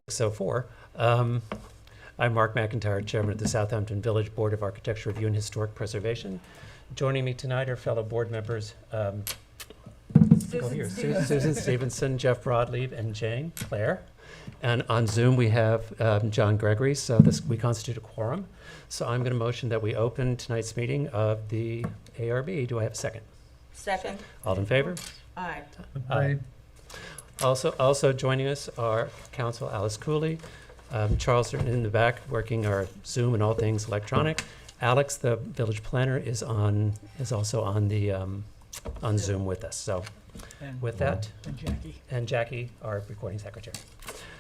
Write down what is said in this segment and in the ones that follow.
6:04. I'm Mark McIntyre, Chairman of the Southampton Village Board of Architecture Review and Historic Preservation. Joining me tonight are fellow board members Susan Stevenson, Jeff Broadleaf, and Jane Claire. And on Zoom, we have John Gregory, so we constitute a quorum. So I'm going to motion that we open tonight's meeting of the ARB. Do I have a second? Second. All in favor? Aye. Aye. Also joining us are Council Alice Cooley, Charles in the back working our Zoom and all things electronic. Alex, the village planner, is also on the on Zoom with us. So with that, and Jackie, our recording secretary.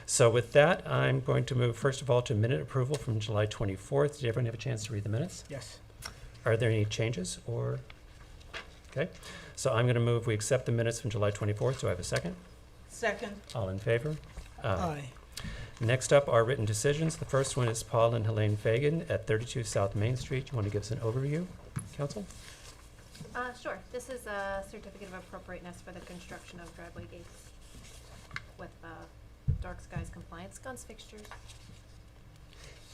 So with that, I'm going to move first of all to minute approval from July 24th. Did everyone have a chance to read the minutes? Yes. Are there any changes or? Okay. So I'm going to move we accept the minutes from July 24th. Do I have a second? Second. All in favor? Aye. Next up are written decisions. The first one is Paul and Helene Fagan at 32 South Main Street. You want to give us an overview, Council? Sure. This is a certificate of appropriateness for the construction of driveway gates with dark skies compliance, guns fixtures.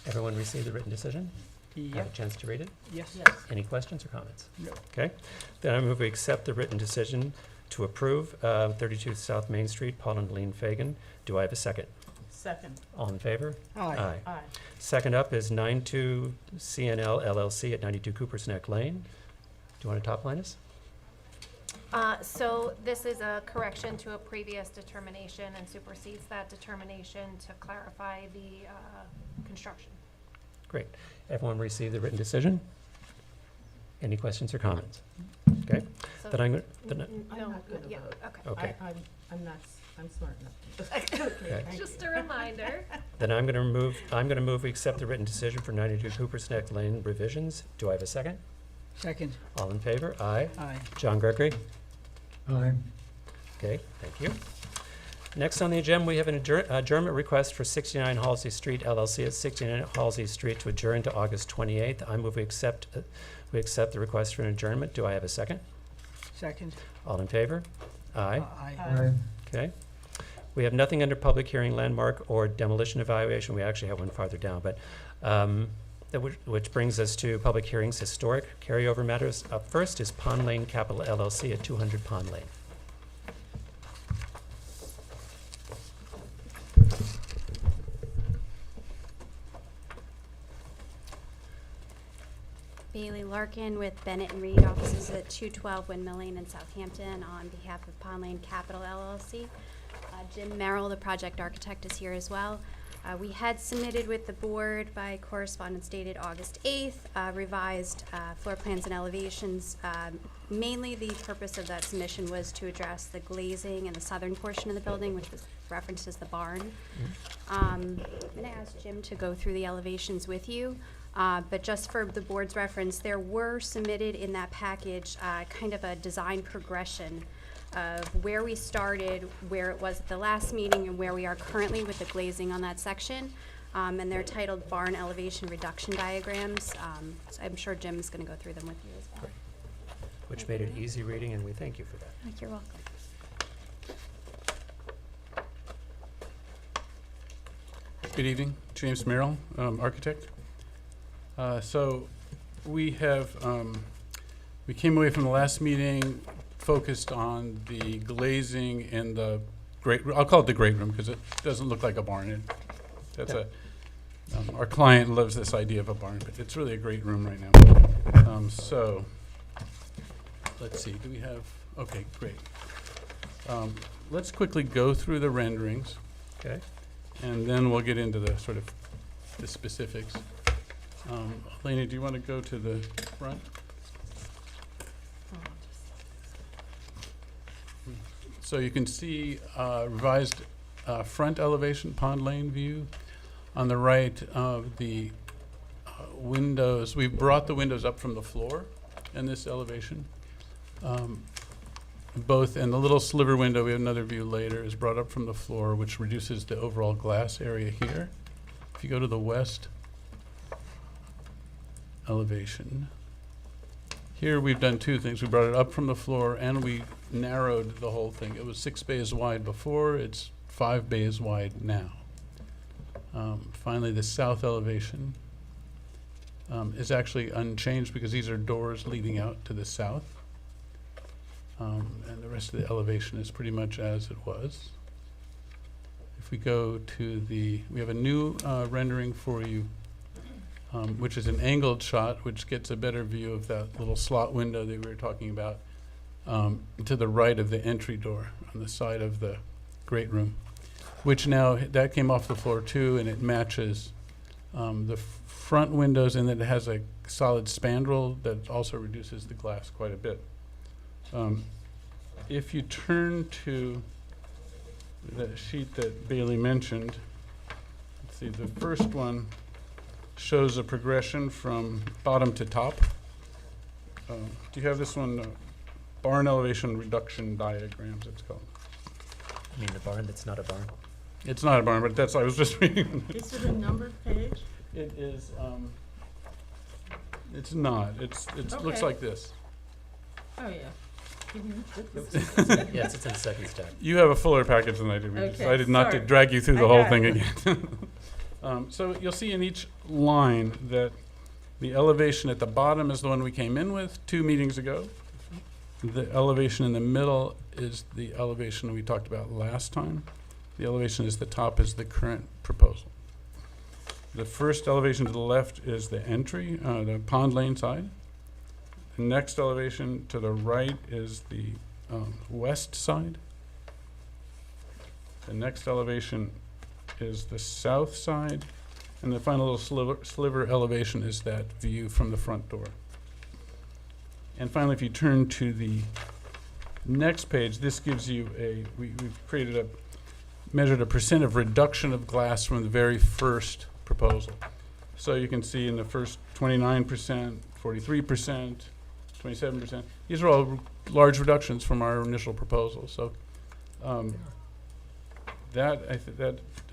Everyone received the written decision? Have a Yep. chance to read it? Yes. Yes. Any questions or comments? No. Okay. Then I move we accept the written decision to approve 32 South Main Street, Paul and Helene Fagan. Do I have a second? Second. All in favor? Aye. Aye. Second up is 92 CNL LLC at 92 Cooper's Neck Lane. Do you want to top line us? So this is a correction to a previous determination and supersedes that determination to clarify the construction. Great. Everyone received the written decision? Any questions or comments? Okay. So Then I'm no, not gonna yeah, vote. okay. Okay. I'm not, I'm smart enough. Okay. Thank Just you. a reminder. Then I'm going to move we accept the written decision for 92 Cooper's Neck Lane revisions. Do I have a second? Second. All in favor? Aye. Aye. John Gregory? Aye. Okay, thank you. Next on the agenda, we have an adjournment request for 69 Halsey Street LLC at 69 Halsey Street to adjourn to August 28th. I move we accept the request for an adjournment. Do I have a second? Second. All in favor? Aye. Aye. Okay. We have nothing under public hearing, landmark, or demolition evaluation. We actually have one farther down, but which brings us to public hearings, historic carryover matters. Up first is Pond Lane Capital LLC at 200 Pond Lane. Bailey Larkin with Bennett and Reed, offices at 212 Windmill Lane in Southampton, on behalf of Pond Lane Capital LLC. Jim Merrill, the project architect, is here as well. We had submitted with the board by correspondence dated August 8th, revised floor plans and elevations. Mainly the purpose of that submission was to address the glazing in the southern portion of the building, which was referenced as the barn. I'm going to ask Jim to go through the elevations with you. But just for the board's reference, there were submitted in that package kind of a design progression of where we started, where it was at the last meeting, and where we are currently with the glazing on that section. And they're titled Barn Elevation Reduction Diagrams. So I'm sure Jim's going to go through them with you as well. Great. Which made it easy reading, and we thank you for that. You're welcome. Good evening, James Merrill, architect. So we have, we came away from the last meeting focused on the glazing in the I'll call it the great room because it doesn't look like a barn. Our client loves this idea of a barn, but it's really a great room right now. So let's see, do we have, okay, great. Let's quickly go through the renderings. Okay. And then we'll get into the sort of the specifics. Elena, do you want to go to the front? So you can see revised front elevation, Pond Lane view. On the right of the windows, we brought the windows up from the floor in this elevation. Both in the little sliver window, we have another view later, is brought up from the floor, which reduces the overall glass area here. If you go to the west elevation, here we've done two things. We brought it up from the floor and we narrowed the whole thing. It was 6 bays wide before, it's 5 bays wide now. Finally, the south elevation is actually unchanged because these are doors leading out to the south. And the rest of the elevation is pretty much as it was. If we go to we have a new rendering for you, which is an angled shot, which gets a better view of that little slot window that we were talking about, to the right of the entry door on the side of the great room, which now, that came off the floor too, and it matches the front windows, and then it has a solid spandrel that also reduces the glass quite a bit. If you turn to the sheet that Bailey mentioned, let's see, the first one shows a progression from bottom to top. Do you have this one? Barn elevation reduction diagrams, it's called. I mean, the barn that's not a barn. It's not a barn, but that's, I was just reading. Is it a numbered page? It is, it's not, it looks Okay. like this. Oh, yeah. Yes, it's in the second step. You have a fuller package than I do. We Okay, decided not to sorry. drag you through I the whole got thing it. again. So you'll see in each line that the elevation at the bottom is the one we came in with 2 meetings ago. The elevation in the middle is the elevation we talked about last time. The elevation is the top is the current proposal. The first elevation to the left is the entry, the Pond Lane side. The next elevation to the right is the west side. The next elevation is the south side. And the final little sliver elevation is that view from the front door. And finally, if you turn to the next page, this gives you we've measured a percent of reduction of glass from the very first proposal. So you can see in the first 29%, 43%, 27%. These are all large reductions from our initial proposal. So that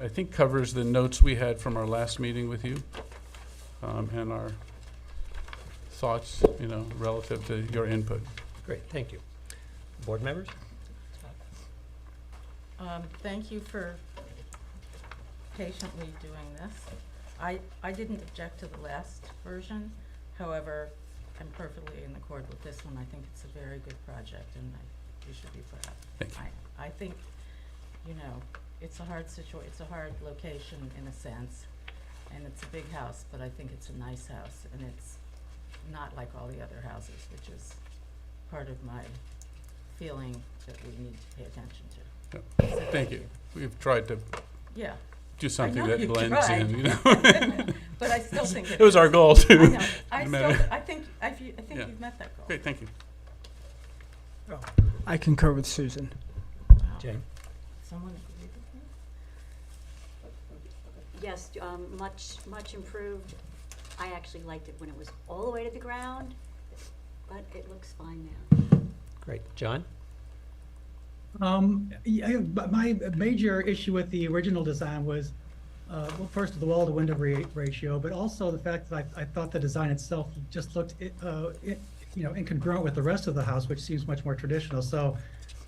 I think covers the notes we had from our last meeting with you, and our thoughts, relative to your input. Great, thank you. Board members? Thank you for patiently doing this. I didn't object to the last version. However, I'm perfectly in accord with this one. I think it's a very good project, and you should be proud. Thank you. I think, it's a hard it's a hard location in a sense, and it's a big house, but I think it's a nice house, and it's not like all the other houses, which is part of my feeling that we need to pay attention to. So Thank you. We've tried to Yeah, do something know that you blends tried. in. but I still think It was our goal I too. know. I matter. still, I think Yeah. you've met that goal. Great, thank you. I concur with Susan. Wow. Jane? Someone agreed with me? Yes, much improved. I actually liked it when it was all the way to the ground, but it looks fine now. Great. John? Yeah, but my major issue with the original design was, well, first the wall-to-window ratio, but also the fact that I thought the design itself just looked, incongruent with the rest of the house, which seems much more traditional. So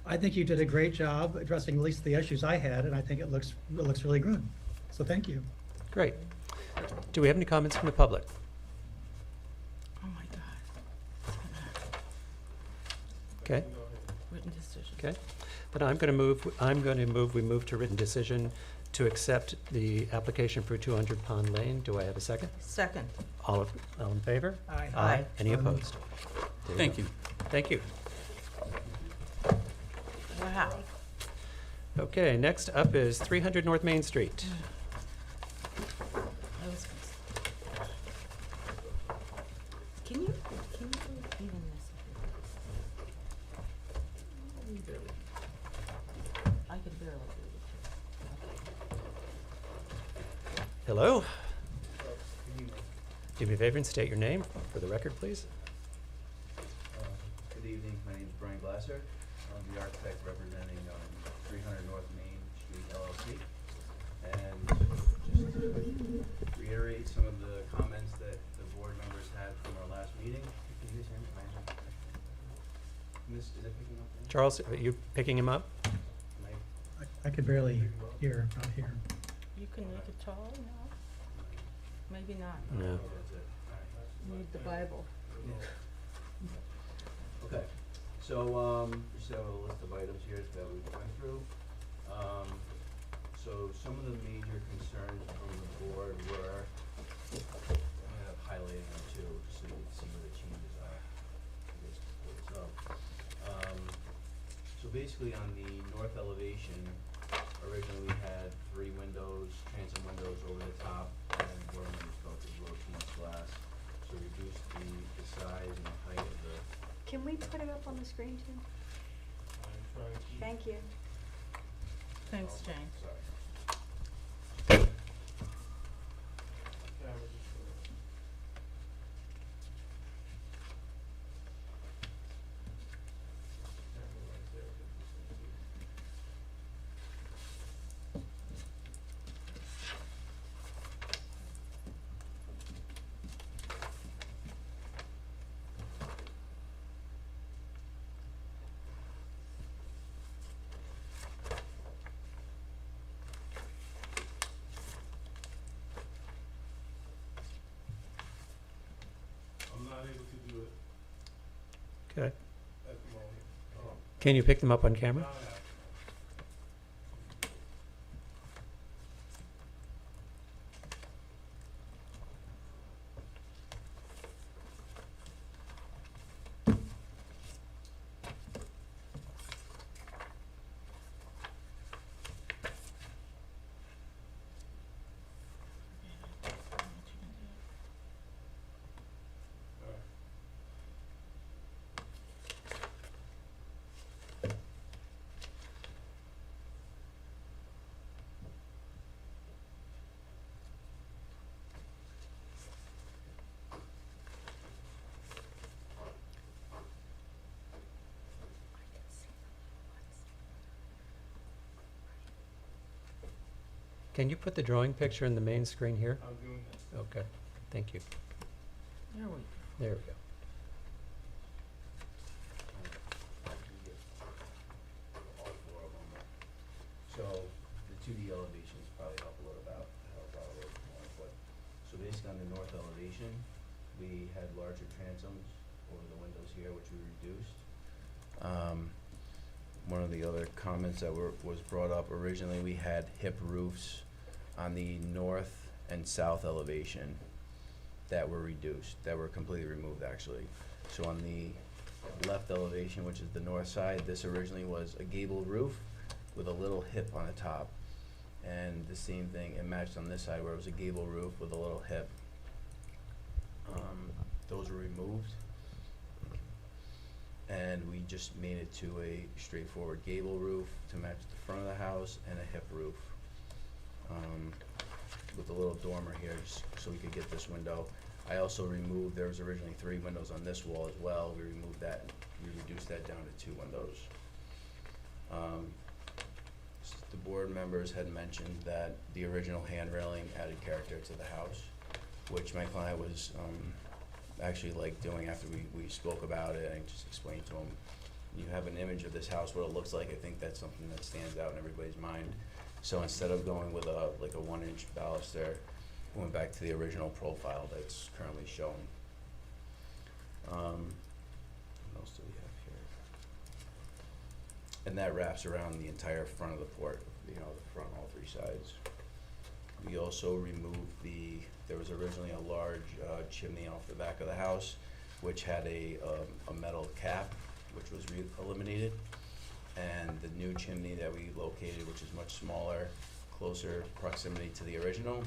I think you did a great job addressing at least the issues I had, and I think it looks really good. So thank you. Great. Do we have any comments from the public? Oh, my God. Okay, Written decision. okay. Then I'm going to move, we move to written decision to accept the application for 200 Pond Lane. Do I have a second? Second. All in favor? Aye. Aye. Any opposed? There Thank go. you. Thank you. Wow. Okay, next up is 300 North Main Street. I was gonna Can you go even this? I can barely read it. Hello? Do me a favor and state your name for the record, please. Good evening, my name is Brian Glasser. I'm the architect representing 300 North Main Street LLC. And just to reiterate some of the comments that the board members had from our last meeting. Can you guys hear me? Is it picking up now? Charles, are you picking him up? Am I- I could barely hear out here. You can make it tall, no? Maybe not. No. That's it. All right. Need the Bible. Okay, so, just have a list of items here that we went through. So some of the major concerns from the board were, I'm kind of highlighting them too, just so you can see where the changes are. Just pull this up. So basically on the north elevation, originally we had 3 windows, transom windows over the top, and one of them was built with low piece glass. So reduced the size and the height of the. Can we put it up on the screen, Tim? Thank you. Thanks, Jane. Sorry. I'm not able to do it Okay. at the moment. Can you pick them up on camera? Can you put the drawing picture in the main screen here? I'm doing that. Okay, thank you. There we go. There we go. All 4 of them. So the 2D elevations probably help a little out a little more, but, so basically on the north elevation, we had larger transoms over the windows here, which we reduced. One of the other comments that was brought up, originally we had hip roofs on the north and south elevation that were reduced, that were completely removed actually. So on the left elevation, which is the north side, this originally was a gable roof with a little hip on the top. And the same thing, it matched on this side where it was a gable roof with a little hip. Those were removed. And we just made it to a straightforward gable roof to match the front of the house and a hip roof. With a little dormer here just so we could get this window. I also removed, there was originally 3 windows on this wall as well. We removed that, and we reduced that down to 2 windows. The board members had mentioned that the original hand railing added character to the house, which my client was actually like doing after we spoke about it. I just explained to him, you have an image of this house, what it looks like. I think that's something that stands out in everybody's mind. So instead of going with a 1-inch baluster, we went back to the original profile that's currently shown. What else do we have here? And that wraps around the entire front of the port, the front, all 3 sides. We also removed there was originally a large chimney off the back of the house, which had a metal cap, which was eliminated. And the new chimney that we located, which is much smaller, closer proximity to the original,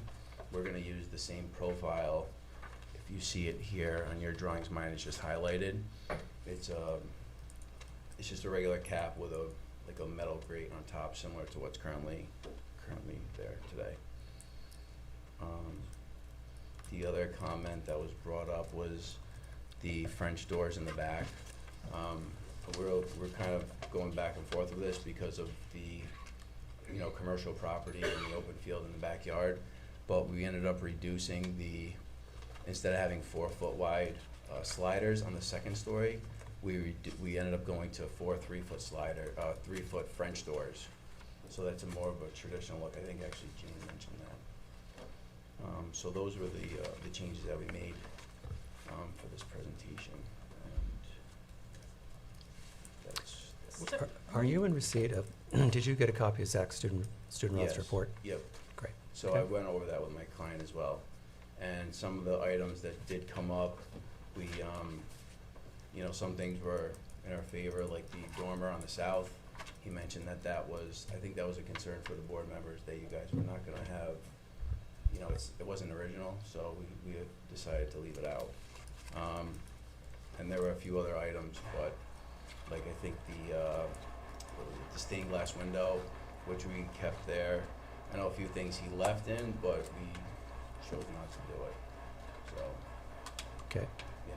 we're gonna use the same profile. If you see it here on your drawings, mine is just highlighted. It's just a regular cap with a metal grate on top, similar to what's currently there today. The other comment that was brought up was the French doors in the back. We're kind of going back and forth with this because of the commercial property and the open field in the backyard, but we ended up reducing instead of having 4-foot wide sliders on the 2nd story, we ended up going to 4 3-foot 3-foot French doors So that's a more of a traditional look. I think actually Jane mentioned that. So those were the changes that we made for this presentation. And that's Are you in receipt of, did you get a copy of Zach's student roster Yes. report? Yep. Great. So Okay. I went over that with my client as well. And some of the items that did come up, we, you know, some things were in our favor, like the dormer on the south. He mentioned that that was, I think that was a concern for the board members, that you guys were not gonna have, you know, it wasn't original, so we had decided to leave it out. And there were a few other items, but like I think the stained glass window, which we kept there. I know a few things he left in, but we chose not to do it, so, Okay. yeah.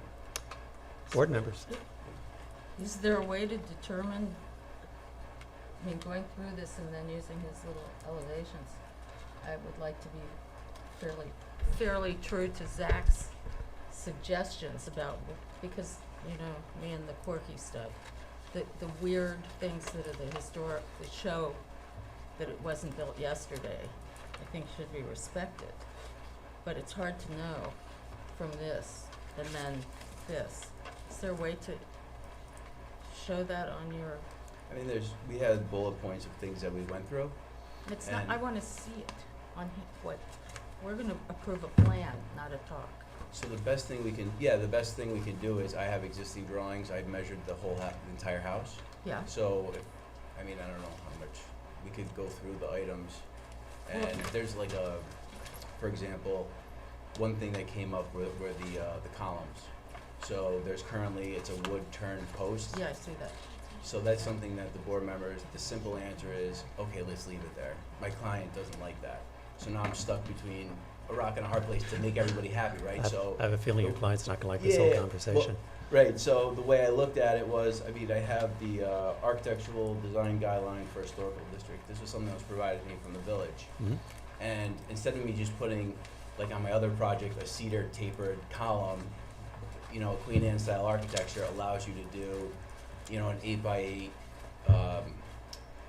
Board members? Is there a way to determine, I mean, going through this and then using his little elevations, I would like to be fairly true to Zach's suggestions about, because, you know, me and the quirky stuff, the weird things that are the historic, that show that it wasn't built yesterday, I think should be respected. But it's hard to know from this and then this. Is there a way to show that on your, I mean, we had bullet points of things that we went through. it's not, And- I wanna see it on what, we're gonna approve a plan, not a talk. So the best thing we can do is, I have existing drawings, I've measured the the entire house. Yeah, So, I mean, I don't know how much, we could go through the items, and there's like for example, one thing that came up were the columns. So there's currently, it's a wood turned post. yeah, I see that. So that's something that the board members, the simple answer is, okay, let's leave it there. My client doesn't like that. So now I'm stuck between a rock and a hard place to make everybody happy, right? So I have a feeling your client's not gonna like this whole Yeah, conversation. right, so the way I looked at it was, I mean, I have the architectural design guideline for historical district. This was something that was provided to me from the village. Mhm. And instead of me just putting, like on my other project, a cedar tapered column, you know, Queen Anne style architecture allows you to do, you know, an 8x8,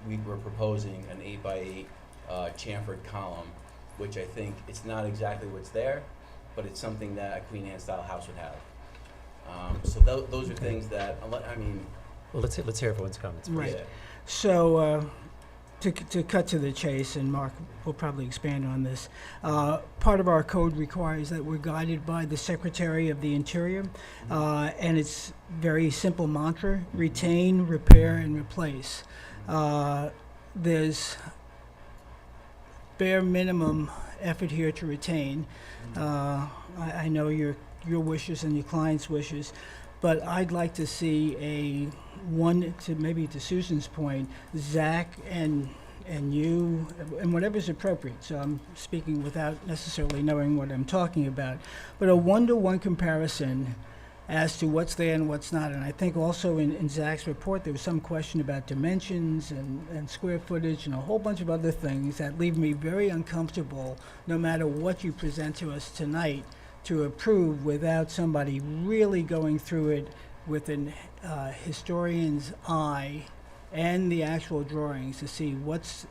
we were proposing an 8x8 chamfered column, which I think, it's not exactly what's there, but it's something that a Queen Anne style house would have. So those are things that, I mean, Well, let's hear everyone's comments. first. Right. yeah. So, to cut to the chase, and Mark will probably expand on this, part of our code requires that we're guided by the Secretary of the Interior, and it's very simple mantra: retain, repair, and replace. There's bare minimum effort here to retain. I know your wishes and your client's wishes, but I'd like to see maybe to Susan's point, Zach and you, and whatever's appropriate. So I'm speaking without necessarily knowing what I'm talking about, but a 1-to-1 comparison as to what's there and what's not. And I think also in Zach's report, there was some question about dimensions and square footage and a whole bunch of other things that leave me very uncomfortable, no matter what you present to us tonight, to approve without somebody really going through it with an historian's eye and the actual drawings to see what's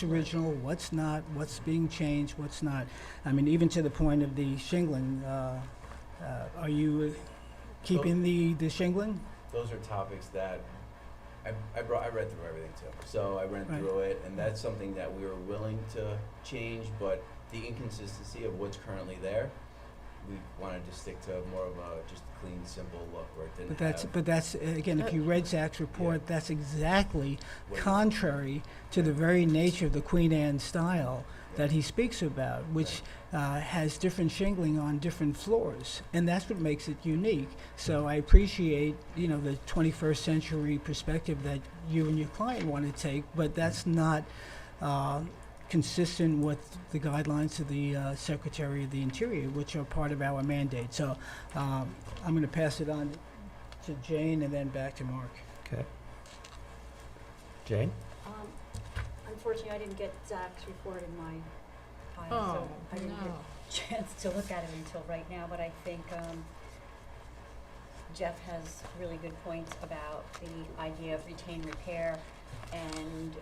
original, what's not, what's being changed, what's not. I mean, even to the point of the shingling, are you keeping the shingling? Those are topics that I read through everything too. So I went Right. through it, and that's something that we were willing to change, but the inconsistency of what's currently there, we wanted to stick to more of a just clean, simple look where it didn't But that's, again, if you read Zach's report, that's exactly contrary to the very nature of the Queen Anne style that he speaks about, which has different shingling on different floors, and that's what makes it unique. So I appreciate, the 21st century perspective that you and your client want to take, but that's not consistent with the guidelines of the Secretary of the Interior, which are part of our mandate. So I'm going to pass it on to Jane and then back to Mark. Okay. Jane? Unfortunately, I didn't get Zach's report in my file, so Oh, I didn't get no. a chance to look at it until right now, but I think Jeff has really good points about the idea of retain, repair, and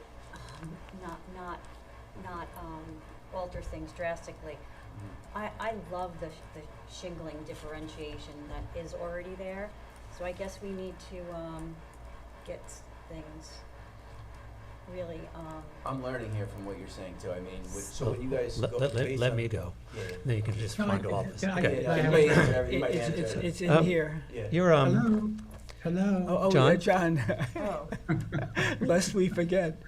not alter things drastically. I love the shingling differentiation that is already there, so I guess we need to get things really. I'm learning here from what you're saying too. I mean, so when you guys go Let me go. Yeah. Then you can just No, find all this. can I- Okay. Yeah, I you have might a- answer every- you might answer. It's in Um, here. Yeah. You're, Hello? Hello? Oh, John? John, Oh, lest we forget.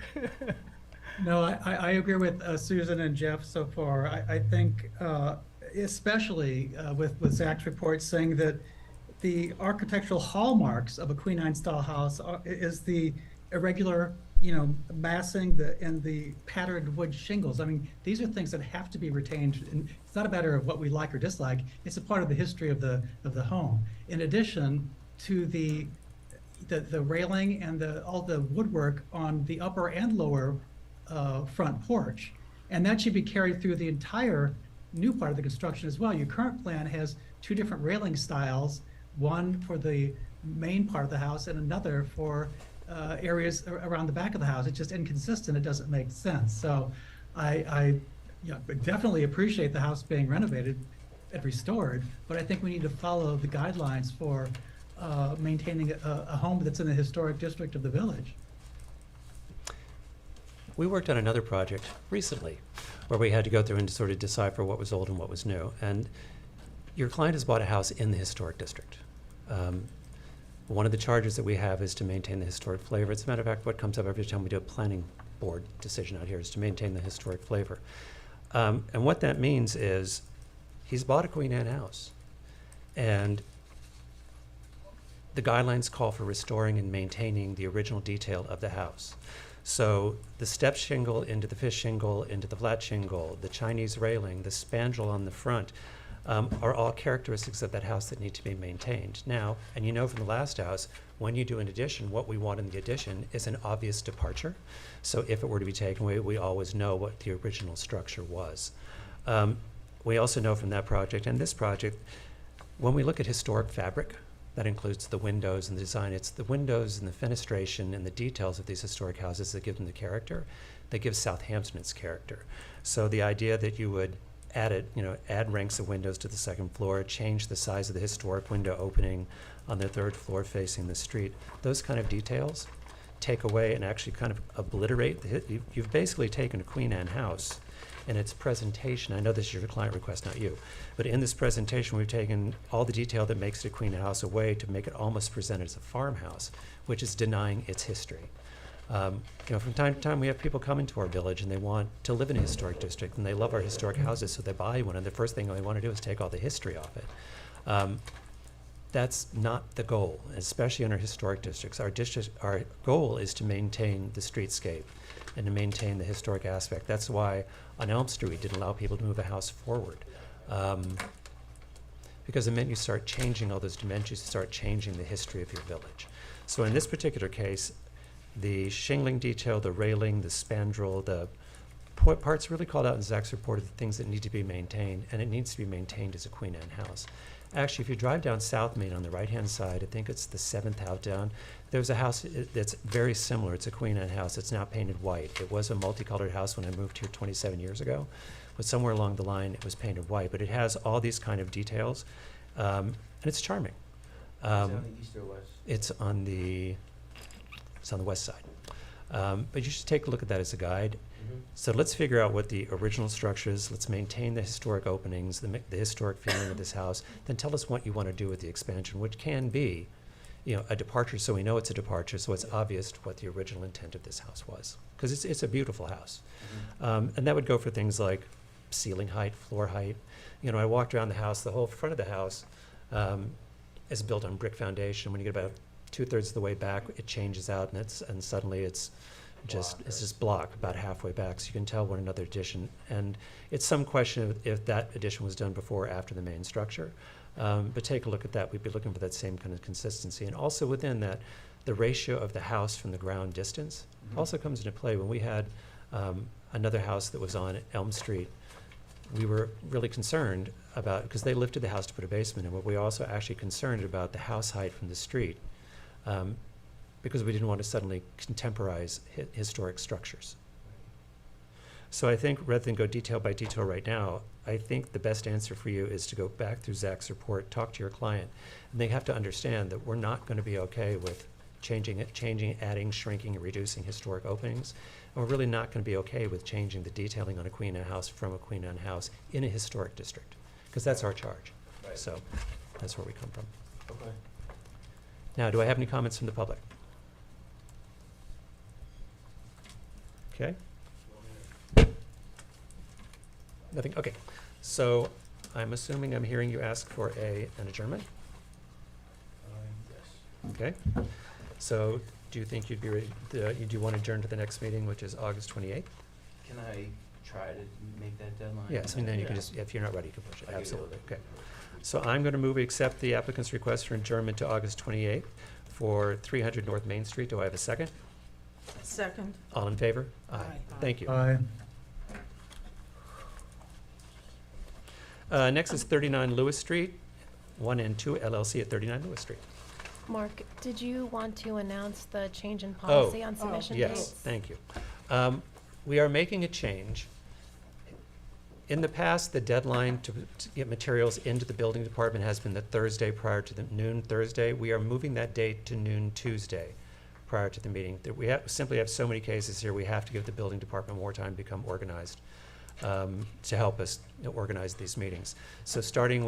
No, I agree with Susan and Jeff so far. I think, especially with Zach's report saying that the architectural hallmarks of a Queen Anne style house is the irregular, massing and the patterned wood shingles. I mean, these are things that have to be retained. And it's not a matter of what we like or dislike. It's a part of the history of the home. In addition to the railing and all the woodwork on the upper and lower front porch. And that should be carried through the entire new part of the construction as well. Your current plan has two different railing styles, one for the main part of the house and another for areas around the back of the house. It's just inconsistent. It doesn't make sense. So I definitely appreciate the house being renovated and restored, but I think we need to follow the guidelines for maintaining a home that's in the historic district of the village. We worked on another project recently where we had to go through and sort of decipher what was old and what was new. And your client has bought a house in the historic district. One of the charges that we have is to maintain the historic flavor. As a matter of fact, what comes up every time we do a planning board decision out here is to maintain the historic flavor. And what that means is he's bought a Queen Anne house. And the guidelines call for restoring and maintaining the original detail of the house. So the step shingle into the fish shingle, into the flat shingle, the Chinese railing, the spandrel on the front, are all characteristics of that house that need to be maintained. Now, and you know from the last house, when you do an addition, what we want in the addition is an obvious departure. So if it were to be taken away, we always know what the original structure was. We also know from that project and this project, when we look at historic fabric, that includes the windows and the design. It's the windows and the fenestration and the details of these historic houses that give them the character, that give Southampton its character. So the idea that you would add ranks of windows to the second floor, change the size of the historic window opening on the third floor facing the street, those kind of details take away and actually kind of obliterate you've basically taken a Queen Anne house in its presentation. I know this is your client request, not you, but in this presentation we've taken all the detail that makes it a Queen Anne house away to make it almost presented as a farmhouse, which is denying its history. From time to time we have people come into our village and they want to live in a historic district and they love our historic houses, so they buy one and the first thing they want to do is take all the history off it. That's not the goal, especially in our historic districts. Our goal is to maintain the streetscape and to maintain the historic aspect. That's why on Elm Street we didn't allow people to move a house forward. Because the minute you start changing all those dimensions, you start changing the history of your village. So in this particular case, the shingling detail, the railing, the spandrel, the parts really called out in Zach's report are the things that need to be maintained, and it needs to be maintained as a Queen Anne house. Actually, if you drive down South Main on the right-hand side, I think it's the 7th house down, there's a house that's very similar. It's a Queen Anne house. It's now painted white. It was a multicolored house when I moved here 27 years ago, but somewhere along the line it was painted white. But it has all these kind of details, and it's charming. Is it on the east or west? It's on the west side. But you should take a look at that as a guide. So let's figure out what the original structure is. Let's maintain the historic openings, the historic feeling of this house. Then tell us what you want to do with the expansion, which can be, a departure. So we know it's a departure. So it's obvious what the original intent of this house was, because it's a beautiful house. And that would go for things like ceiling height, floor height. I walked around the house. The whole front of the house is built on brick foundation. When you get about 2/3 of the way back, it changes out, and suddenly it's just block about halfway back, so you can tell what another addition. And it's some question of if that addition was done before or after the main structure. But take a look at that. We'd be looking for that same kind of consistency. And also within that, the ratio of the house from the ground distance also comes into play. When we had another house that was on Elm Street, we were really concerned about, because they lifted the house to put a basement in, but we were also actually concerned about the house height from the street. Because we didn't want to suddenly contemporize historic structures. So I think rather than go detail by detail right now, I think the best answer for you is to go back through Zach's report, talk to your client, and they have to understand that we're not going to be okay with changing, adding, shrinking, and reducing historic openings. And we're really not going to be okay with changing the detailing on a Queen Anne house from a Queen Anne house in a historic district, because that's our charge. Right. So that's where we come from. Okay. Now, do I have any comments from the public? Okay. Nothing, okay. So I'm assuming I'm hearing you ask for an adjournment? Yes. Okay. So do you think you'd be ready, do you want to adjourn to the next meeting, which is August 28th? Can I try to make that deadline? Yes, and then you can Yeah. just, if you're not ready, you can push it, I can do it. absolutely, okay. So I'm going to move, we accept the applicant's request for adjournment to August 28th for 300 North Main Street. Do I have a second? Second. All in favor? Aye. Thank you. Aye. Next is 39 Lewis Street, 1 and 2 LLC at 39 Lewis Street. Mark, did you want to announce the change in Oh. policy on submission dates? Yes, thank you. We are making a change. In the past, the deadline to get materials into the building department has been the Thursday prior to the noon Thursday. We are moving that date to noon Tuesday prior to the meeting. We simply have so many cases here, we have to give the building department more time to become organized, to help us organize these meetings. So starting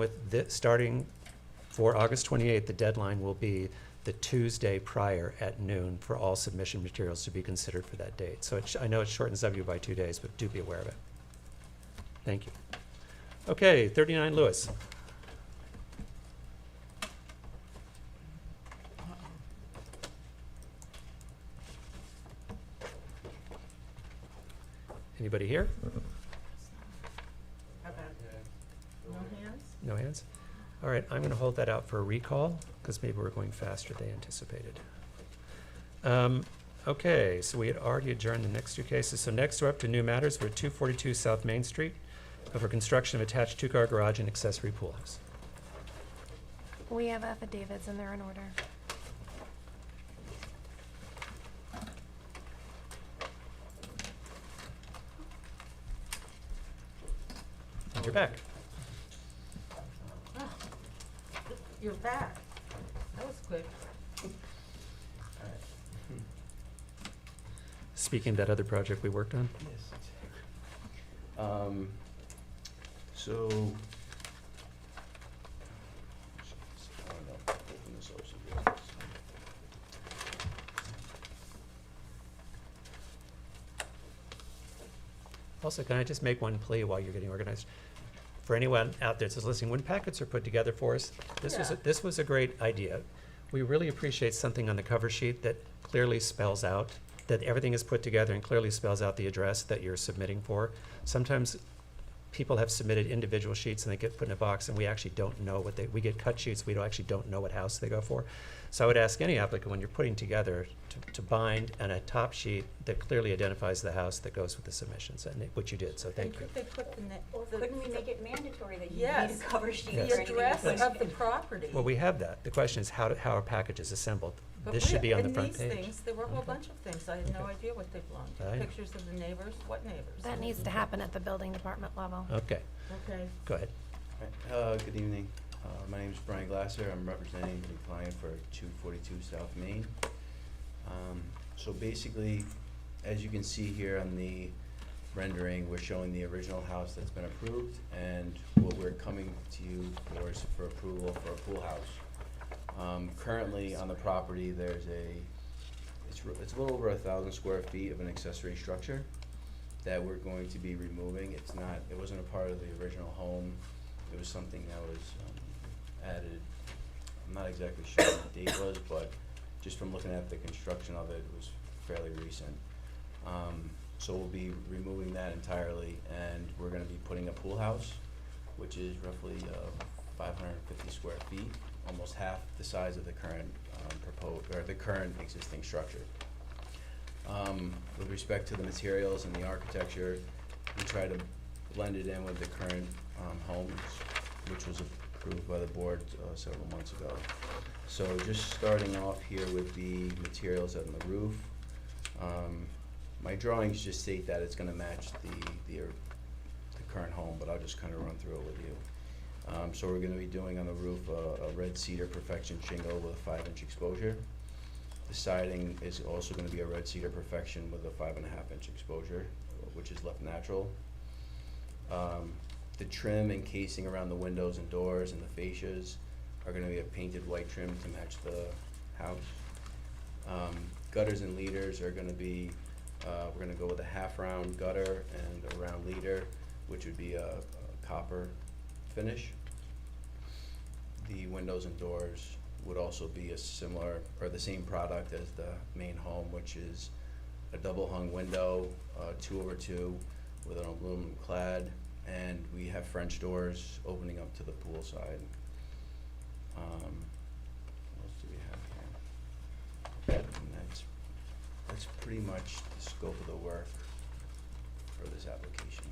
for August 28th, the deadline will be the Tuesday prior at noon for all submission materials to be considered for that date. So I know it shortens W by 2 days, but do be aware of it. Thank you. Okay, 39 Lewis. Anybody here? How about, no hands? No hands? All right, I'm going to hold that out for a recall, because maybe we're going faster than anticipated. Okay, so we had already adjourned the next two cases. So next we're up to new matters. We're at 242 South Main Street for construction of attached two-car garage and accessory pool house. We have affidavits and they're in order. And you're back. You're back. That was quick. Speaking of that other project we worked on. Yes, exactly. So. I don't know, open this up so you guys can see. Also, can I just make one plea while you're getting organized? For anyone out there that's listening, when packets are put together for us, this was a great idea. We really appreciate something on the cover sheet that clearly spells out, that everything is put together and clearly spells out the address that you're submitting for. Sometimes people have submitted individual sheets and they get put in a box and we actually don't know we get cut sheets, we don't know what house they go for. So I would ask any applicant when you're putting together to bind on a top sheet that clearly identifies the house that goes with the submissions, and which you did, so thank you. Could they put the Or couldn't we make it mandatory that you Yes. need a cover sheet Yes. or the anything? address of the property? Well, we have that. The question is how a package is assembled. But This should be on the in front these page. things, there were a whole Okay. bunch of things. I had no Okay. idea what they belonged I to. know. Pictures of the neighbors. What neighbors? That needs to happen at the building department level. Okay, Okay. go ahead. Right, good evening. My name is Brian Glasser. I'm representing the client for 242 South Main. So basically, as you can see here on the rendering, we're showing the original house that's been approved, and what we're coming to you for is for approval for a pool house. Currently on the property, there's it's a little over 1,000 square feet of an accessory structure that we're going to be removing. It wasn't a part of the original home. It was something that was added. I'm not exactly sure what the date was, but just from looking at the construction of it was fairly recent. So we'll be removing that entirely, and we're gonna be putting a pool house, which is roughly 550 square feet, almost half the size of the current the current existing structure. With respect to the materials and the architecture, we try to blend it in with the current homes, which was approved by the board several months ago. So just starting off here with the materials on the roof, My drawings just state that it's gonna match the current home, but I'll just kind of run through it with you. So we're gonna be doing on the roof a red cedar perfection shingle with a 5-inch exposure. The siding is also gonna be a red cedar perfection with a 5.5-inch exposure, which is left natural. The trim and casing around the windows and doors and the fascias are gonna be a painted white trim to match the house. Gutters and leaders are gonna be, we're gonna go with a half-round gutter and a round leader, which would be a copper finish. The windows and doors would also be a similar, or the same product as the main home, which is a double hung window, 2/2 with an aluminum clad, and we have French doors opening up to the pool side. What else do we have here? And that's pretty much the scope of the work for this application.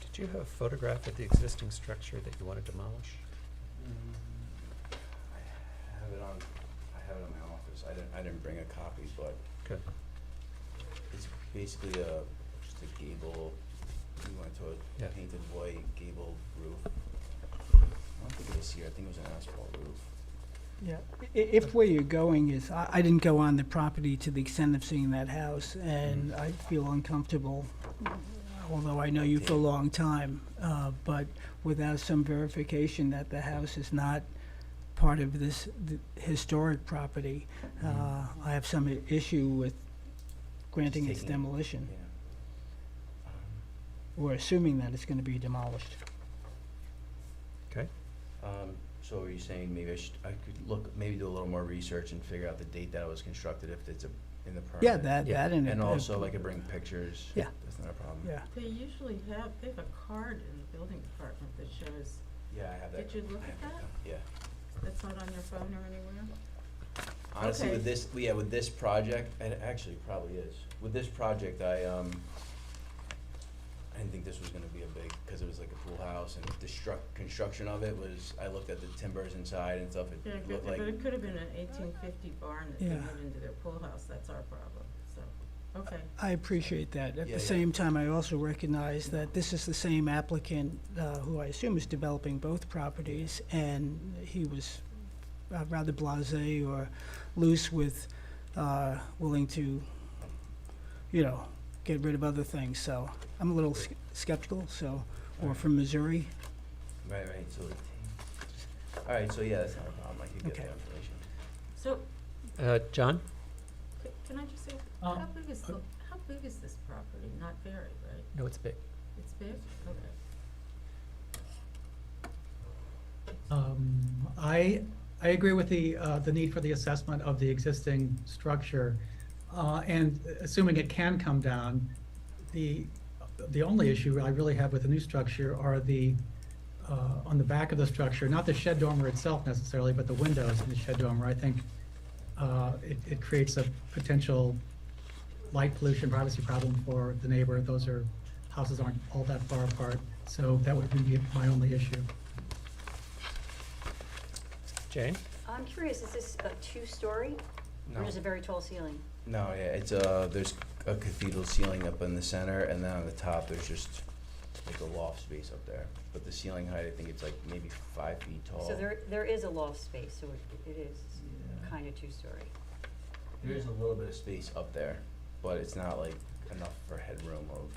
Did you have a photograph of the existing structure that you want to demolish? I have it in my office. I didn't bring a copy, but Good. it's basically just a gable. We went to Yeah. a painted white gable roof. I don't think it was here. I think it was an asphalt roof. Yeah, if where you're going is, I didn't go on the property to the extent of seeing that house, and I feel uncomfortable, although I know you for a long time, but without some verification that the house is not part of this historic property, I have some issue with granting its Taking it. demolition, Yeah. or assuming that it's gonna be demolished. Okay. So are you saying maybe I could look, maybe do a little more research and figure out the date that it was constructed if it's in the permit? Yeah, that and. And also I could bring pictures. Yeah. That's not a problem. Yeah, They usually have, they have a card in the building department that shows, Yeah, I have that. Did you look I at have that? Yeah. that's not on your phone or anywhere? Honestly, Okay. with this project, and it actually probably is. With this project, I didn't think this was gonna be a big, cause it was like a pool house and the construction of it was, I looked at the timbers inside and stuff, Yeah, it but looked like. it could have been an 1850 barn that they Yeah. made into their pool house, that's our problem, so, okay. I appreciate that. At Yeah, the yeah. same time, I also recognize that this is the same applicant who I assume is developing both properties, and he was rather blasé or loose with willing to, get rid of other things. So I'm a little skeptical, so, or Alright. from Missouri. Right, so alright, so yeah, that's not a problem, I could get Okay. that information. So, John? can I just say, Um, how big is this property? Not very, right? No, it's big. It's big? Okay. I agree with the need for the assessment of the existing structure. And assuming it can come down, the only issue I really have with the new structure are on the back of the structure, not the shed dormer itself necessarily, but the windows in the shed dormer. I think it creates a potential light pollution privacy problem for the neighbor. Houses aren't all that far apart, so that would be my only issue. Jane? I'm curious, is this a two-story or No. is it a very tall ceiling? No, yeah, it's there's a cathedral ceiling up in the center, and then on the top, there's just like a loft space up there. But the ceiling height, I think it's like maybe 5 feet tall. So there is a loft space, so it is Yeah. kind of two-story. There is a little bit of space up there, but it's not like enough for headroom of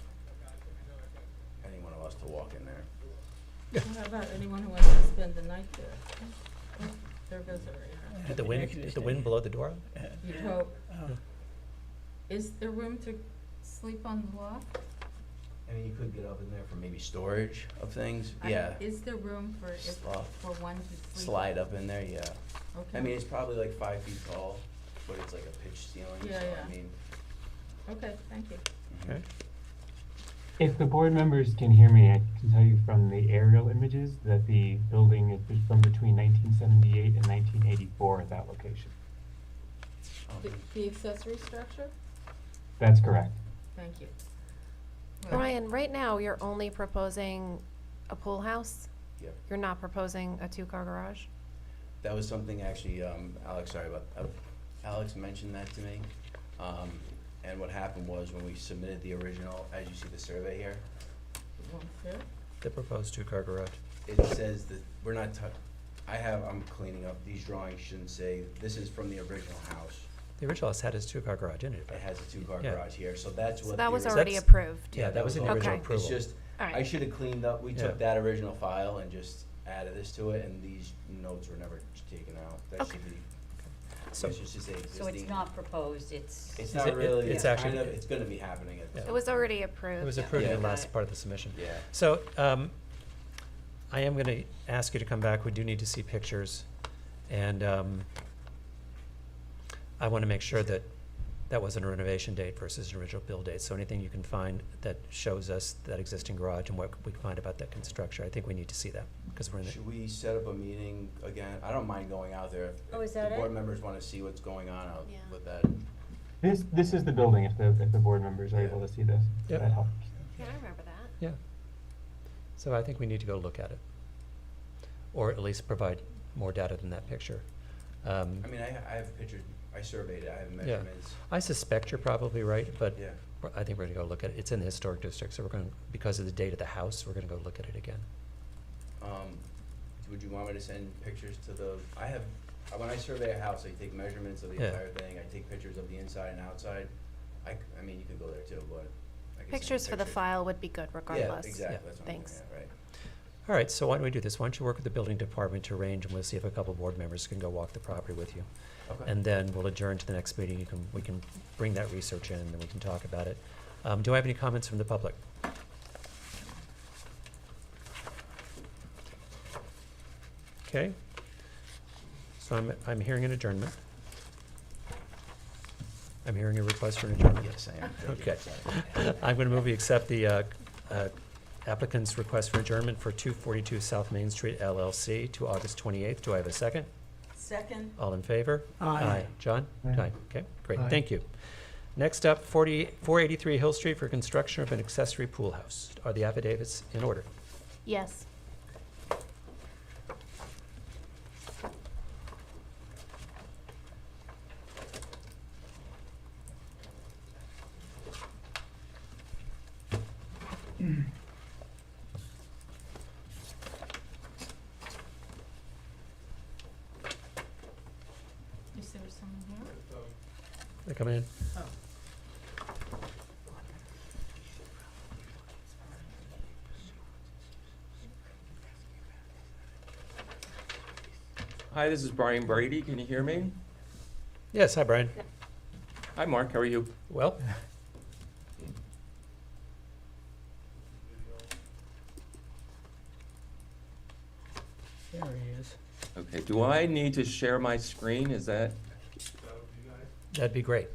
any one of us to walk in there. Well, how about anyone who wants to spend the night there? Oh, there goes our air. Did the wind blow the door out? You'd hope. Oh. Is there room to sleep on the loft? I mean, you could get up in there for maybe storage of things, I- yeah. Is there room for one to sleep? Slide up in there, yeah. Okay. I mean, it's probably like 5 feet tall, but it's like a pitched ceiling, so Yeah, yeah. I mean. Okay, thank you. Okay. If the board members can hear me, I can tell you from the aerial images that the building is from between 1978 and 1984 at that location. The accessory structure? That's correct. Thank you. Brian, right now, you're only proposing a pool house? Yep. You're not proposing a two-car garage? That was something actually, Alex mentioned that to me. And what happened was when we submitted the original, as you see the survey here, It won't fit? The proposed two-car garage. it says that we're not I'm cleaning up, these drawings shouldn't say, this is from the original house. The original house had his two-car garage in it. It has a two-car Yeah. garage here, so that's what. So that was the ori- already That's- approved. Yeah, that was in the all- original Okay. approval. It's just, All I right. should have cleaned up, we Yeah. took that original file and just added this to it, and these notes were never taken out. That Okay. should be, So- it should just say existing. So it's not proposed, it's. It's Is not it- really, it's it's actually- kind of, it's gonna be happening at. Yeah. It was already approved. It was approved in the Yeah. last part of the submission. Yeah. So, I am gonna ask you to come back, we do need to see pictures, and, I wanna make sure that that wasn't a renovation date versus an original build date, so anything you can find that shows us that existing garage and what we can find about that construction, I think we need to see that, because we're in the, Should we set up a meeting again? I don't mind going out there. If- Oh, is if that the board it? members wanna see what's going on out Yeah. with that. This is the building, if the board members are Yeah. able to see this. Yep. That helps. Yeah, I remember that. yeah. So I think we need to go look at it, or at least provide more data than that picture. I mean, I have pictures, I surveyed it, I have Yeah. measurements. I suspect you're probably right, but Yeah. I think we're gonna go look at it. It's in the historic district, so we're gonna, because of the date of the house, we're gonna go look at it again. Would you want me to send pictures to when I survey a house, I take measurements of the Yeah. entire thing, I take pictures of the inside and outside. I mean, you could go there too, but I can send you Pictures for the file would be good regardless. Yeah, exactly, that's what I'm Thanks. getting at, right. All right, so why don't we do this? Why don't you work with the building department to arrange, and we'll see if a couple board members can go walk the property with you. Okay. And then we'll adjourn to the next meeting. We can bring that research in, and we can talk about it. Do I have any comments from the public? Okay. So I'm hearing an adjournment. I'm hearing a request for an adjournment. Yes, I am. Thank you. Okay. Sorry. I'm going to move we accept the applicant's request for adjournment for 242 South Main Street LLC to August 28th. Do I have a second? Second, All in favor? Aye. John? Aye. Okay, great, Aye. thank you. Next up, 483 Hill Street for construction of an accessory pool house. Are the affidavits in order? Yes. is there someone here? They come in? Oh. Hi, this is Brian Brady. Can you hear me? Yes, hi, Brian. Hi, Mark. How are you? Well, There he is. Okay. Do I need to share my screen? Is that? that'd be great.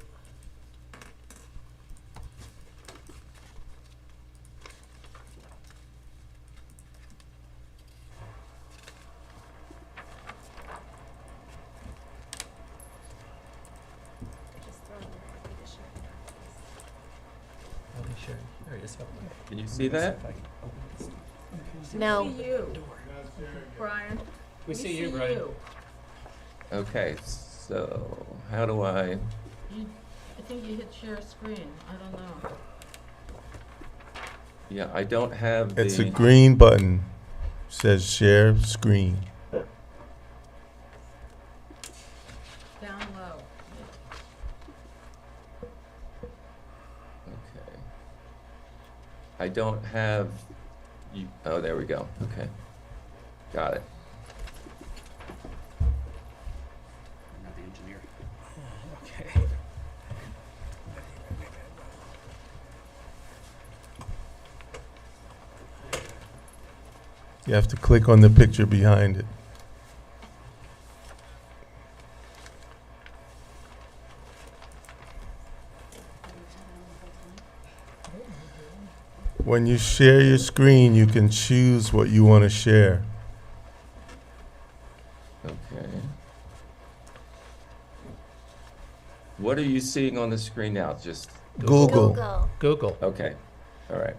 I'll be sharing. There he is. Can you see that? No. We see you, Brian. We see you, Brian. Okay. So how do I? I think you hit share screen, I don't know. Yeah, I don't have the. It's a green button. Says share screen. Down low. Okay. I don't have. You. Oh, there we go. Okay. Got it. I'm not the engineer. Okay. You have to click on the picture behind it. When you share your screen, you can choose what you want to share. Okay. What are you seeing on the screen now? Just Google. Google. okay. All right.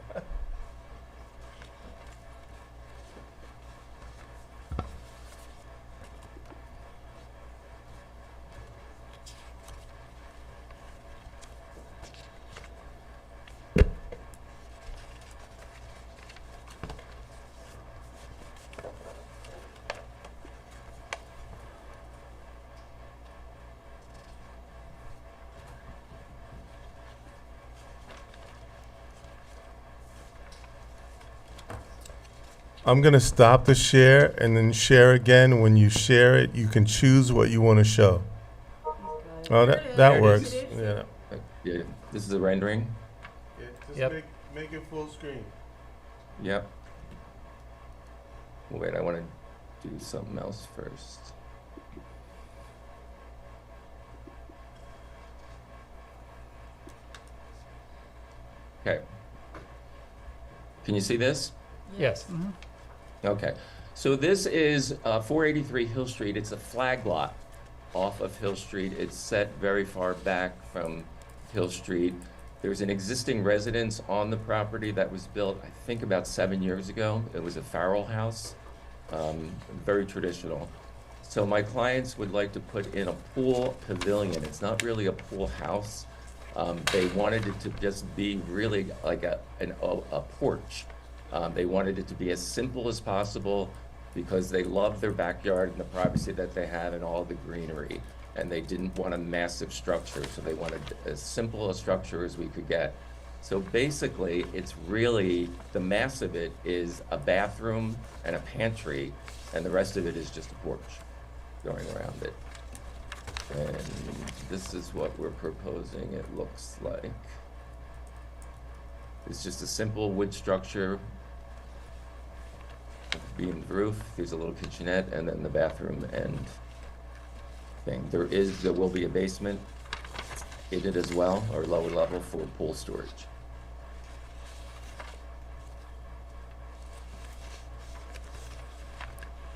I'm going to stop the share and then share again. When you share it, you can choose what you want to show. Oh, There it is. that There it works. is. Yeah. Yeah, this is a rendering. Just Yep. make it full screen. Yep. Wait, I want to do something else first. Okay. Can you see this? Yes. Okay. So this is 483 Hill Street. It's a flag lot off of Hill Street. It's set very far back from Hill Street. There's an existing residence on the property that was built, I think, about 7 years ago. It was a Farrell house, very traditional. So my clients would like to put in a pool pavilion. It's not really a pool house. They wanted it to just be really like a porch. They wanted it to be as simple as possible because they love their backyard and the privacy that they have and all the greenery. And they didn't want a massive structure, so they wanted as simple a structure as we could get. So basically, it's really, the mass of it is a bathroom and a pantry, and the rest of it is just a porch going around it. And this is what we're proposing it looks like. It's just a simple wood structure, beamed roof, there's a little kitchenette, and then the bathroom and thing. There will be a basement in it as well, or lower level for pool storage.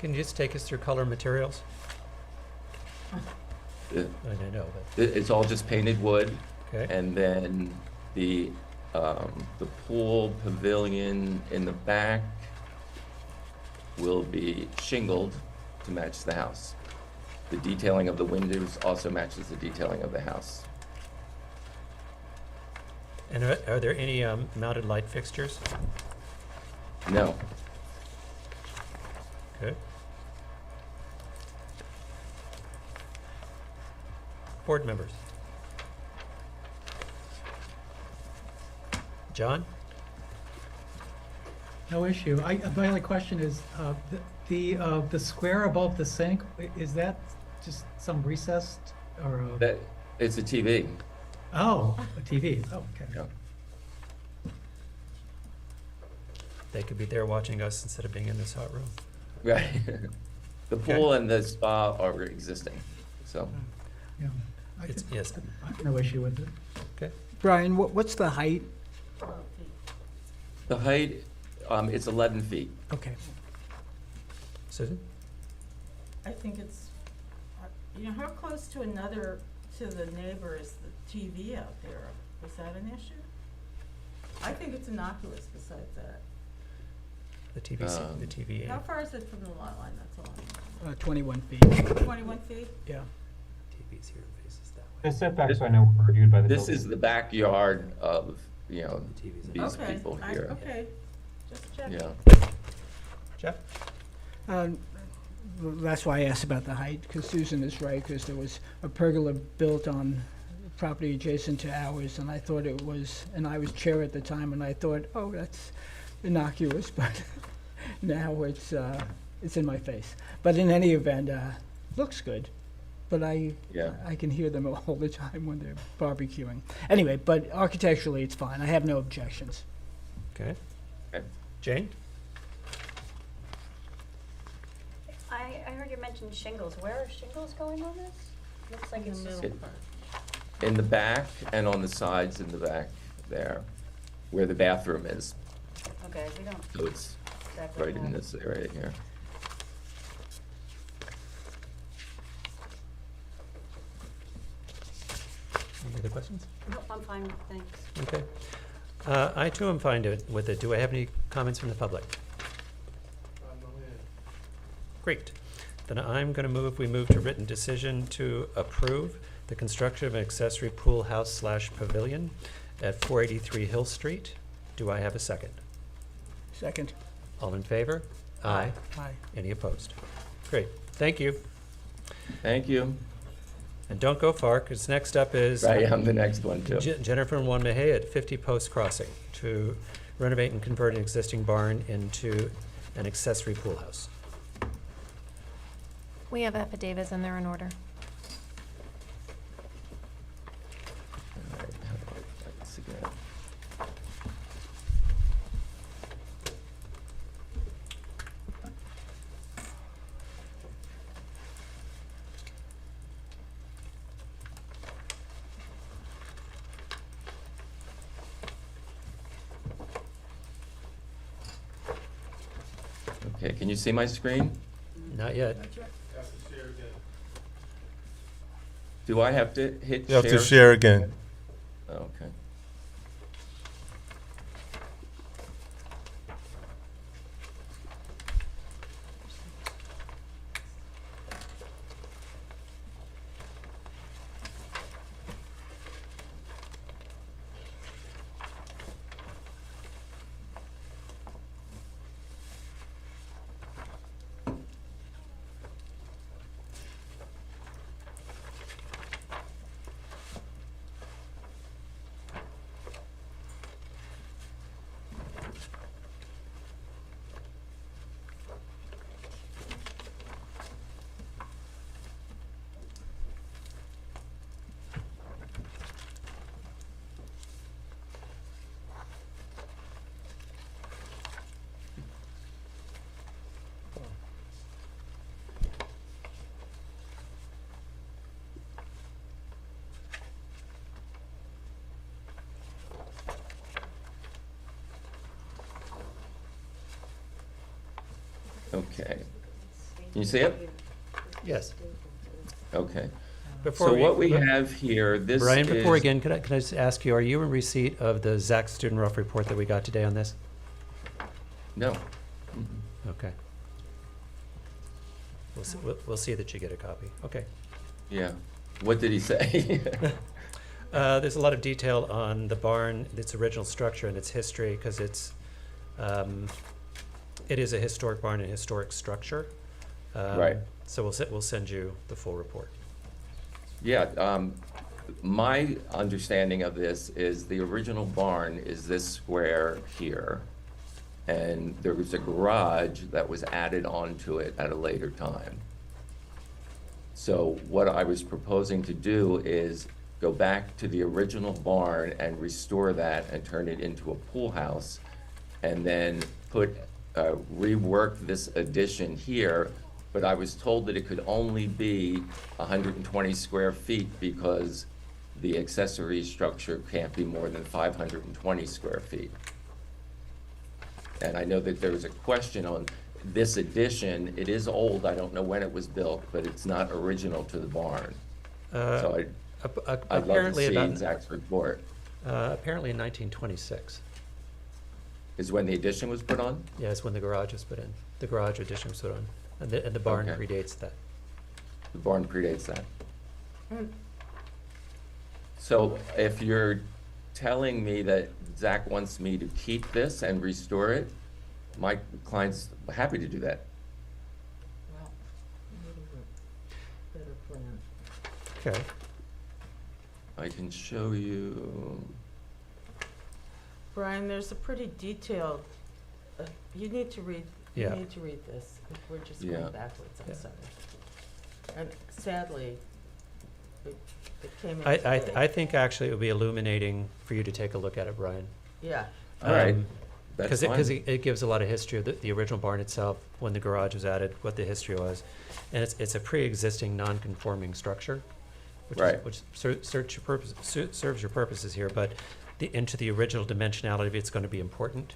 Can you just take us through color materials? Uh, I don't know, but, It's all just painted wood, okay. and then the pool pavilion in the back will be shingled to match the house. The detailing of the windows also matches the detailing of the house. And are there any mounted light fixtures? No, Okay. Board members? John? No issue. My only question is, the square above the sink, is that just some recessed or a? that, it's a TV. Oh, a TV. Oh, okay. Yeah. They could be there watching us instead of being in this hot room. Right. The pool and the spa are existing, so. Yeah. It's, yes, I have no issue with it. okay. Brian, what's the height? 12 feet. The height, it's 11 feet. Okay. Susan? I think it's, you know, how close to the neighbor is the TV out there? Is that an issue? I think it's innocuous besides that. The TV. How far is it from the lot line? That's all. 21 feet. 21 feet? Yeah. TV's here and faces that way. The setbacks, I know, were reviewed by the This building. is the backyard of, The TV's in. these Okay, people I- here. Okay, just checking. Yeah. Jeff? That's why I asked about the height, because Susan is right, because there was a pergola built on property adjacent to ours, and I thought it was, and I was chair at the time, and I thought, oh, that's innocuous, but now it's in my face. But in any event, looks good, but Yeah. I can hear them all the time when they're barbecuing. Anyway, but architecturally, it's fine. I have no objections. Okay. Okay. Jane? I heard you mention shingles. Where are shingles going on this? Looks like In the it's just, middle part. In the back and on the sides in the back there, where the bathroom is. okay, we don't So it's exactly right in have- this area here. Any other questions? Nope, I'm fine, thanks. Okay. I too am fine with it. Do I have any comments from the public? Great. Then I'm going to we move to written decision to approve the construction of an accessory pool house / pavilion at 483 Hill Street. Do I have a second? Second. All in favor? Aye. Aye. Any opposed? Great. Thank you. Thank you. And don't go far, because next up is Right, I'm the next one too. Jennifer and Juan Mejia at 50 Post Crossing to renovate and convert an existing barn into an accessory pool house. We have affidavits and they're in order. All right, how do I write this again? Okay, can you see my screen? Not yet. Do I have to hit You have share? to share again. Okay. Okay. Can you see it? Yes. Okay. Before So what we have here, this is... Brian, before again, can I just ask you, are you in receipt of the Zach Student Rough report that we got today on this? No. Mhm. Okay. We'll see that you get a copy. Okay. Yeah. What did he say? There's a lot of detail on the barn, its original structure and its history, because it is a historic barn and historic structure. Right. So we'll send you the full report. Yeah, my understanding of this is the original barn is this square here, and there was a garage that was added onto it at a later time. So what I was proposing to do is go back to the original barn and restore that and turn it into a pool house, and then rework this addition here. But I was told that it could only be 120 square feet because the accessory structure can't be more than 520 square feet. And I know that there was a question on this addition. It is old, I don't know when it was built, but it's not original to the barn. So I'd love to Apparently see about, Zach's report. apparently in 1926. Is when the addition was put on? Yeah, it's when the garage was put in. The garage addition was put on. And the barn Okay. predates that. The barn predates that. So if you're telling me that Zach wants me to keep this and restore it, my client's happy to do that. Well, better plan. Okay. I can show you, Brian, there's a pretty detailed, you need to read, Yeah. this. We're just Yeah. going backwards, I'm Yeah. sorry. And sadly, it came in I today. think actually it would be illuminating for you to take a look at it, Brian. Yeah, all right, that's Because fine. it gives a lot of history of the original barn itself, when the garage was added, what the history was. And it's a pre-existing non-conforming structure, Right. which serves your purposes here, but into the original dimensionality of it's going to be important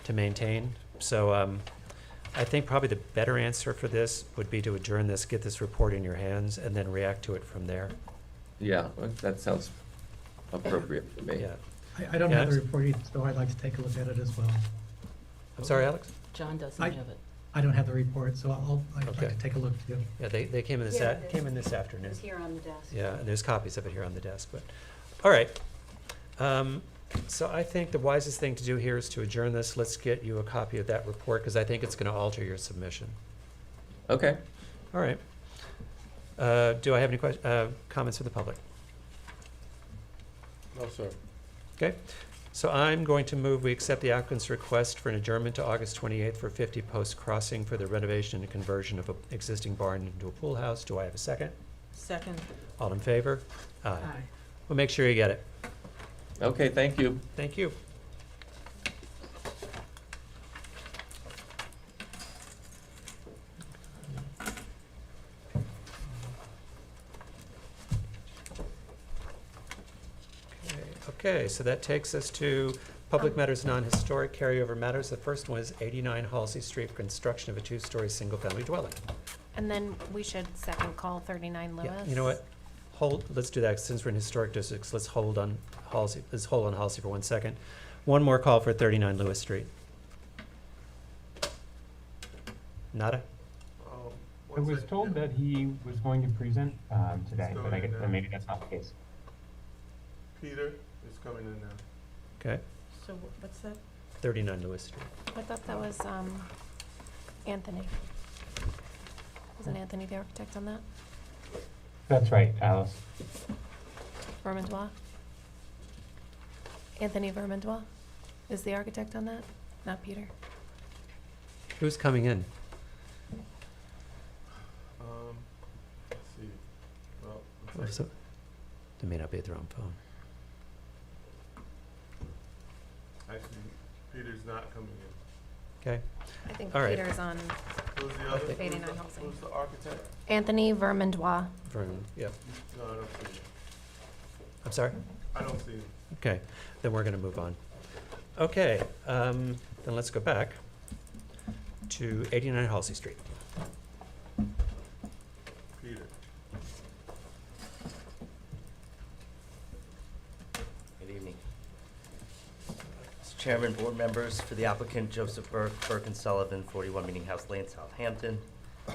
to maintain. So I think probably the better answer for this would be to adjourn this, get this report in your hands, and then react to it from there. Yeah, well, that sounds appropriate for me. Yeah. I don't Yeah, have the it's- report either, so I'd like to take a look at it as well. I'm sorry, Alex? John doesn't I- have it. I don't have the report, so I'd like Okay. to take a look too. Yeah, they came in Yeah, came in this afternoon. It's here on the desk. Yeah, and there's copies of it here on the desk, but, all right. So I think the wisest thing to do here is to adjourn this. Let's get you a copy of that report, because I think it's going to alter your submission. Okay. All right. Do I have any comments from the public? No, sir. Okay. So I'm going to move, we accept the applicant's request for an adjournment to August 28th for 50 Post Crossing for the renovation and conversion of an existing barn into a pool house. Do I have a second? Second. All in favor? Aye. We'll make sure you get it. Okay, thank you. Thank you. Okay, so that takes us to public matters, non-historic carryover matters. The first one is 89 Halsey Street, construction of a two-story single-family dwelling. And then we should second call 39 Lewis. Yeah, you know what? Let's do that. Since we're in historic districts, let's hold on Halsey for 1 second. One more call for 39 Lewis Street. Nada? I was told that he was going to present today, but I guess maybe that's not the case. Peter is coming in now. Okay, So what's that? 39 Lewis Street. I thought that was Anthony. Wasn't Anthony the architect on that? That's right, Alice. Vermandois? Anthony Vermandois is the architect on that, not Peter. Who's coming in? Let's see. Well, Oh, looks so- like They may not be at their own phone. actually Peter's not coming in. Okay, I think All right. Peter's on Who's the other? think- 89 who's the- Halsey. Who's the architect? Anthony Vermandois. Vernon, yep. No, I don't see him. I'm sorry? I don't see him. Okay, then we're gonna move on. Okay, then let's go back to 89 Halsey Street. Peter. Good evening. Mr. Chairman, board members, for the applicant Joseph Burke and Sullivan, 41 Meeting House Lane, Southampton. I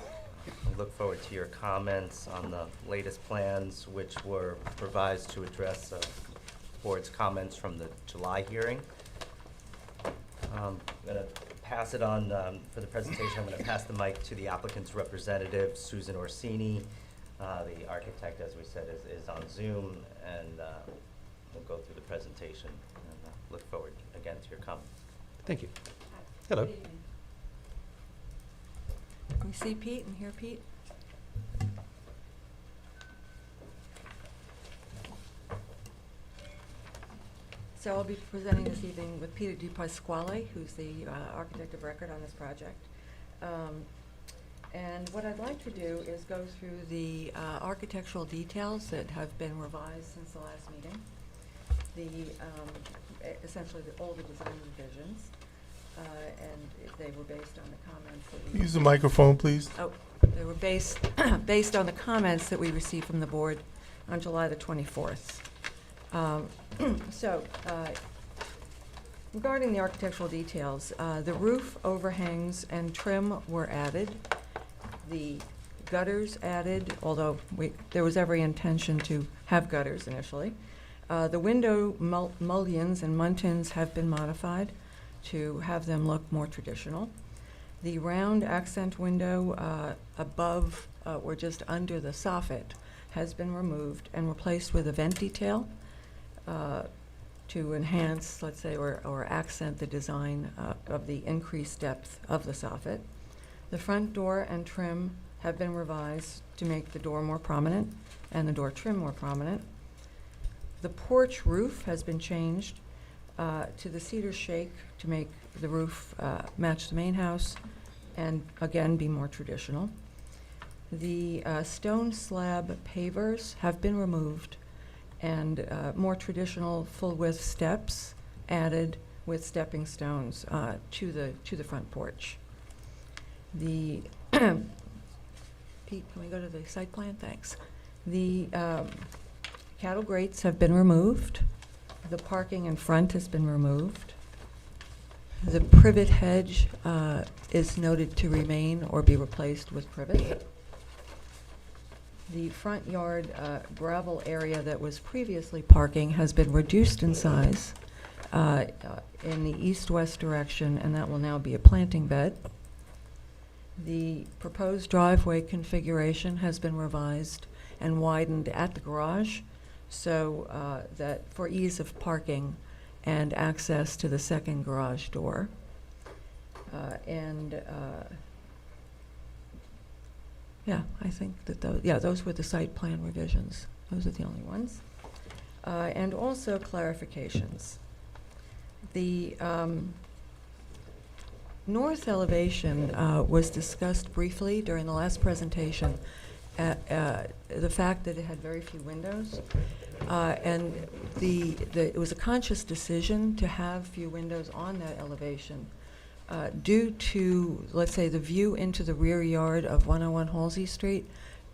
look forward to your comments on the latest plans, which were revised to address board's comments from the July hearing. I'm gonna pass it on, for the presentation, I'm gonna pass the mic to the applicant's representative, Susan Orsini. The architect, as we said, is on Zoom, and we'll go through the presentation, and look forward again to your comments. Thank you. Hello. Can we see Pete and hear Pete? So I'll be presenting this evening with Peter DiPasquale, who's the architect of record on this project. And what I'd like to do is go through the architectural details that have been revised since the last meeting. Essentially all the design revisions. And they were based on the comments that we... Use the microphone, please. Oh, they were based on the comments that we received from the board on July the 24th. Regarding the architectural details, the roof overhangs and trim were added. The gutters added, although there was every intention to have gutters initially. The window mullions and muntins have been modified to have them look more traditional. The round accent window above or just under the soffit has been removed and replaced with a vent detail to enhance, let's say, or accent the design of the increased depth of the soffit. The front door and trim have been revised to make the door more prominent and the door trim more prominent. The porch roof has been changed to the cedar shake to make the roof match the main house and again be more traditional. The stone slab pavers have been removed and more traditional full-width steps added with stepping stones to the front porch. The Pete, can we go to the site plan? Thanks. The cattle grates have been removed. The parking in front has been removed. The privet hedge is noted to remain or be replaced with privet. The front yard gravel area that was previously parking has been reduced in size in the east-west direction, and that will now be a planting bed. The proposed driveway configuration has been revised and widened at the garage so that for ease of parking and access to the second garage door. Yeah, I think that those were the site plan revisions. Those are the only ones. And also clarifications. The north elevation was discussed briefly during the last presentation. The fact that it had very few windows, and it was a conscious decision to have few windows on that elevation due to, let's say, the view into the rear yard of 101 Halsey Street.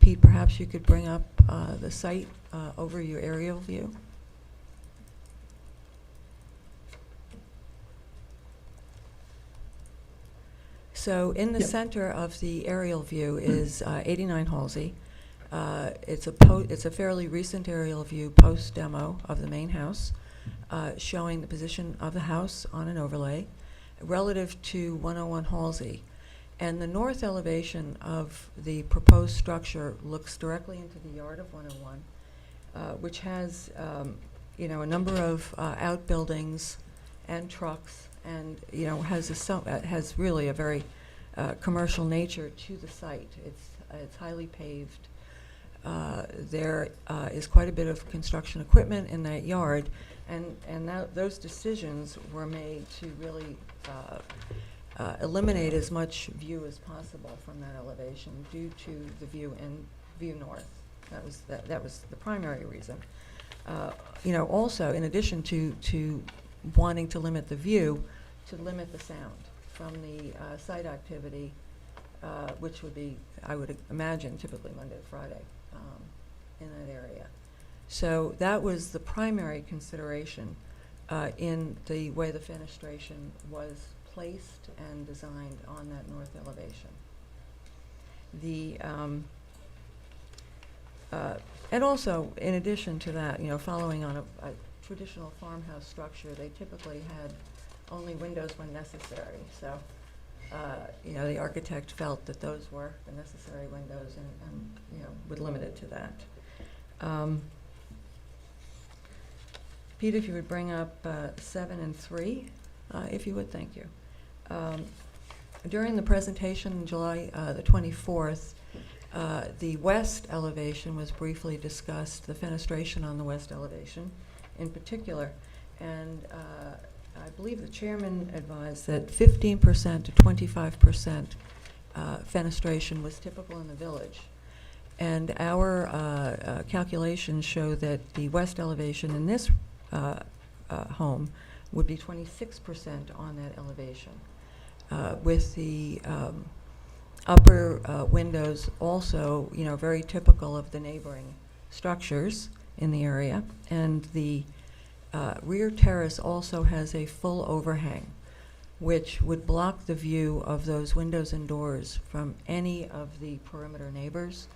Pete, perhaps you could bring up the site over your aerial view. So in the center of the aerial view is 89 Halsey. It's a fairly recent aerial view post-demo of the main house, showing the position of the house on an overlay relative to 101 Halsey. And the north elevation of the proposed structure looks directly into the yard of 101, which has a number of outbuildings and trucks, and has really a very commercial nature to the site. It's highly paved. There is quite a bit of construction equipment in that yard, and those decisions were made to really eliminate as much view as possible from that elevation due to the view north. That was the primary reason. Also, in addition to wanting to limit the view, to limit the sound from the site activity, which would be, I would imagine, typically Monday to Friday in that area. So that was the primary consideration in the way the fenestration was placed and designed on that north elevation. And also, in addition to that, following on a traditional farmhouse structure, they typically had only windows when necessary. So, the architect felt that those were the necessary windows and would limit it to that. Pete, if you would bring up 7 and 3, if you would, thank you. During the presentation on July the 24th, the west elevation was briefly discussed, the fenestration on the west elevation in particular, and I believe the chairman advised that 15% to 25% fenestration was typical in the village. And our calculations show that the west elevation in this home would be 26% on that elevation, with the upper windows also, very typical of the neighboring structures in the area. And the rear terrace also has a full overhang, which would block the view of those windows and doors from any of the perimeter neighbors,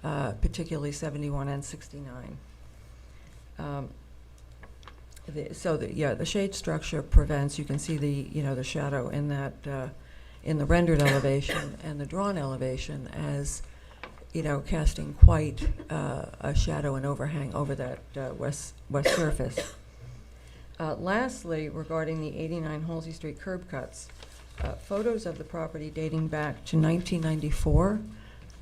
particularly 71 and 69. The shade structure prevents, you can see the shadow in that in the rendered elevation and the drawn elevation as casting quite a shadow and overhang over that west surface. Lastly, regarding the 89 Halsey Street curb cuts, photos of the property dating back to 1994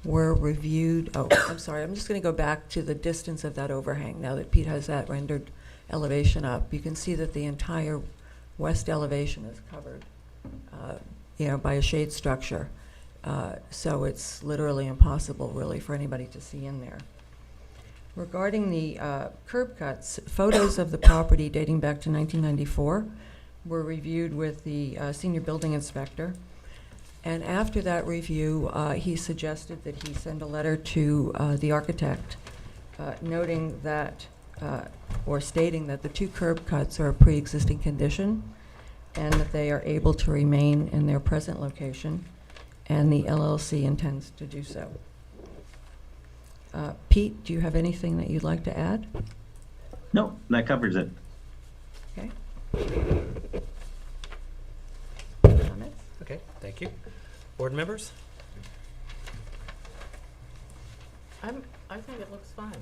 were reviewed. Oh, I'm sorry, I'm just going to go back to the distance of that overhang now that Pete has that rendered elevation up. You can see that the entire west elevation is covered by a shade structure. So it's literally impossible, really, for anybody to see in there. Regarding the curb cuts, photos of the property dating back to 1994 were reviewed with the senior building inspector. And after that review, he suggested that he send a letter to the architect noting that, or stating that the two curb cuts are a pre-existing condition and that they are able to remain in their present location, and the LLC intends to do so. Pete, do you have anything that you'd like to add? No, that covers it. Okay. Comments? Okay, thank you. Board members? I think it looks fine.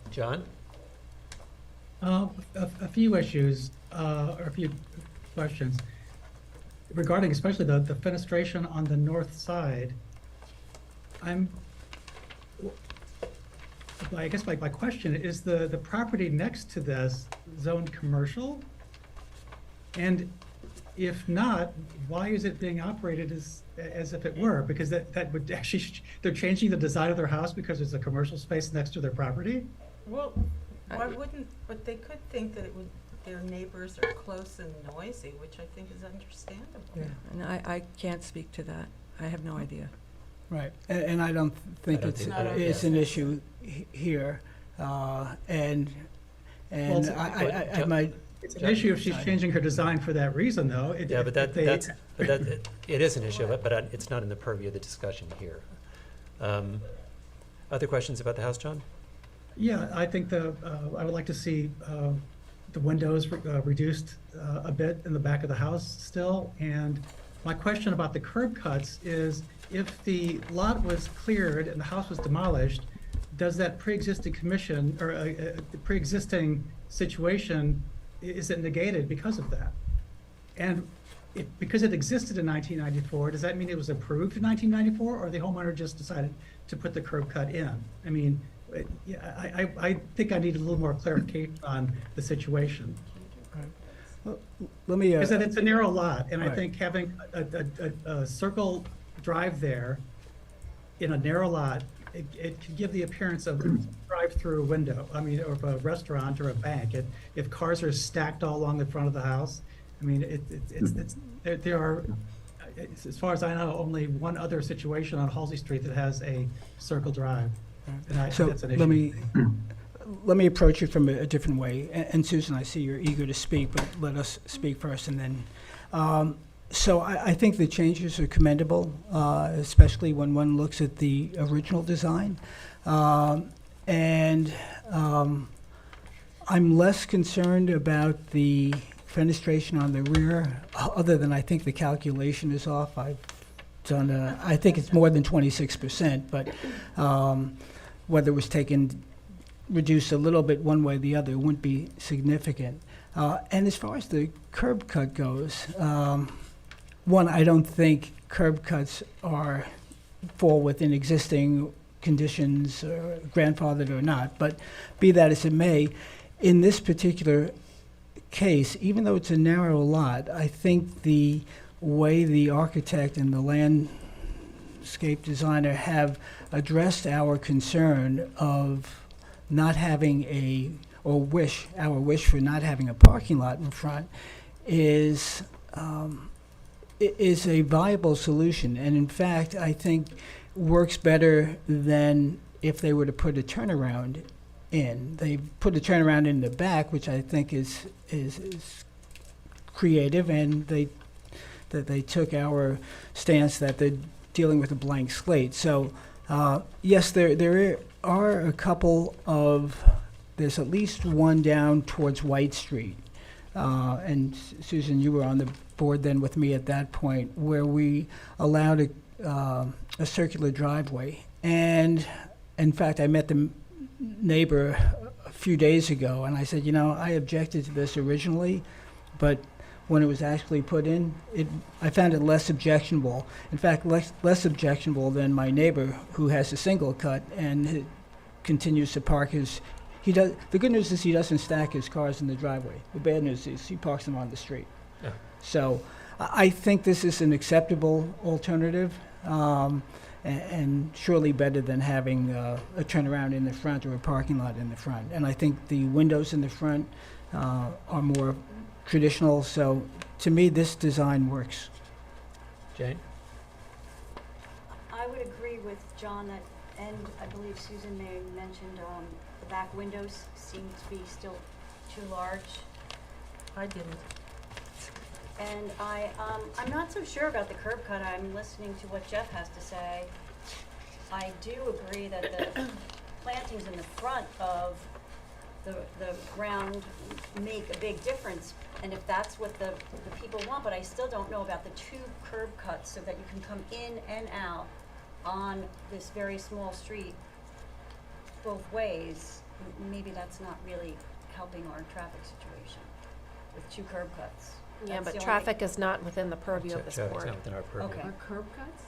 John? A few issues, or a few questions regarding especially the fenestration on the north side. I guess my question is the property next to this zoned commercial? And if not, why is it being operated as if it were? Because that would actually, they're changing the design of their house because there's a commercial space next to their property? Well, why wouldn't, but they could think that it would, their neighbors are close and noisy, which I think is understandable. Yeah. And I can't speak to that. I have no idea. Right, and I don't think don't it's, think that- it's an issue here, and Well, I might, It's an issue if she's changing her design for that reason, though. Yeah, but it is an issue, but it's not in the purview of the discussion here. Other questions about the house, John? Yeah, I think I would like to see the windows reduced a bit in the back of the house still. And my question about the curb cuts is, if the lot was cleared and the house was demolished, does that pre-existing commission, or the pre-existing situation, is it negated because of that? And because it existed in 1994, does that mean it was approved in 1994, or the homeowner just decided to put the curb cut in? I mean, I think I need a little more clarification on the situation. let me, Because it's a narrow lot, and I Right. think having a circle drive there in a narrow lot, it can give the appearance of a drive-through window, I mean, or of a restaurant or a bank. If cars are stacked all along the front of the house, I mean, there are, as far as I know, only one other situation on Halsey Street that has a circle drive. And I so think that's an issue. let me approach it from a different way. And Susan, I see you're eager to speak, but let us speak first, and then, so I think the changes are commendable, especially when one looks at the original design. And I'm less concerned about the fenestration on the rear, other than I think the calculation is off. I've done, I think it's more than 26%, but whether it was reduced a little bit one way or the other, it wouldn't be significant. And as far as the curb cut goes, one, I don't think curb cuts fall within existing conditions, grandfathered or not, but be that as it may, in this particular case, even though it's a narrow lot, I think the way the architect and the landscape designer have addressed our concern of not having our wish for not having a parking lot in front is a viable solution, and in fact, I think works better than if they were to put a turnaround in. They put a turnaround in the back, which I think is creative, and they took our stance that they're dealing with a blank slate. So yes, there are a couple of, there's at least one down towards White Street. And Susan, you were on the board then with me at that point, where we allowed a circular driveway. And in fact, I met the neighbor a few days ago, and I said, I objected to this originally, but when it was actually put in, I found it less objectionable. In fact, less objectionable than my neighbor, who has a single cut and continues to park his. The good news is he doesn't stack his cars in the driveway. The bad news is he parks them on the street. Yeah. So I think this is an acceptable alternative, and surely better than having a turnaround in the front or a parking lot in the front. And I think the windows in the front are more traditional. So to me, this design works. Jane? I would agree with John that, and I believe Susan may have mentioned, the back windows seem to be still too large. I didn't. And I'm not so sure about the curb cut. I'm listening to what Jeff has to say. I do agree that the plantings in the front of the ground make a big difference, and if that's what the people want, but I still don't know about the two curb cuts so that you can come in and out on this very small street both ways. Maybe that's not really helping our traffic situation with 2 curb cuts. Yeah, That's but the only- traffic is not within the purview of this It's board. not within our purview. Okay. Are curb cuts?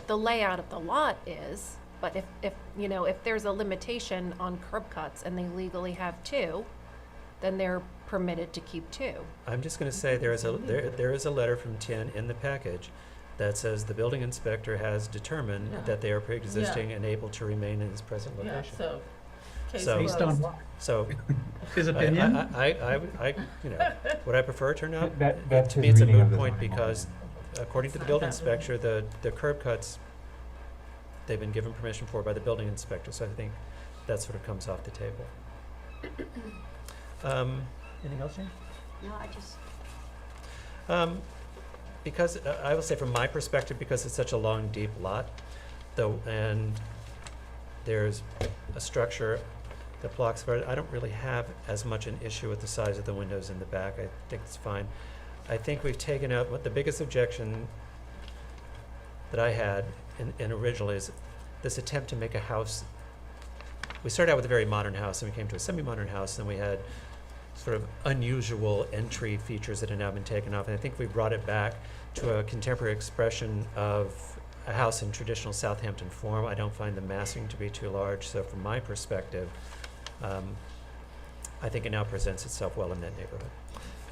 The layout of the lot is, but if, you know, if there's a limitation on curb cuts and they legally have 2, then they're permitted to keep 2. I'm just gonna say, there is a letter from Tien in the package that says the building inspector has determined Yeah. that they are pre-existing and able to remain in its present Yeah, location. so, case So- Based on closed. what? So, His I, opinion? you know, would I prefer it turn out? That's To me, his it's a reading of moot the point zoning because, according to the building inspector, the curb cuts, they've been given permission for by the building inspector, so I think that sort of comes off the table. Anything else, Jane? No, I just, Because, I will say from my perspective, because it's such a long, deep lot, though, and there's a structure that blocks for it, I don't really have as much an issue with the size of the windows in the back. I think it's fine. I think we've taken out, what the biggest objection that I had in originally is this attempt to make a house. We started out with a very modern house, and we came to a semi-modern house, and we had sort of unusual entry features that have now been taken off. And I think we brought it back to a contemporary expression of a house in traditional Southampton form. I don't find the massing to be too large, so from my perspective, I think it now presents itself well in that neighborhood.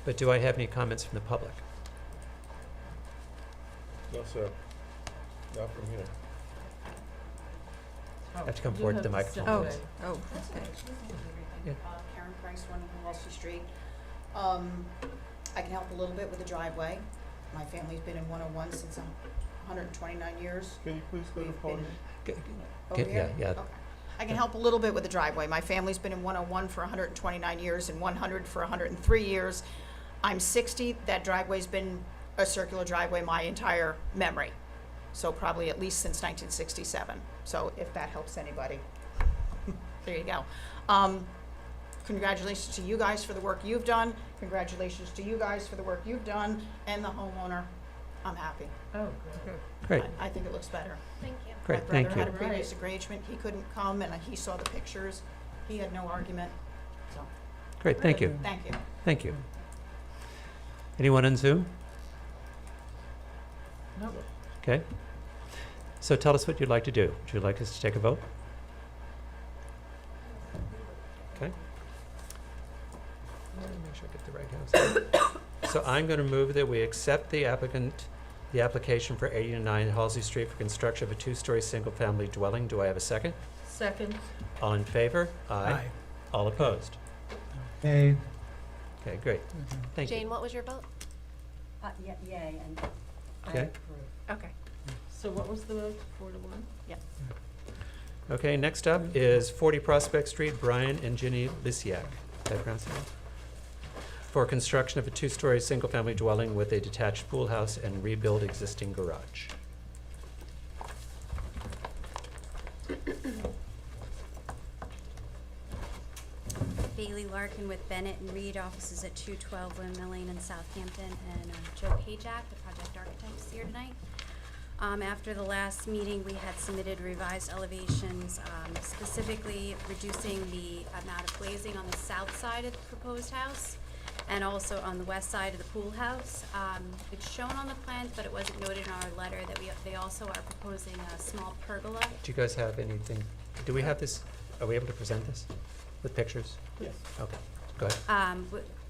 But do I have any comments from the public? No, sir. Not from here. Have to come You forward to have the to microphone, step please. away. Okay. Yeah. Karen Price, 1 Wellesley Street. I can help a little bit with the driveway. My family's been in 101 since I'm 129 years. Can you please go to the We've podium? been Get- over here? yeah. Okay. I can help a little bit with the driveway. My family's been in 101 for 129 years and 100 for 103 years. I'm 60. That driveway's been a circular driveway my entire memory. So probably at least since 1967. So if that helps anybody, there you go. Congratulations to you guys for the work you've done. Congratulations to you guys for the work you've done. And the homeowner, I'm happy. Oh, good. Great, I think it looks better. Thank you. great, thank My brother had a you. previous arrangement. He couldn't come and he saw the pictures. He had no argument. So, Great, thank you, thank you. thank you. Anyone on Zoom? No, Okay. So tell us what you'd like to do. Would you like us to take a vote? Okay. Let me make sure I get the right house. So I'm going to move that we accept the application for 89 Halsey Street for construction of a 2-story single-family dwelling. Do I have a second? second. All in favor? Aye. All opposed? Hey, Okay, great. Thank you. Jane, what was your vote? yay, and I Okay. approve. Okay. So what was the vote, 4 to 1? Yep. Okay, next up is 40 Prospect Street, Brian and Ginny Lisiak. Did I pronounce it right? For construction of a 2-story single-family dwelling with a detached pool house and rebuild existing garage. Bailey Larkin with Bennett and Reed, offices at 212 Windmill Lane in Southampton, and Joe Pajak, the project architect, is here tonight. After the last meeting, we had submitted revised elevations, specifically reducing the amount of glazing on the south side of the proposed house and also on the west side of the pool house. It's shown on the plans, but it wasn't noted in our letter that they also are proposing a small pergola. Do you guys have anything, do we have this, are we able to present this with pictures? Yes. Okay, go ahead.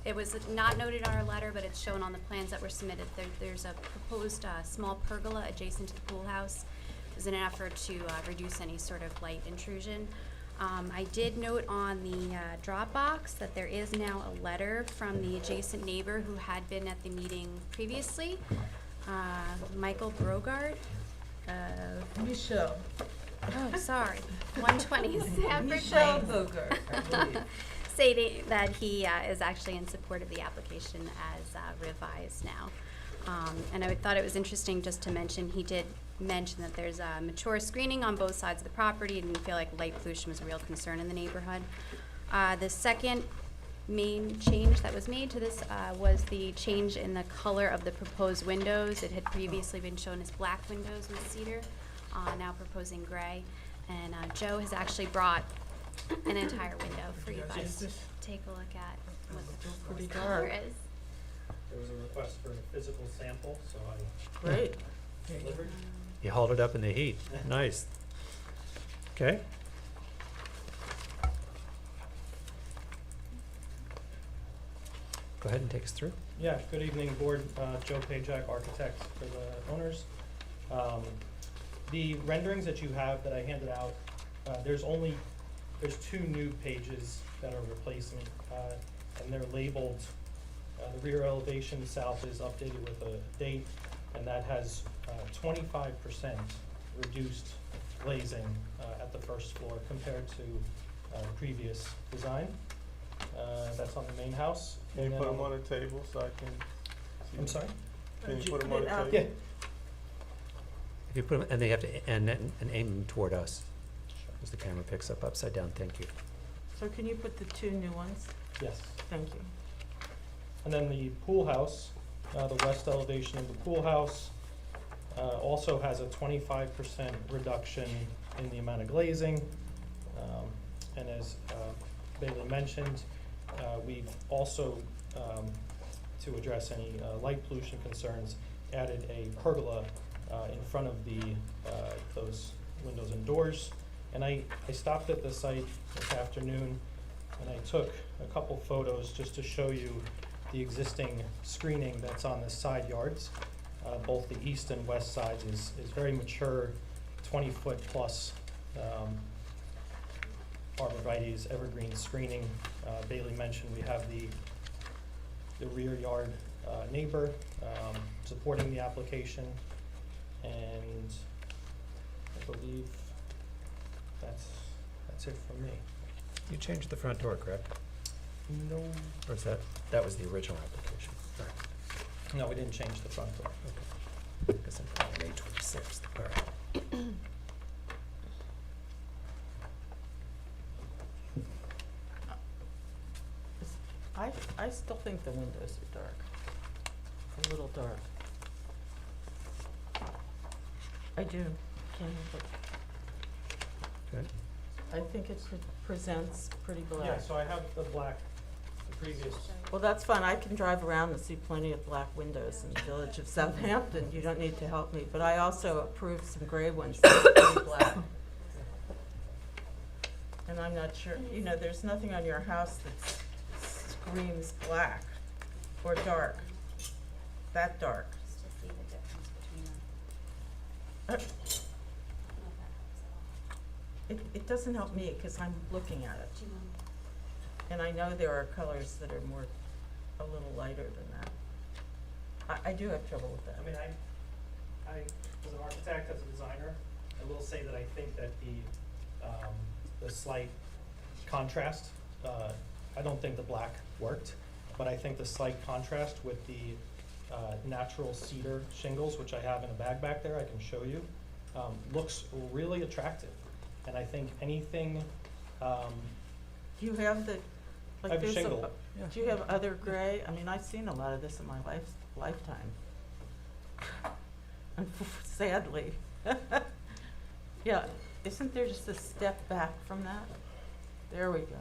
It was not noted in our letter, but it's shown on the plans that were submitted. There's a proposed small pergola adjacent to the pool house. As an effort to reduce any sort of light intrusion. I did note on the Dropbox that there is now a letter from the adjacent neighbor who had been at the meeting previously, Michael Brogard. Michelle. Oh, sorry, 120 Sanford Michelle Lane. Bogart, I believe. Stating that he is actually in support of the application as revised now. And I thought it was interesting just to mention, he did mention that there's mature screening on both sides of the property, and didn't feel like light pollution was a real concern in the neighborhood. The second main change that was made to this was the change in the color of the proposed windows. It had previously been shown as black windows with cedar, now proposing gray. And Joe has actually brought an entire window for you guys to take a look at what the Pretty proposed color dark. is. There was a request for a physical sample, so I Great. delivered. You hauled it up in the heat. Nice. Okay. Go ahead and take us through. Yeah, good evening, board. Joe Pajak, architect for the owners. The renderings that you have that I handed out, there's 2 new pages that are replacement, and they're labeled. The rear elevation south is updated with a date, and that has 25% reduced glazing at the first floor compared to previous design. That's on the main house. Can you And put then them on the table so I can see? I'm sorry? Can Did you you put them put on it the out? table? If you put them, and they have to, and aim them toward us, as the camera picks up upside down. Thank you. So can you put the 2 new ones? Yes. Thank you. And then the pool house, the west elevation of the pool house, also has a 25% reduction in the amount of glazing. And as Bailey mentioned, we've also, to address any light pollution concerns, added a pergola in front of those windows and doors. And I stopped at the site this afternoon, and I took a couple photos just to show you the existing screening that's on the side yards. Both the east and west sides is very mature, 20-foot plus arborvitae's evergreen screening. Bailey mentioned we have the rear yard neighbor supporting the application, and I believe that's it from me. You changed the front door, correct? No, Or is that was the original application? Right. no, we didn't change the front door. Okay. Guess I'm on May 26th. All right. I still think the windows are dark, a little dark. I do, can't help it. Okay. I think it presents pretty black. Yeah, so I have the black, the previous. Well, that's fine, I can drive around and see plenty of black windows in the village of Southampton, you don't need to help me, but I also approved some gray ones that are pretty black. And I'm not sure, you know, there's nothing on your house that screams black or dark, that dark. Just to see the difference between them. It doesn't help me, because I'm looking at it. Do you want- And I know there are colors that are a little lighter than that. I do have trouble with that. I mean, I, as an architect, as a designer, I will say that I think that the slight contrast, I don't think the black worked, but I think the slight contrast with the natural cedar shingles, which I have in a bag back there, I can show you, looks really attractive. And I think anything, Do you have the, I like have there's shingle. do you have other gray? I mean, I've seen a lot of this in my lifetime. Sadly. Yeah, isn't there just a step back from that? There we go.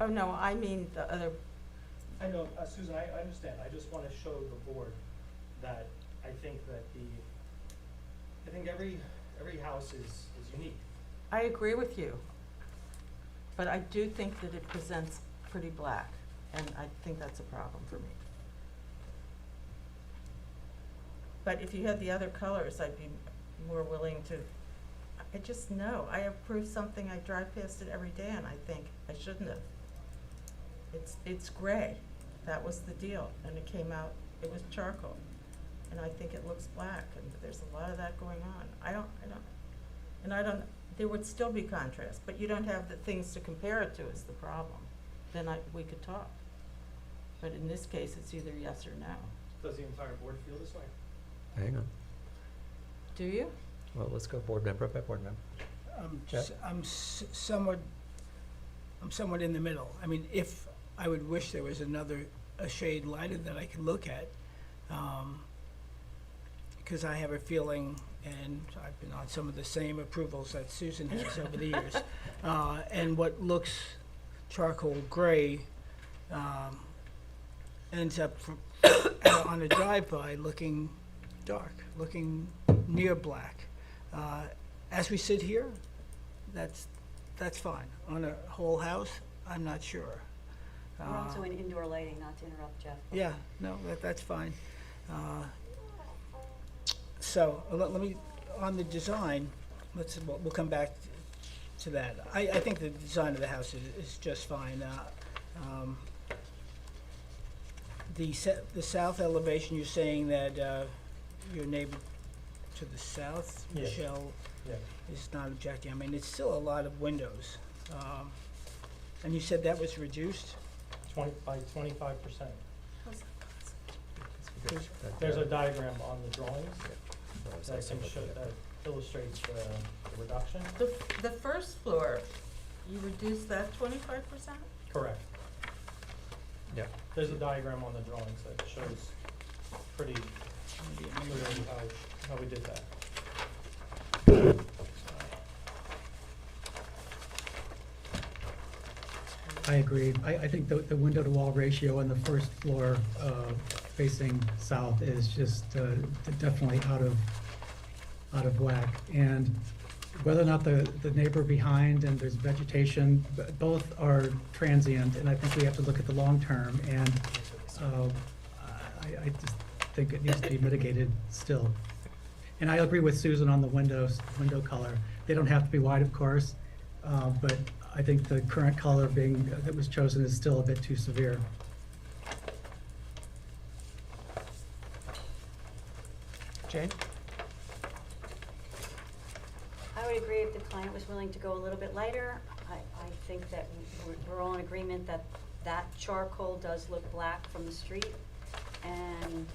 Oh, no, I mean the other, I know, Susan, I understand, I just wanna show the board that I think that every house is unique. I agree with you. But I do think that it presents pretty black, and I think that's a problem for me. But if you had the other colors, I'd be more willing to, I just know, I approve something, I drive past it every day and I think I shouldn't have. It's gray, that was the deal, and it came out, it was charcoal. And I think it looks black, and there's a lot of that going on. There would still be contrast, but you don't have the things to compare it to is the problem. Then we could talk. But in this case, it's either yes or no. Does the entire board feel this way? Hang on. Do you? Well, let's go board member by board member. I'm somewhat in the middle. I mean, if I would wish there was a shade lighter that I could look at. because I have a feeling, and I've been on some of the same approvals that Susan has over the years, and what looks charcoal gray ends up on a drive-by looking dark, looking near black. As we sit here, that's fine. On a whole house, I'm not sure. We're also in indoor lighting, not to interrupt Jeff. Yeah, no, that's fine. So let me, on the design, we'll come back to that. I think the design of the house is just fine. The south elevation, you're saying that your neighbor to the south, Yeah. Michelle, Yeah. is not objecting. I mean, it's still a lot of windows. And you said that was reduced? By 25%. There's a diagram on the drawings that illustrates the reduction. The first floor, you reduced that 25%? Correct. Yeah. There's a diagram on the drawings that shows pretty clearly how we did that. I agree. I think the window-to-wall ratio on the first floor facing south is just definitely out of whack. And whether or not the neighbor behind and there's vegetation, both are transient, and I think we have to look at the long term. And I just think it needs to be mitigated still. And I agree with Susan on the window color. They don't have to be white, of course, but I think the current color that was chosen is still a bit too severe. Jane? I would agree if the client was willing to go a little bit lighter. I think that we're all in agreement that that charcoal does look black from the street, and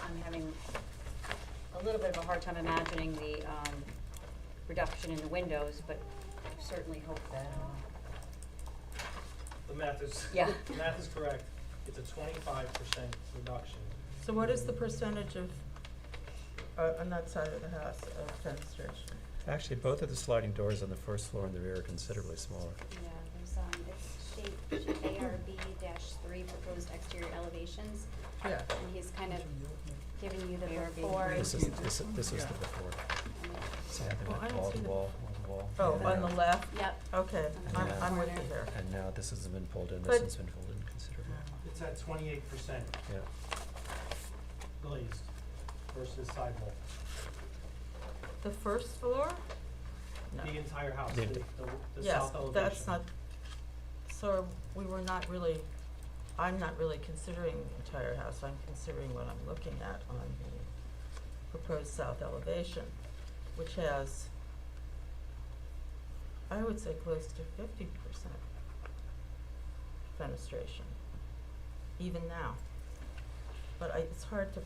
I'm having a little bit of a hard time imagining the reduction in the windows, but I certainly hope that, The math is, Yeah. the math is correct. It's a 25% reduction. So what is the percentage of, on that side of the house of fenestration? Actually, both of the sliding doors on the first floor and the rear are considerably smaller. Yeah, there's, it's shape ARB-3 proposed exterior elevations. Yeah. And he's kind of giving you the ARB. before. This is the before. So they Well, I went don't wall see to the- wall, wall. Oh, and on now- the left? Yep. Okay, On the I'm with corner. you there. And now this has been pulled in, But- this has been pulled in considerably. It's at 28% Yeah. glazed versus sidewall. The first floor? No. The entire house, The- the Yes, south elevation. that's not, so we were not really, I'm not really considering the entire house, I'm considering what I'm looking at on the proposed south elevation, which has, I would say close to 50% fenestration, even now. But it's hard to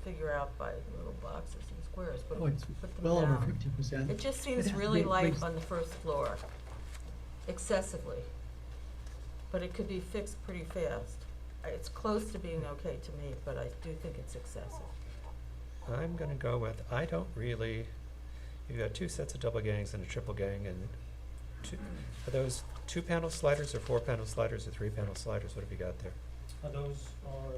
figure out by little boxes and squares, but Oh, it's put them well over down. 50%. It just seems It- really we- light we- on the first floor, excessively. But it could be fixed pretty fast. It's close to being okay to me, but I do think it's excessive. I'm gonna go with, I don't really, you've got two sets of double gangs and a triple gang, and are those 2-panel sliders or 4-panel sliders or 3-panel sliders? What have you got there? Those are,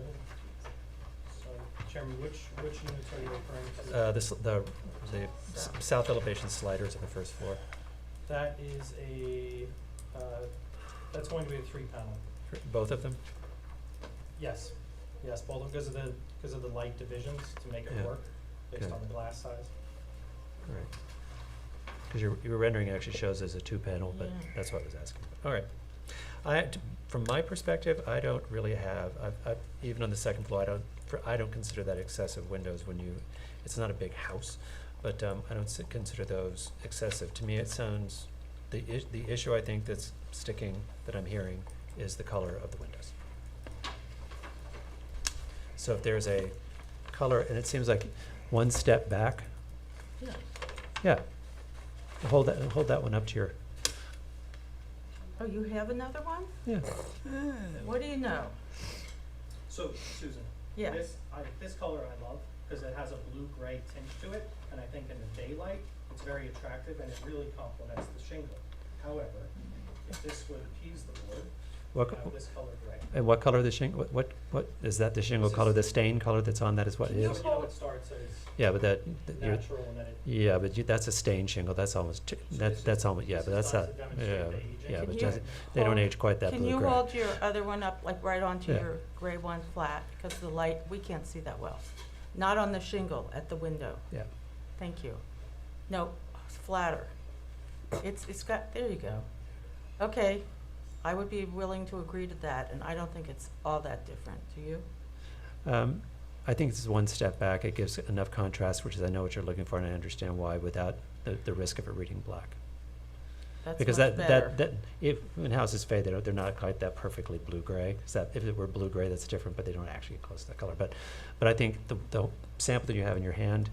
sorry, Chairman, which units are you referring to? The south elevation sliders on the first floor. That is that's going to be a 3-panel. Both of them? Yes, both of them, because of the light divisions to make it Yeah. work, based Okay. on the glass size. All right. Because your rendering actually shows as a 2-panel, but Yeah. that's what I was asking. All right. From my perspective, I don't really have, even on the second floor, I don't consider that excessive windows when it's not a big house, but I don't consider those excessive. To me, it sounds, the issue I think that's sticking, that I'm hearing, is the color of the windows. So if there's a color, and it seems like one step back. Yeah. Yeah. Hold that one up to your, Oh, you have another one? yeah. What do you know? So, Susan, Yes. this color I love, because it has a blue-gray tinge to it, and I think in the daylight, it's very attractive, and it really complements the shingle. However, if this would appease the board, What, we have this color gray. and what color the shingle, what, is that the shingle This color, is- the stain color that's on that is what it You is? know, it starts as Yeah, but that, you're, natural, and then it. yeah, but that's a stain shingle, that's almost, that's almost, yeah, this but is that's done not, to demonstrate yeah, the aging. yeah, Can but you doesn't, they don't hold- age quite that Can you blue-gray. hold your other one up, like right onto Yeah. your gray one flat, because the light, we can't see that well. Not on the shingle, at the window. Yeah. Thank you. No, flatter. It's got, there you go. Okay, I would be willing to agree to that, and I don't think it's all that different, do you? I think it's one step back, it gives enough contrast, which is, I know what you're looking for, and I understand why, without the risk of it reading black. That's Because much better. that, if, when houses fade, they're not quite that perfectly blue-gray, if it were blue-gray, that's different, but they don't actually get close to that color. But I think the sample that you have in your hand,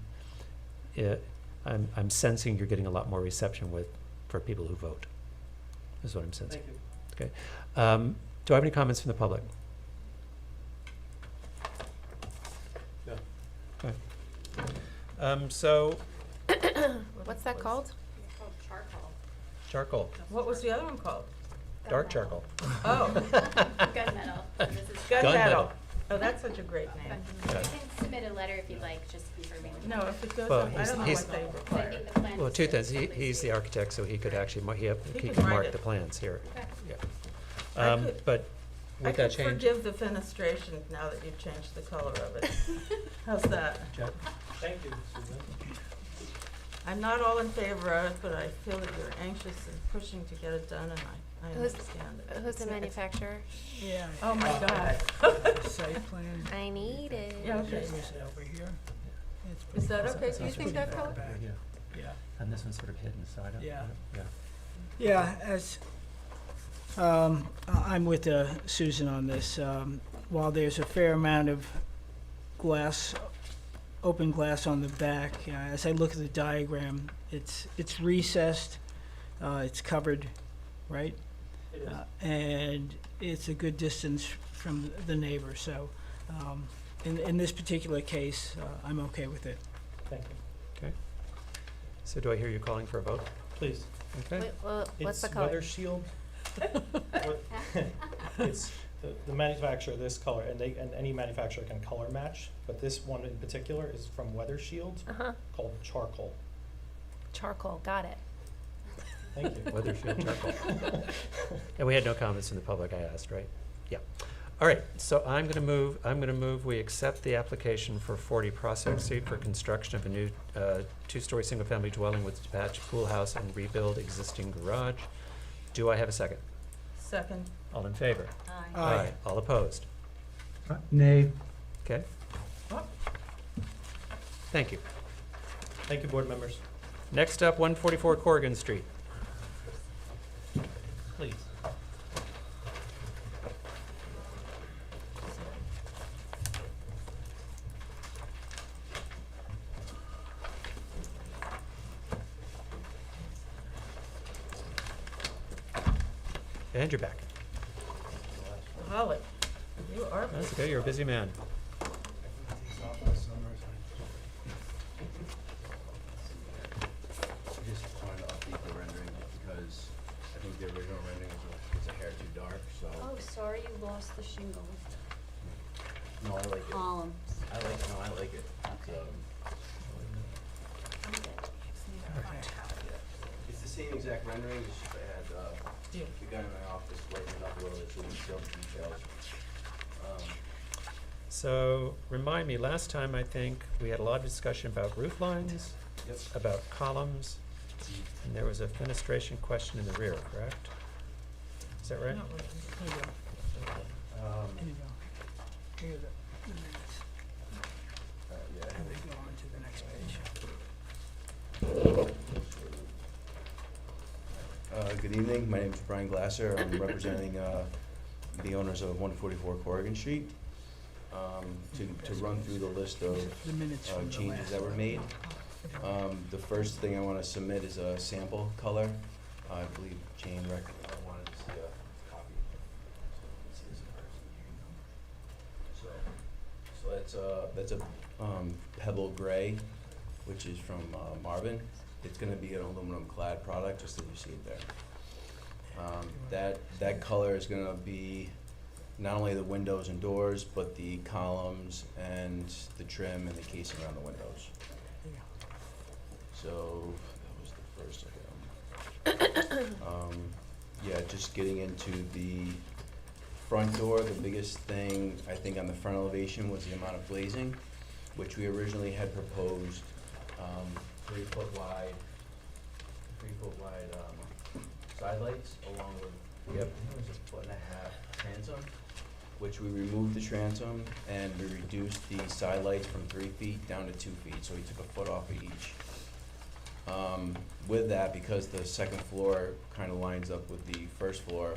I'm sensing you're getting a lot more reception for people who vote, is what I'm sensing. Thank you. Okay. Do I have any comments from the public? No. Okay. So, What's that called? charcoal, What was the other one called? dark charcoal. Oh, Gunmetal. This is gunmetal. Oh, that's such a great name. You can submit a letter if you'd like, just confirming. No, if it goes Well, up, I don't know he's- what they I require. think the plan. Well, is two to things, simply he's the state- architect, so he could actually, he He could could write mark it. the plans here, Okay. yeah. I could- But I with that could change, forgive the fenestration now that you've changed the color of it. How's that? Thank you, Susan. I'm not all in favor of it, but I feel that you're anxious and pushing to get it done, and I Who's- understand it. Who's the It's- manufacturer? Yeah. Oh, my God. Site plan. I need it. Yeah, okay. Here's it over here. It's Is that pretty- okay? it's Do you think pretty that far color? back. Yeah. and this one's sort of hidden side up. Yeah. Yeah. Yeah, as, I'm with Susan on this. While there's a fair amount of glass, open glass on the back, as I look at the diagram, it's recessed, it's covered, right? It is. And it's a good distance from the neighbor, so, in this particular case, I'm okay with it. Thank you. Okay. So do I hear you calling for a vote? Please. Okay. Wait, well, what's the It's color? Weather Shield. It's the manufacturer, this color, and any manufacturer can color match, but this one in particular is from Weather Shield, Uh-huh. called Charcoal. Charcoal, got it. Thank you. Weather Shield charcoal. And we had no comments from the public, I asked, right? Yeah. All right, so I'm gonna move, we accept the application for 40 Prospect Street for construction of a new, two-story single-family dwelling with detached pool house and rebuild existing garage. Do I have a second? Second. All in favor? Aye. All opposed? Nay. Okay. Thank you. Thank you, board members. Next up, 144 Corrigan Street. Please. And you're back. Holly, you are. That's okay, you're a busy man. I just wanted to update the rendering because I think the original rendering was a hair too dark, so. Oh, sorry you lost the shingles. No, I like it. Columns. I like it. It's the same exact rendering, it's just I had, the guy in my office lighten it up a little bit so we can show the details. So, remind me, last time I think we had a lot of discussion about roof lines, Yep. about columns, and there was a fenestration question in the rear, correct? Is that right? Here you go. Here you go. Here are the minutes. Yeah. And they go on to the next page. Good evening, my name is Brian Glasser, I'm representing, the owners of 144 Corrigan Street. To run through the list of The minutes from the changes last that were one. made. The first thing I wanna submit is a sample color. I believe Jane wanted to see a copy. Let's see this in person here. So that's a pebble gray, which is from Marvin. It's gonna be an aluminum clad product, just as you see it there. That color is gonna be not only the windows and doors, but the columns and the trim and the casing around the windows. So that was the first item. Yeah, just getting into the front door, the biggest thing I think on the front elevation was the amount of glazing, which we originally had proposed 3 foot wide side lights along with, I think it was a 1.5 transom, which we removed the transom and we reduced the side lights from 3 feet down to 2 feet, so we took a foot off of each. With that, because the second floor kind of lines up with the first floor,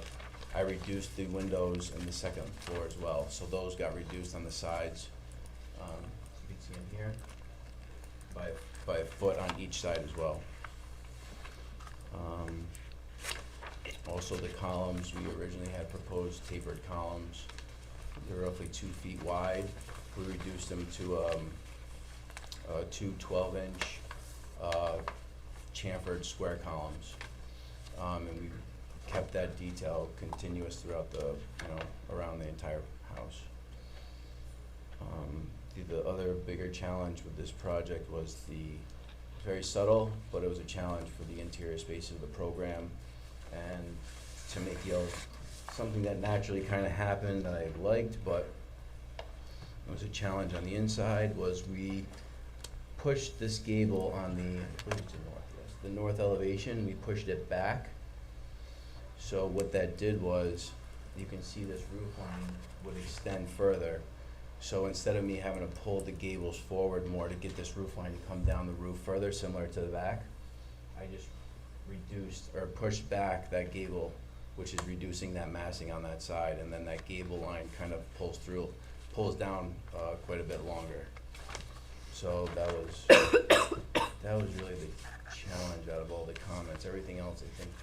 I reduced the windows in the second floor as well, so those got reduced on the sides. You can see in here, by a foot on each side as well. Also the columns, we originally had proposed tapered columns. They're roughly 2 feet wide. We reduced them to 2 12-inch chamfered square columns. And we kept that detail continuous throughout the, around the entire house. The other bigger challenge with this project was very subtle, but it was a challenge for the interior space of the program, and to make something that naturally kind of happened that I liked, but it was a challenge on the inside, was we pushed this gable on the north elevation, we pushed it back. So what that did was, you can see this roof line would extend further. So instead of me having to pull the gables forward more to get this roof line to come down the roof further, similar to the back, I just reduced or pushed back that gable, which is reducing that massing on that side, and then that gable line kind of pulls down quite a bit longer. So that was really the challenge out of all the comments. Everything else, I think.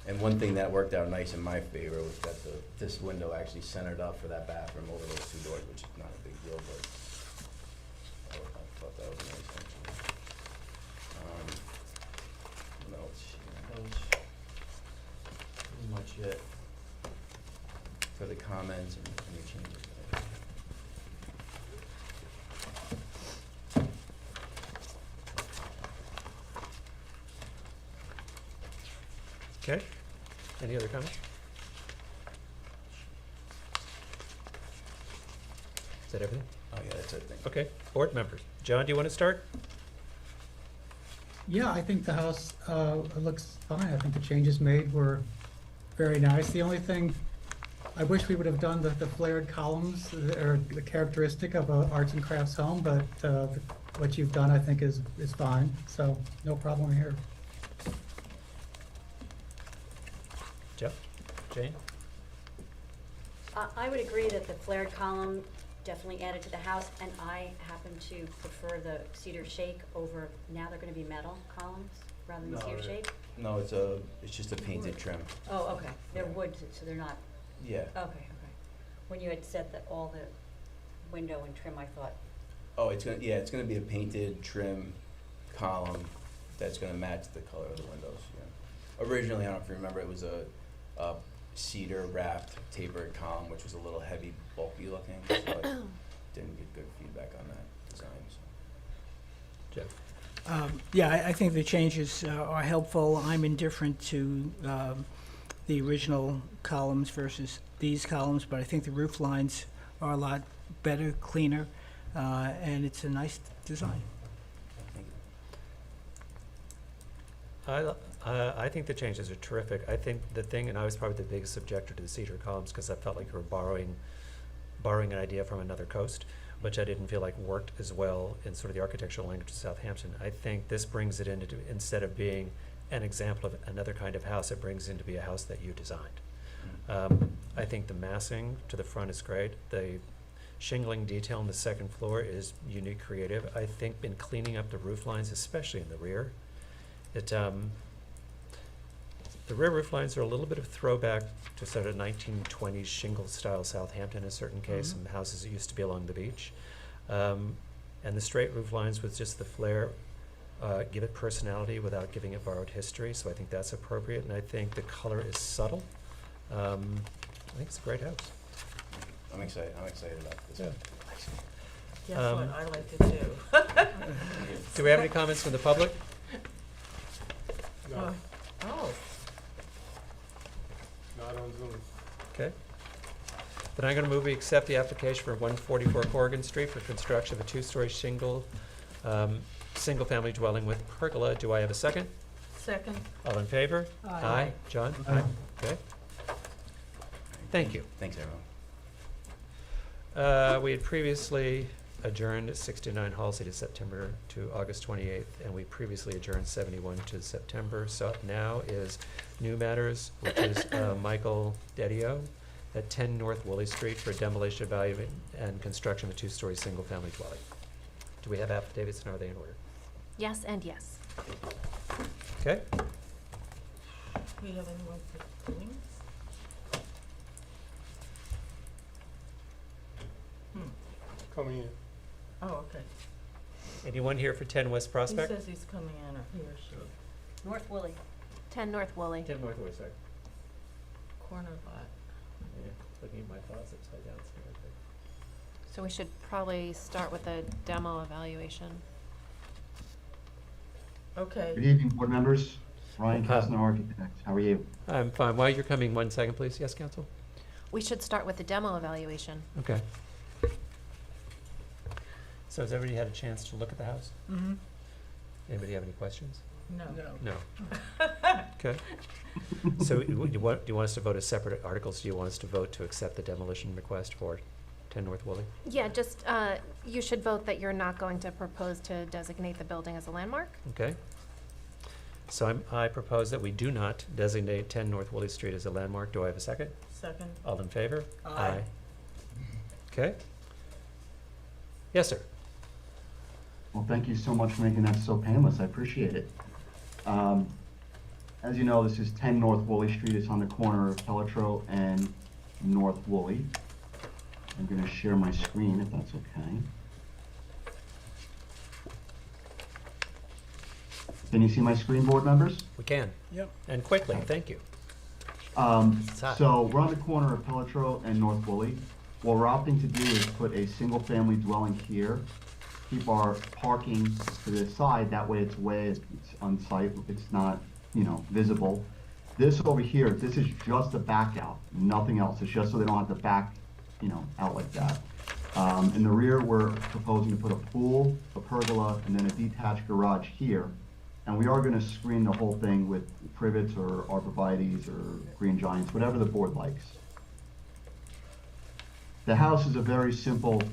And one thing that worked out nice in my favor was that this window actually centered up for that bathroom over those 2 doors, which is not a big deal, but I thought that was nice actually. What else? That was pretty much it for the comments and any changes. Okay, any other comments? Is that everything? Oh yeah, that's it, thank you. Okay, board members. John, do you want to start? Yeah, I think the house looks fine. I think the changes made were very nice. The only thing, I wish we would have done the flared columns that are the characteristic of an arts and crafts home, but what you've done, I think, is fine. So no problem here. Jeff? Jane? I would agree that the flared column definitely added to the house, and I happen to prefer the cedar shake over, now they're gonna be metal columns rather than cedar shake? No, it's just a painted trim. Oh, okay, they're Yeah. wood, so they're not, Yeah. okay. When you had said that all the window and trim, I thought, Oh, it's gonna be a painted trim column that's gonna match the color of the windows, yeah. Originally, I don't know if you remember, it was a cedar wrapped tapered column, which was a little heavy, bulky looking, so I didn't get good feedback on that design, so. Jeff? Yeah, I think the changes are helpful. I'm indifferent to the original columns versus these columns, but I think the roof lines are a lot better, cleaner, and it's a nice design. Thank you. I think the changes are terrific. I think the thing, and I was probably the biggest objector to the cedar columns because I felt like you were borrowing an idea from another coast, which I didn't feel like worked as well in sort of the architectural language of Southampton. I think this brings it into, instead of being an example of another kind of house, it brings it to be a house that you designed. I think the massing to the front is great. The shingling detail on the second floor is unique, creative. I think in cleaning up the roof lines, especially in the rear, the rear roof lines are a little bit of throwback to sort of 1920s shingle style Southampton in a certain case, and houses that used to be along the beach. And the straight roof lines with just the flare give it personality without giving it borrowed history, so I think that's appropriate, and I think the color is subtle. I think it's a great house. I'm excited about this Yeah. one. Guess Um, what, I like it too. Do we have any comments from the public? Oh, Not on Zoom. Okay. Then I'm gonna move we accept the application for 144 Corrigan Street for construction of a two-story single-family dwelling with pergola. Do I have a second? second, All in favor? Aye. John? Aye. Okay. Thank you. Thanks, everyone. We had previously adjourned 69 Halsey to August 28th, and we previously adjourned 71 to September. So up now is new matters, which is Michael Dedio at 10 North Woolley Street for demolition, evaluation, and construction of a two-story single-family dwelling. Do we have affidavits, and are they in order? Yes and yes. Okay? we have anyone for doings? Coming in. Oh, okay. Anyone here for 10 West Prospect? He says he's coming in, or he or she, North Woolley. 10 North Woolley. 10 North Woolley, sorry. corner lot. Yeah, looking at my thoughts upside down. So we should probably start with the demo evaluation. Okay. Good evening, board members. Ryan Hi. Kastner, architect. How are you? I'm fine. While you're coming, 1 second, please. Yes, Counsel? We should start with the demo evaluation. Okay. So has everybody had a chance to look at the house? Mm-hmm. Anybody have any questions? No. No. Okay. So do you want us to vote as separate articles? Do you want us to vote to accept the demolition request for 10 North Woolley? Yeah, just, you should vote that you're not going to propose to designate the building as a landmark. Okay. So I propose that we do not designate 10 North Woolley Street as a landmark. Do I have a second? Second. All in favor? Aye. Okay. Yes, sir. Well, thank you so much for making that so painless. I appreciate it. As you know, this is 10 North Woolley Street. It's on the corner of Pelletreau and North Woolley. I'm going to share my screen if that's okay. Can you see my screen, board members? We can. Yep. And quickly, thank you. It's hot. So we're on the corner of Pelletreau and North Woolley. What we're opting to do is put a single-family dwelling here, keep our parking to the side, that way it's on site, it's not, visible. This over here, this is just a back out, nothing else. It's just so they don't have to back, out like that. In the rear, we're proposing to put a pool, a pergola, and then a detached garage here. And we are gonna screen the whole thing with privets or arborvitaes or green giants, whatever the board likes. The house is a very simple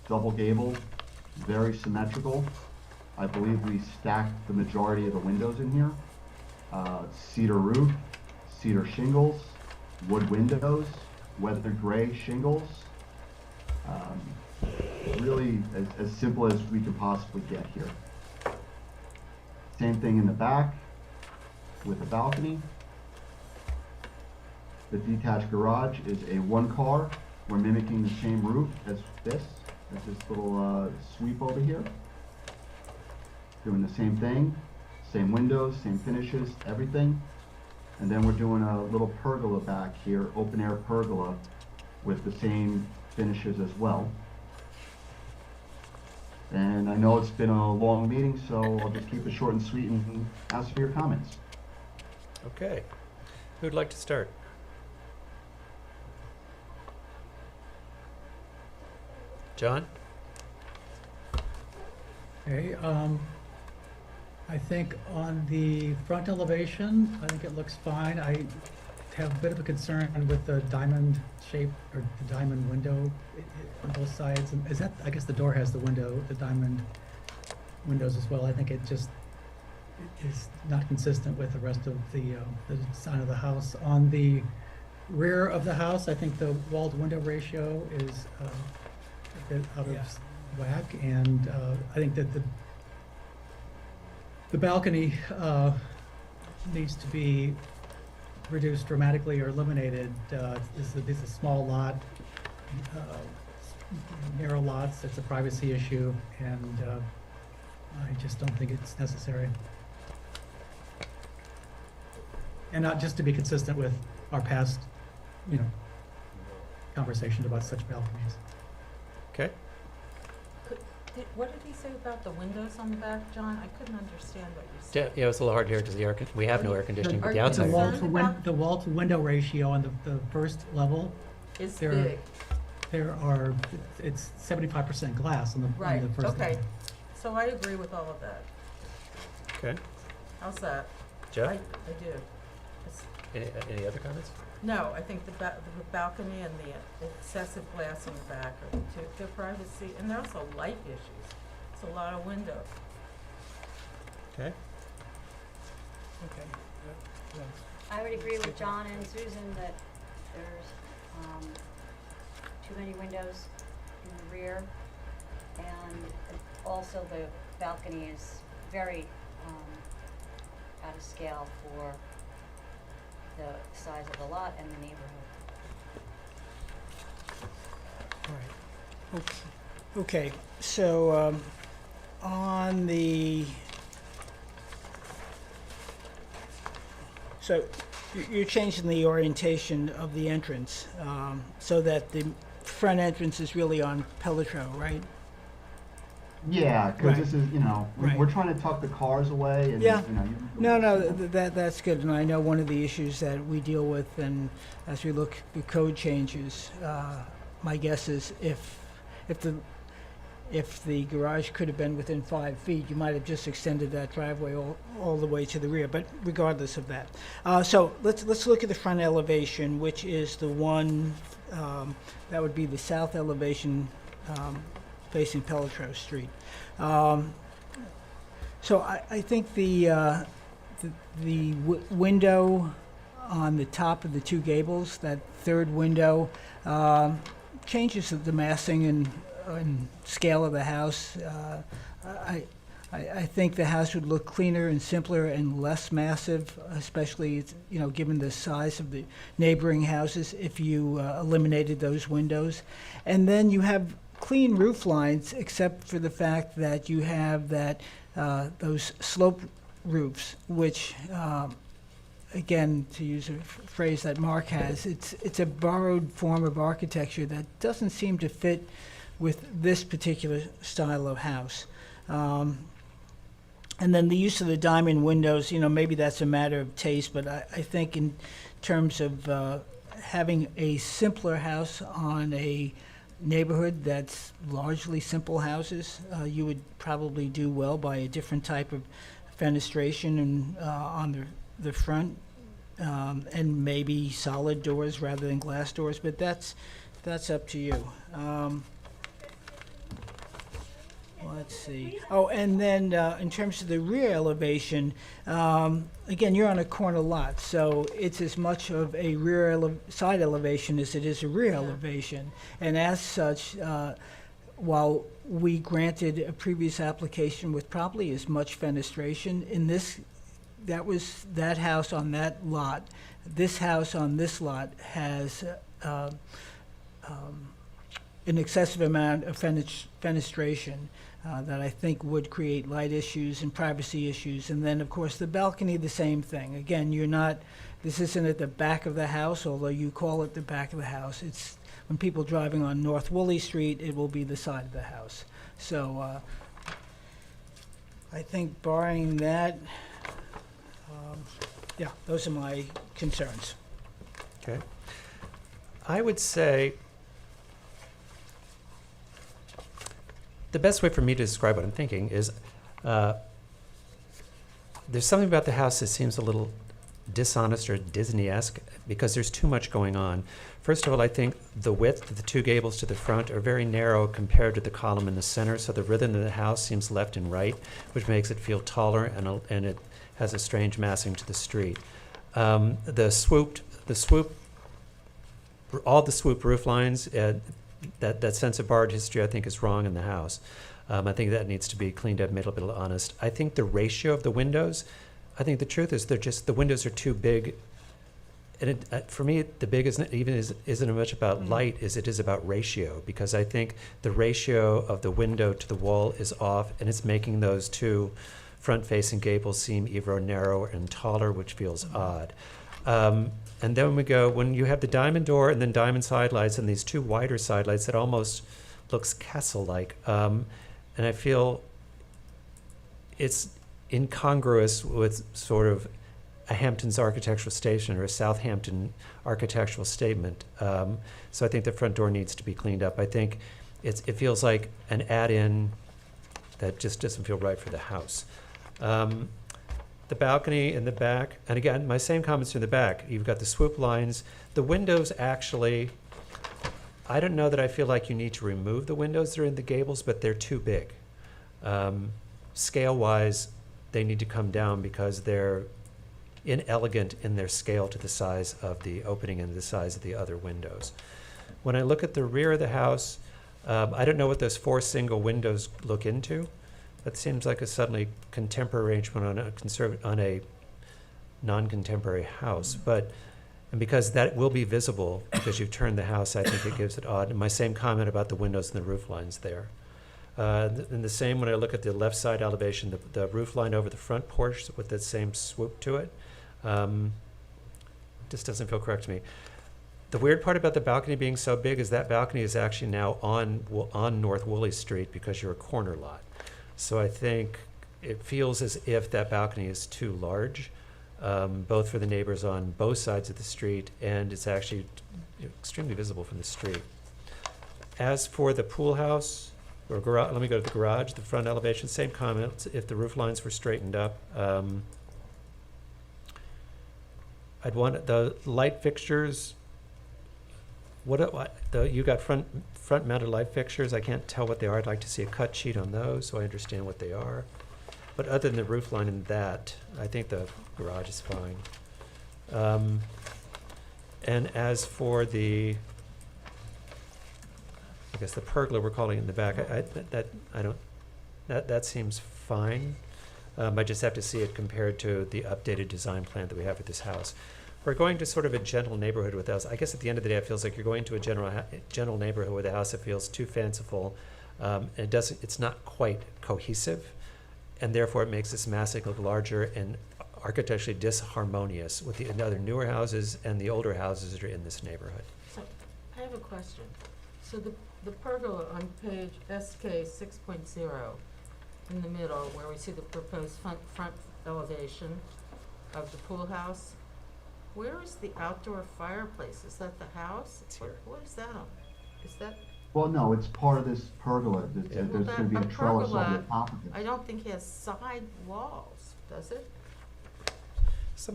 double gable, very symmetrical. I believe we stacked the majority of the windows in here. Cedar roof, cedar shingles, wood windows, weathered gray shingles. Really as simple as we could possibly get here. Same thing in the back with a balcony. The detached garage is a 1-car. We're mimicking the same roof as this little sweep over here. Doing the same thing, same windows, same finishes, everything. And then we're doing a little pergola back here, open air pergola with the same finishes as well. And I know it's been a long meeting, so I'll just keep it short and sweet and ask for your comments. Okay. Who'd like to start? John? Okay, I think on the front elevation, I think it looks fine. I have a bit of a concern with the diamond shape or the diamond window on both sides. And is that, I guess the door has the diamond windows as well. I think it just is not consistent with the rest of the design of the house. On the rear of the house, I think the wall-to-window ratio is a bit out of whack, and I think that the balcony needs to be reduced dramatically or eliminated. This is a small lot, narrow lots, it's a privacy issue, and I just don't think it's necessary. And not just to be consistent with our past, conversations about such balconies. Okay. What did he say about the windows on the back, John? I couldn't understand what you said. Yeah, it was a little hard here because we have no air conditioning, but the Are you outside. concerned? The wall to window ratio on the first level, It's there- big. it's 75% glass on the Right, first okay. level. So I agree with all of that. Okay. How's that? Jeff? I do. It's- Any other comments? No, I think the balcony and the excessive glass in the back are the privacy, and there are also light issues. It's a lot of windows. Okay. Okay. I would agree with John and Susan that there's too many windows in the rear, and also the balcony is very out of scale for the size of the lot and the neighborhood. All right. Okay, so on the, so you're changing the orientation of the entrance so that the front entrance is really on Pelletreau, right? Yeah, because Right. this is, Right. we're trying to tuck the cars away and, Yeah. you That's good, and I know one of the issues that we deal with, and as we look at code changes, my guess is if the garage could have been within 5 feet, you might have just extended that driveway all the way to the rear, but regardless of that. So let's look at the front elevation, which is the one, that would be the south elevation, facing Pelletreau Street. So I think the window on the top of the two gables, that third window, changes the massing and scale of the house. I think the house would look cleaner and simpler and less massive, especially, given the size of the neighboring houses, if you eliminated those windows. And then you have clean roof lines, except for the fact that you have those slope roofs, which, again, to use a phrase that Mark has, it's a borrowed form of architecture that doesn't seem to fit with this particular style of house. And then the use of the diamond windows, maybe that's a matter of taste, but I think in terms of having a simpler house on a neighborhood that's largely simple houses, you would probably do well by a different type of fenestration and on the front, and maybe solid doors rather than glass doors, but that's up to you. Let's see. Oh, and then in terms of the rear elevation, again, you're on a corner lot, so it's as much of a side elevation as it is a rear elevation. And as such, while we granted a previous application with probably as much fenestration, that house on that lot. This house on this lot has an excessive amount of fenestration that I think would create light issues and privacy issues. And then, of course, the balcony, the same thing. Again, this isn't at the back of the house, although you call it the back of the house. It's when people driving on North Woolley Street, it will be the side of the house. So I think barring that, those are my concerns. Okay. I would say the best way for me to describe what I'm thinking is there's something about the house that seems a little dishonest or Disney-esque because there's too much going on. First of all, I think the width of the two gables to the front are very narrow compared to the column in the center, so the rhythm of the house seems left and right, which makes it feel taller, and it has a strange massing to the street. All the swoop roof lines, that sense of borrowed history, I think, is wrong in the house. I think that needs to be cleaned up, made a little bit honest. I think the ratio of the windows, I think the truth is the windows are too big and for me, the big isn't much about light as it is about ratio, because I think the ratio of the window to the wall is off, and it's making those two front-facing gables seem even narrower and taller, which feels odd. And then when you have the diamond door and then diamond side lights and these two wider side lights, it almost looks castle-like. And I feel it's incongruous with sort of a Hampton's architectural statement or a Southampton architectural statement. So I think the front door needs to be cleaned up. I think it feels like an add-in that just doesn't feel right for the house. The balcony in the back, and again, my same comments in the back. You've got the swoop lines. The windows actually, I don't know that I feel like you need to remove the windows that are in the gables, but they're too big. Scale-wise, they need to come down because they're inelegant in their scale to the size of the opening and the size of the other windows. When I look at the rear of the house, I don't know what those 4 single windows look into. That seems like a suddenly contemporary arrangement on a non-contemporary house, and because that will be visible because you've turned the house, I think it gives it odd. And my same comment about the windows and the roof lines there. And the same when I look at the left side elevation, the roof line over the front porch with that same swoop to it, just doesn't feel correct to me. The weird part about the balcony being so big is that balcony is actually now on North Woolley Street because you're a corner lot. So I think it feels as if that balcony is too large, both for the neighbors on both sides of the street, and it's actually extremely visible from the street. As for the pool house, or garage, let me go to the garage, the front elevation, same comment. If the roof lines were straightened up, I'd want the light fixtures. You got front mounted light fixtures. I can't tell what they are. I'd like to see a cut sheet on those so I understand what they are. But other than the roof line and that, I think the garage is fine. And as for the, I guess the pergola we're calling in the back, that seems fine. I just have to see it compared to the updated design plan that we have for this house. We're going to sort of a gentle neighborhood with us. I guess at the end of the day, it feels like you're going to a general neighborhood with a house that feels too fanciful. It's not quite cohesive, and therefore it makes this massing look larger and architecturally disharmonious with the other newer houses and the older houses that are in this neighborhood. So, I have a question. So the pergola on page SK 6.0 in the middle, where we see the proposed front elevation of the pool house, where is the outdoor fireplace? Is that the house? It's here. What is that on? Is that? Well, no, it's part of this pergola. There's Well, going to be a trellis over the top of it. I don't think it has side walls, does it?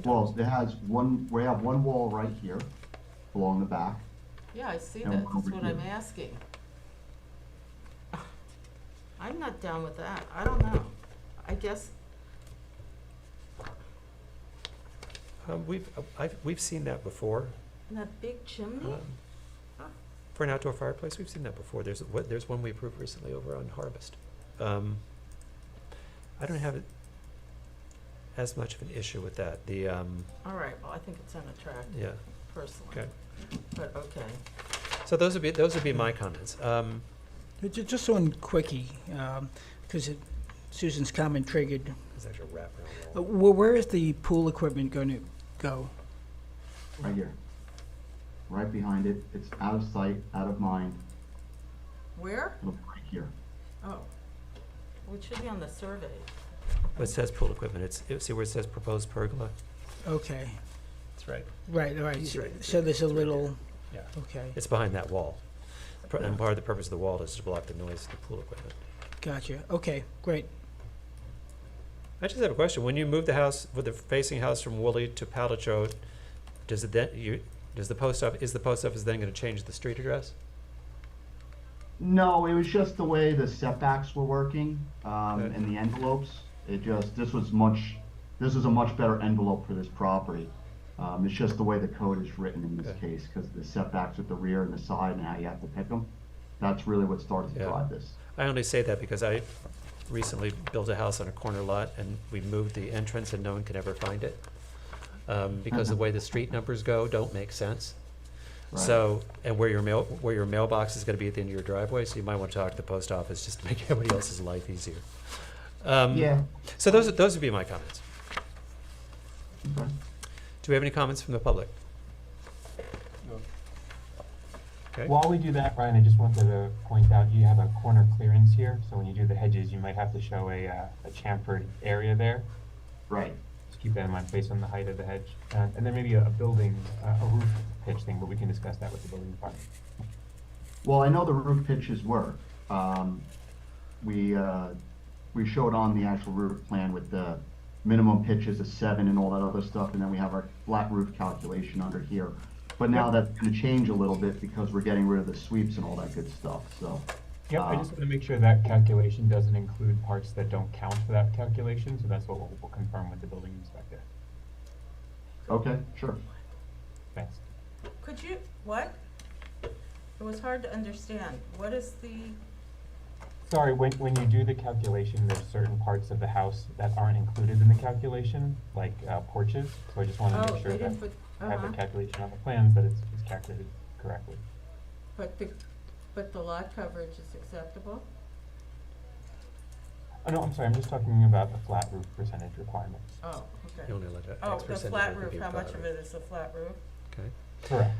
Well, it has we have one wall right here along the back. Yeah, I see And that. one That's over what here. I'm asking. I'm not down with that. I don't know. I guess, We've seen that before. and that big chimney? For an outdoor fireplace, we've seen that before. There's one we approved recently over on Harvest. I don't have as much of an issue with that. All right, well, I think it's unattractive, Yeah. personally. Okay. But, okay. So those would be my comments. Just one quickie, because Susan's comment triggered. It's actually a wraparound wall. Where is the pool equipment going to go? Right here. Right behind it. It's out of sight, out of mind. Where? It'll be right here. Oh, well, it should be on the survey. Well, it says pool equipment. See where it says proposed pergola? Okay. That's right. Right, all right. He's right. So there's a It's right little, there. Yeah. okay, It's behind that wall. And part of the purpose of the wall is to block the noise of the pool equipment. gotcha. Okay, great. I just have a question. When you move the house, with the facing house from Woolley to Powledge Road, is the post office then going to change the street address? No, it was just the way the setbacks were working, and the envelopes. This was a much better envelope for this property. It's just the way the code is written in this case, because the setbacks at the rear and the side and how you have to pick them. That's really what started to drive this. I only say that because I recently built a house on a corner lot and we moved the entrance and no one could ever find it. because the way the street numbers go don't make sense. Right. So, and where your mailbox is gonna be at the end of your driveway, so you might want to talk to the post office just to make everybody else's life easier. Yeah. So those would be my comments. Okay. Do we have any comments from the public? Okay. While we do that, Ryan, I just wanted to point out, you have a corner clearance here, so when you do the hedges, you might have to show a chamfered area there. Right. Just keep that in mind based on the height of the hedge. And then maybe a building, a roof pitch thing, but we can discuss that with the building department. Well, I know the roof pitches were. We showed on the actual roof plan with the minimum pitches of 7 and all that other stuff, and then we have our flat roof calculation under here. But now that's gonna change a little bit because we're getting rid of the sweeps and all that good stuff, so. Yep, I just want to make sure that calculation doesn't include parts that don't count for that calculation, so that's what we'll confirm with the building inspector. Okay, sure. Thanks. Could you, what? It was hard to understand. What is the, Sorry, when you do the calculation, there's certain parts of the house that aren't included in the calculation, like porches, so I just wanted to oh, make sure they that didn't put, I have the uh-huh. calculation on the plans, that it's calculated correctly. But the lot coverage is acceptable? Oh, no, I'm sorry, I'm just talking about the flat roof percentage requirement. Oh, okay. You only let a Oh, X the percentage flat of it roof, be how much flat of roof. it is a flat roof? Okay. Correct.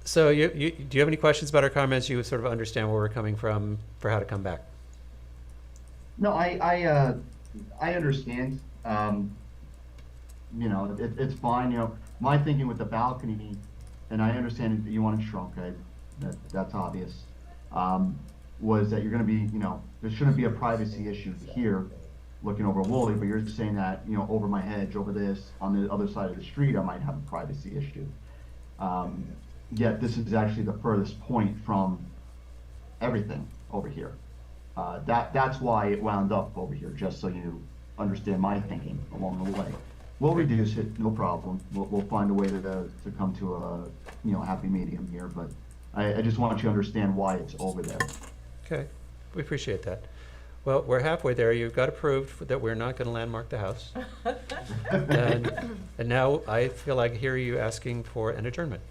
So do you have any questions about our comments? You sort of understand where we're coming from for how to come back? No, I understand. You know, it's fine, you know, my thinking with the balcony, and I understand that you want it shrunk, that's obvious, was that you're gonna be, you know, there shouldn't be a privacy issue here, looking over Woolley, but you're saying that, you know, over my hedge, over this, on the other side of the street, I might have a privacy issue. Yet this is actually the furthest point from everything over here. That's why it wound up over here, just so you understand my thinking along the way. We'll reduce it, no problem. We'll find a way to come to a, you know, happy medium here, but I just want you to understand why it's over there. Okay, we appreciate that. Well, we're halfway there. You've got approved that we're not gonna landmark the house. And now I feel like I hear you asking for an adjournment.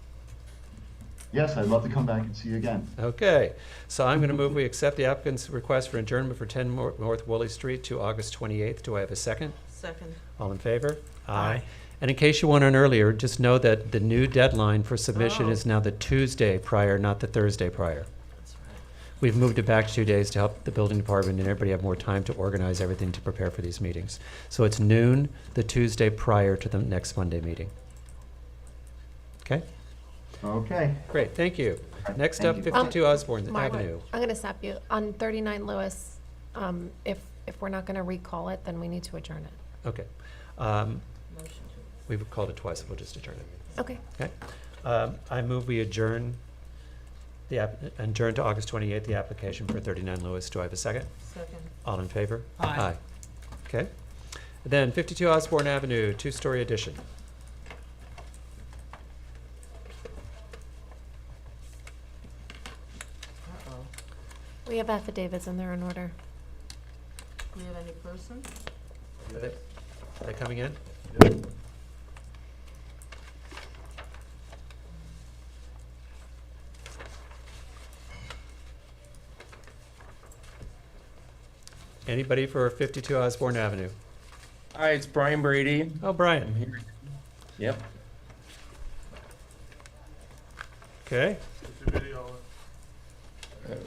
Yes, I'd love to come back and see you again. Okay, so I'm gonna move we accept the applicant's request for adjournment for 10 North Woolley Street to August 28th. Do I have a second? Second. All in favor? Aye. And in case you weren't on earlier, just know that the new deadline for submission is now the Tuesday prior, not the Thursday prior. That's right. We've moved it back 2 days to help the building department and everybody have more time to organize everything to prepare for these meetings. So it's noon, the Tuesday prior to the next Monday meeting. Okay? Okay. Great, thank you. Next Thank up, you. 52 Osborne Margaret, Avenue. I'm gonna stop you. On 39 Lewis, if we're not gonna recall it, then we need to adjourn it. Okay. Motion We've called it twice, we'll just adjourn it. Okay. Okay. I move we adjourn adjourn to August 28th, the application for 39 Lewis. Do I have a second? to, second. All in favor? Aye. Okay. Then 52 Osborne Avenue, two-story addition. Uh-oh. We have affidavits and they're in order. Do we have any person? Are they coming in? Anybody for 52 Osborne Avenue? Hi, it's Brian Brady. Oh, Brian. I'm here. Yep. Okay. Okay. Here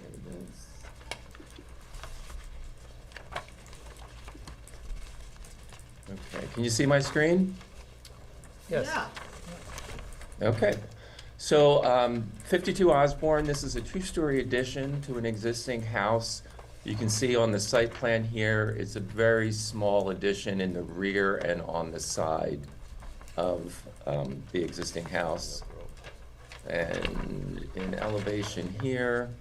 it is. Okay, can you see my screen? Yes. Yeah. Okay. So 52 Osborne, this is a two-story addition to an existing house. You can see on the site plan here, it's a very small addition in the rear and on the side of the existing house. And in elevation here,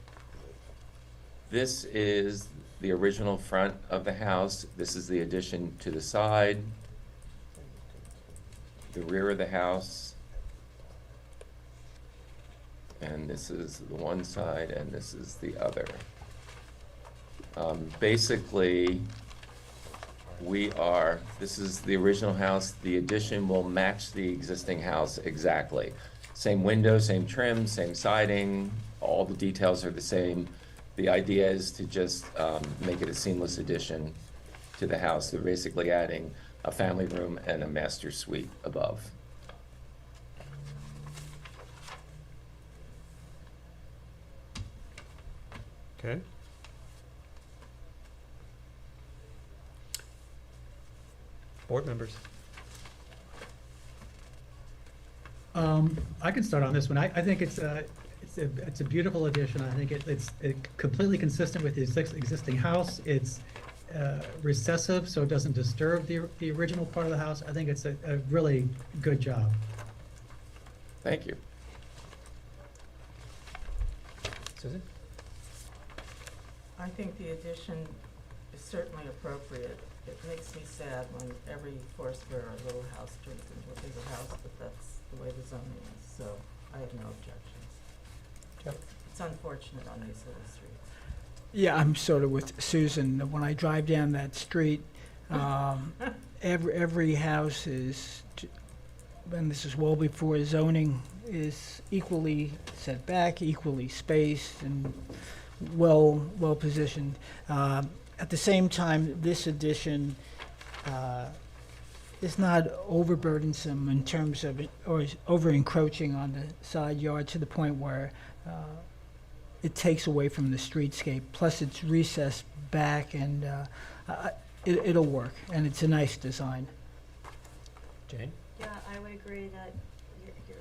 this is the original front of the house. This is the addition to the side, the rear of the house. and this is the one side, and this is the other. Basically, this is the original house. The addition will match the existing house exactly. Same window, same trim, same siding, all the details are the same. The idea is to just make it a seamless addition to the house. They're basically adding a family room and a master suite above. Okay. Board members. I can start on this one. I think it's a beautiful addition. I think it's completely consistent with the existing house. It's recessive, so it doesn't disturb the original part of the house. I think it's a really good job. Thank you. Susan? I think the addition is certainly appropriate. It makes me sad when every Foursquare or little house turns into a bigger house, but that's the way the zoning is, so I have no objections. Yep. It's unfortunate on these little streets. Yeah, I'm sort of with Susan. When I drive down that street, every house is, and this is well before zoning, is equally set back, equally spaced, and well positioned. At the same time, this addition is not overburdensome in terms of it, or is over encroaching on the side yard to the point where it takes away from the streetscape. Plus, it's recessed back, and it'll work, and it's a nice design. Jane? Yeah, I would agree that you're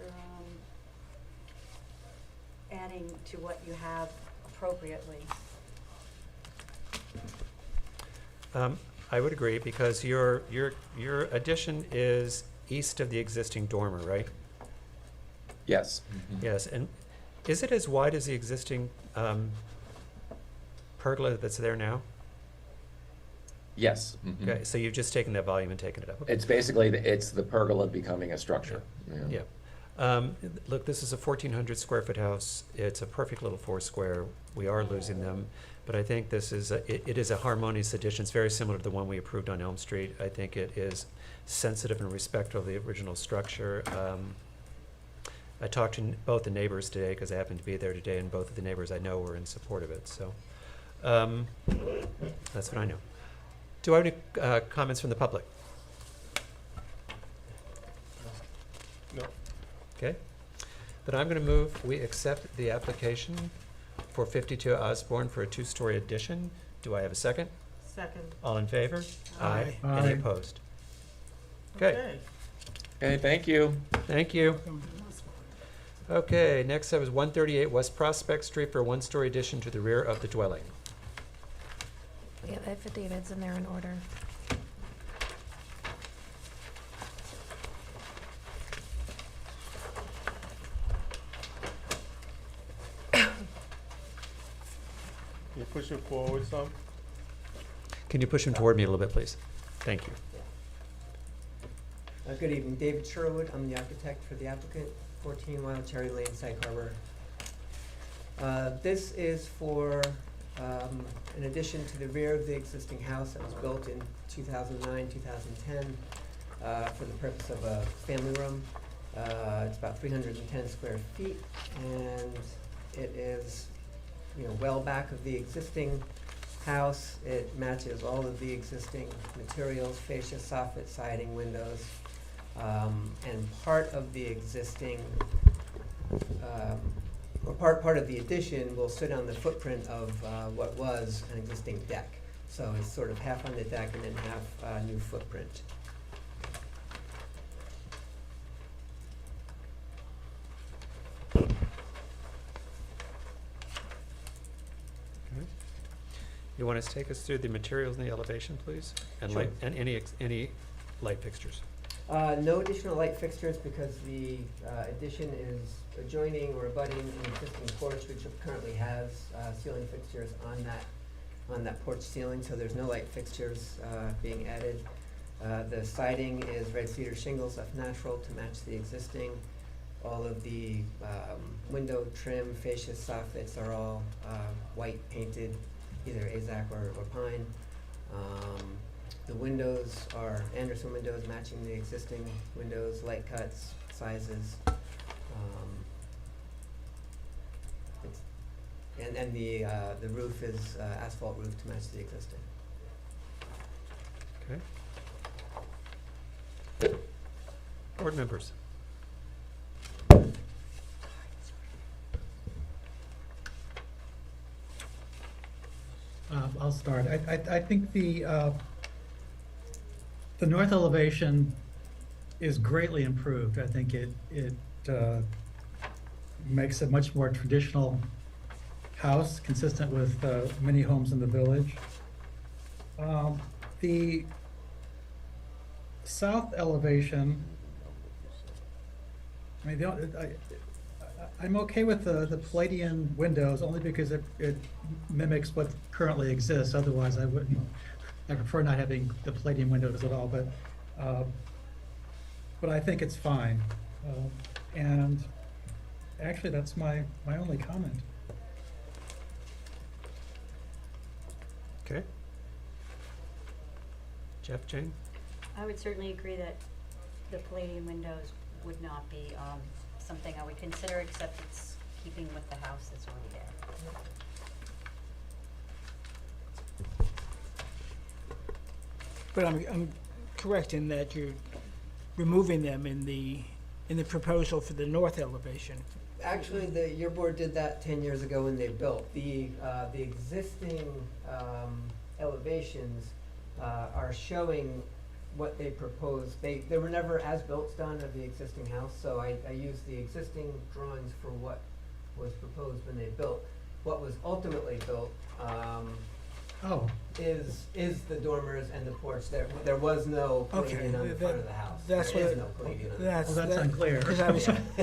adding to what you have appropriately. I would agree, because your addition is east of the existing dormer, right? Yes. Yes, and is it as wide as the existing pergola that's there now? Yes. Okay, so you've just taken that volume and taken it up. Okay. It's basically, it's the pergola becoming a structure. Yeah. Look, this is a 1,400 square foot house. It's a perfect little Foursquare. We are losing them, but I think this is it is a harmonious addition. It's very similar to the one we approved on Elm Street. I think it is sensitive and respectful of the original structure. I talked to both the neighbors today, because I happened to be there today, and both of the neighbors I know were in support of it. So that's what I know. Do I have any comments from the public? No. Okay. Then I'm going to move we accept the application for 52 Osborne for a two-story addition. Do I have a second? Second. All in favor? Aye. Any Aye. opposed? Okay. Okay, thank you. Thank you. Okay, next up is 138 West Prospect Street for a one-story addition to the rear of the dwelling. Yeah, the affidavit's in there in order. Can you push it forward some? Can you push him toward me a little bit, please? Thank you. Good evening, David Sherwood. I'm the architect for the applicant, 14 Wild Cherry Lane, Sag Harbor. This is for an addition to the rear of the existing house that was built in 2009, 2010 for the purpose of a family room. It's about 310 square feet, and it is, well back of the existing house. It matches all of the existing materials: fascia, soffit, siding, windows. And part of the existing, or part of the addition will sit on the footprint of what was an existing deck. So it's sort of half on the deck and then half new footprint. You want to take us through the materials and the elevation, please? And Sure. light, and any light fixtures? No additional light fixtures because the addition is adjoining or abutting an existing porch, which currently has ceiling fixtures on that porch ceiling, so there's no light fixtures being added. The siding is red cedar shingles, left natural to match the existing. All of the window trim, fascia, soffits are all white painted, either AZAC or pine. The windows are Anderson windows matching the existing windows, light cuts, sizes. And the roof is asphalt roof to match the existing. Okay. Board members. I'll start. I think the north elevation is greatly improved. I think it makes a much more traditional house, consistent with many homes in the village. The south elevation, I mean, I'm okay with the Palladian windows only because it mimics what currently exists. Otherwise, I wouldn't. I prefer not having the Palladian windows at all. But I think it's fine. And actually, that's my only comment. Okay. Jeff, Jane? I would certainly agree that the Palladian windows would not be something I would consider, except it's keeping with the house that's already there. But I'm correct in that you're removing them in the proposal for the north elevation. Actually, your board did that 10 years ago when they built. The existing elevations are showing what they proposed. They were never as-built done of the existing house, so I used the existing drawings for what was proposed when they built. What was ultimately built is the dormers and the porch. There was no Palladian on the front of the house. That's there what is no Palladian on the Well, that's unclear. Because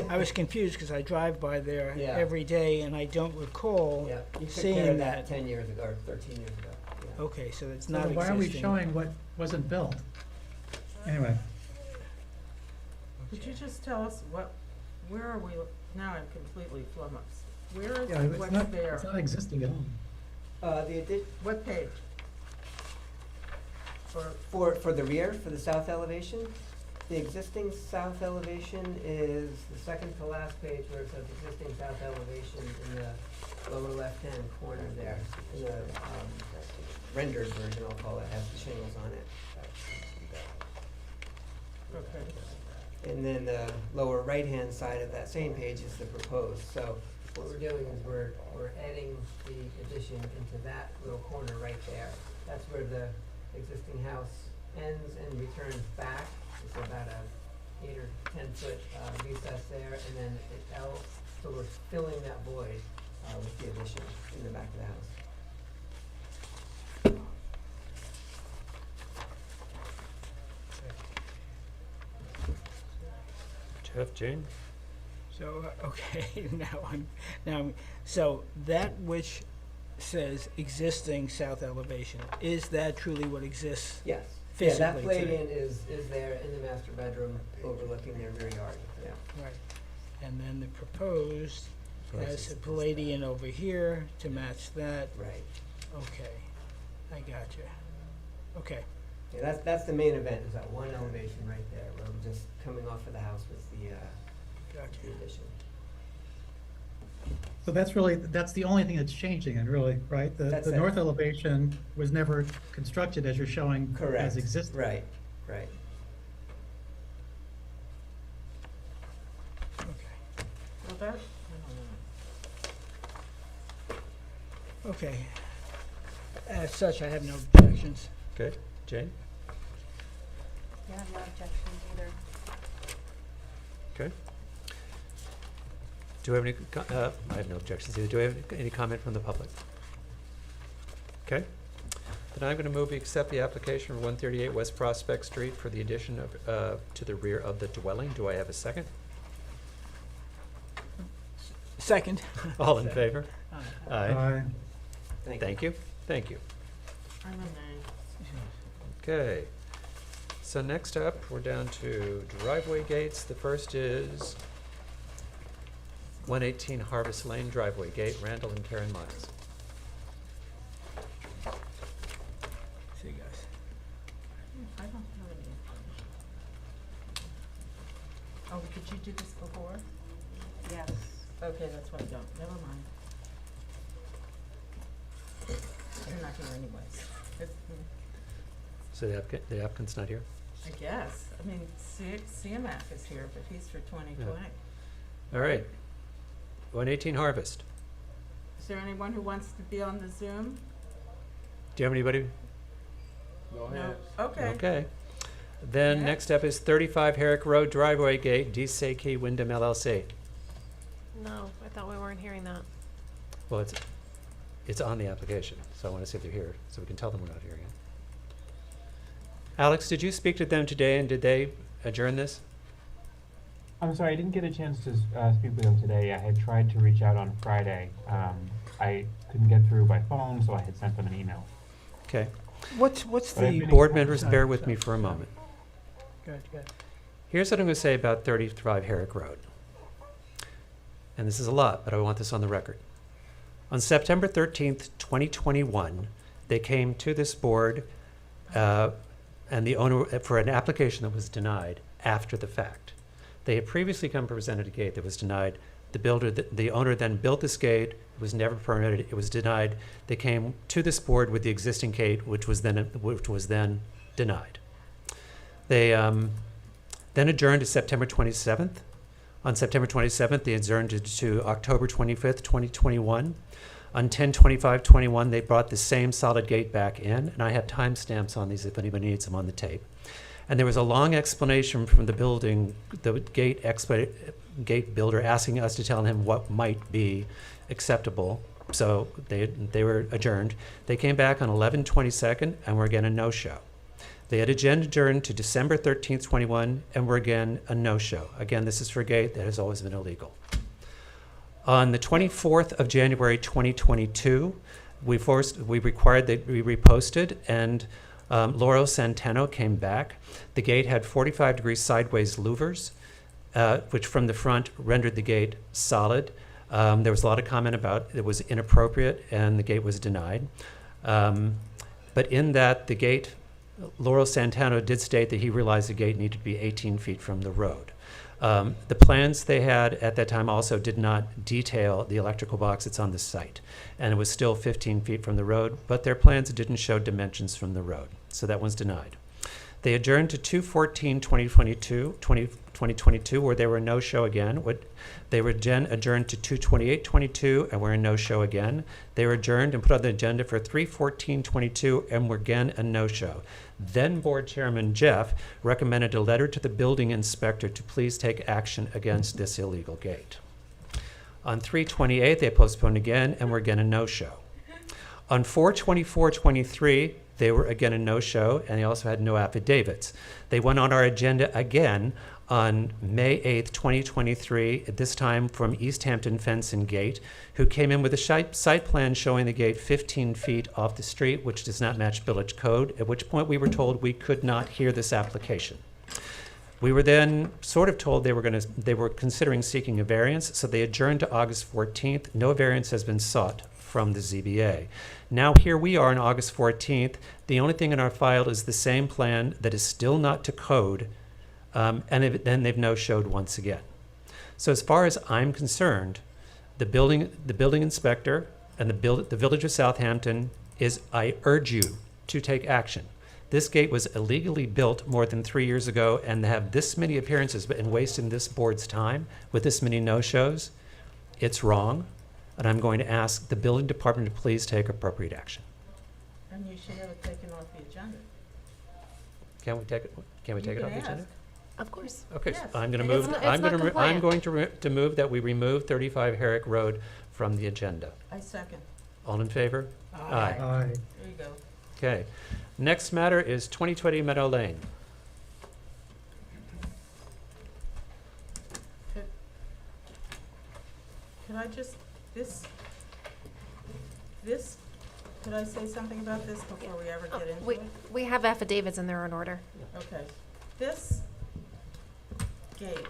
I was confused because I drive by there Yeah. every day and I don't recall Yeah, you took seeing care of that. 10 years ago, or 13 years ago. Yeah. Okay, so it's So not why are we existing. showing what wasn't built? Anyway. Could you just tell us where are we, now I'm completely flummoxed. Where is Yeah, what's there? it's not existing at all. What page? For the rear, for the south elevation, the existing south elevation is the second to last page where it says existing south elevation in the lower left-hand corner there. In the rendered version, I'll call it, has the shingles on it. Okay. And then the lower right-hand side of that same page is the proposed. So what we're doing is we're adding the addition into that little corner right there. That's where the existing house ends and returns back. It's about a 8 or 10 foot recess there, and then it L. So we're filling that void with the addition in the back of the house. Jeff, Jane? So, okay, so that which says existing south elevation, is that truly what exists? Yes. Physically Yeah, that today? Palladian is there in the master bedroom overlooking their rear yard, yeah. Right. And then the proposed Yes. has a Palladian over here to match that. Right. Okay, I gotcha. Okay. Yeah, that's the main event, is that one elevation right there, where we're just coming off of the house with the addition. So that's the only thing that's changing, and really, right? That's The it. north elevation was never constructed as you're showing Correct. as existing. Right, right. Well, that, Okay. As such, I have no objections. Okay. Jane? Yeah, no objections either. Okay. Do we have any, I have no objections either. Do we have any comment from the public? Okay. Then I'm going to move we accept the application for 138 West Prospect Street for the addition of, to the rear of the dwelling. Do I have a second? Second. All in favor? Aye. Aye. Thank you. Thank you. I'm a nay. Okay. So next up, we're down to driveway gates. The first is 118 Harvest Lane driveway gate, Randall and Karen Miles. See you guys. I don't have any information. Oh, did you do this before? Yes. Okay, that's what I don't, never mind. They're not here anyways. So the applicant's not here? I guess, I mean, CMAC is here, but he's for 2020. All right. 118 Harvest. Is there anyone who wants to be on the Zoom? Do you have anybody? Go No? Okay. Okay. Then Yeah. next up is 35 Herrick Road driveway gate, D. Seiki Wyndham LLC. No, I thought we weren't hearing that. Well, it's on the application, so I want to see if they're here, so we can tell them we're not hearing it. Alex, did you speak to them today, and did they adjourn this? I'm sorry, I didn't get a chance to speak with them today. I had tried to reach out on Friday. I couldn't get through by phone, so I had sent them an email. Okay. What's But I've the been- Board members, bear with me for a moment. Good, good. Here's what I'm going to say about 35 Herrick Road. And this is a lot, but I want this on the record. On September 13th, 2021, they came to this board and the owner for an application that was denied after the fact. They had previously come presented a gate that was denied. The owner then built this gate. It was never permitted. It was denied. They came to this board with the existing gate, which was then denied. They then adjourned to September 27th. On September 27th, they adjourned to October 25th, 2021. On 10/25/21, they brought the same solid gate back in, and I have timestamps on these if anybody needs them on the tape. And there was a long explanation from the gate builder asking us to tell him what might be acceptable. So they were adjourned. They came back on 11/22 and were again a no-show. They had adjourned to December 13th, 21, and were again a no-show. Again, this is for a gate that has always been illegal. On the 24th of January 2022, we required that we reposted, and Laurel Centeno came back. The gate had 45-degree sideways louvers, which from the front rendered the gate solid. There was a lot of comment about it was inappropriate and the gate was denied. But in that, the gate, Laurel Centeno did state that he realized the gate needed to be 18 feet from the road. The plans they had at that time also did not detail the electrical box that's on the site, and it was still 15 feet from the road, but their plans didn't show dimensions from the road, so that was denied. They adjourned to 2/14/2022, where they were a no-show again. They were adjourned to 2/28/22, and were a no-show again. They were adjourned and put on the agenda for 3/14/22, and were again a no-show. Then Board Chairman Jeff recommended a letter to the building inspector to please take action against this illegal gate. On 3/28, they postponed again and were again a no-show. On 4/24/23, they were again a no-show, and they also had no affidavits. They went on our agenda again on May 8th, 2023, at this time from East Hampton Fence and Gate, who came in with a site plan showing the gate 15 feet off the street, which does not match village code, at which point we were told we could not hear this application. We were then sort of told they were considering seeking a variance, so they adjourned to August 14th. No variance has been sought from the ZBA. Now here we are on August 14th. The only thing in our file is the same plan that is still not to code, and then they've no-showed once again. So as far as I'm concerned, the building inspector and the village of Southampton I urge you to take action. This gate was illegally built more than 3 years ago, and to have this many appearances and wasting this board's time with this many no-shows, it's wrong. And I'm going to ask the building department to please take appropriate action. And you should have it taken off the agenda. Can we take it off the agenda? Of course. Okay, Yes. so I'm going to It's move. not- I'm it's not going compliant. to move that we remove 35 Herrick Road from the agenda. I second. All in favor? Aye. There you go. Okay. Next matter is 2020 Meadow Lane. Could I just, could I say something about this before we ever get into it? We have affidavits and they're in order. Okay, this gate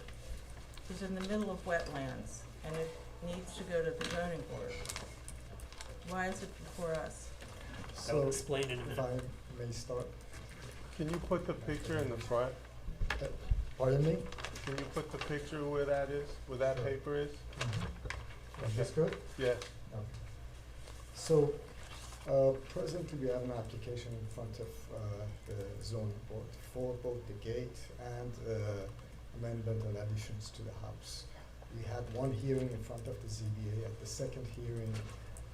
is in the middle of wetlands, and needs to go to the zoning board. Why is it before us? I will explain in a minute. If I may start. Can you put the picture in the front? Pardon me? Can you put the picture where that is, where that paper is? Is this good? Yes. Okay. So, presently we have an application in front of the zoning board for both the gate and amendment and additions to the house. We had one hearing in front of the ZBA. At the second hearing,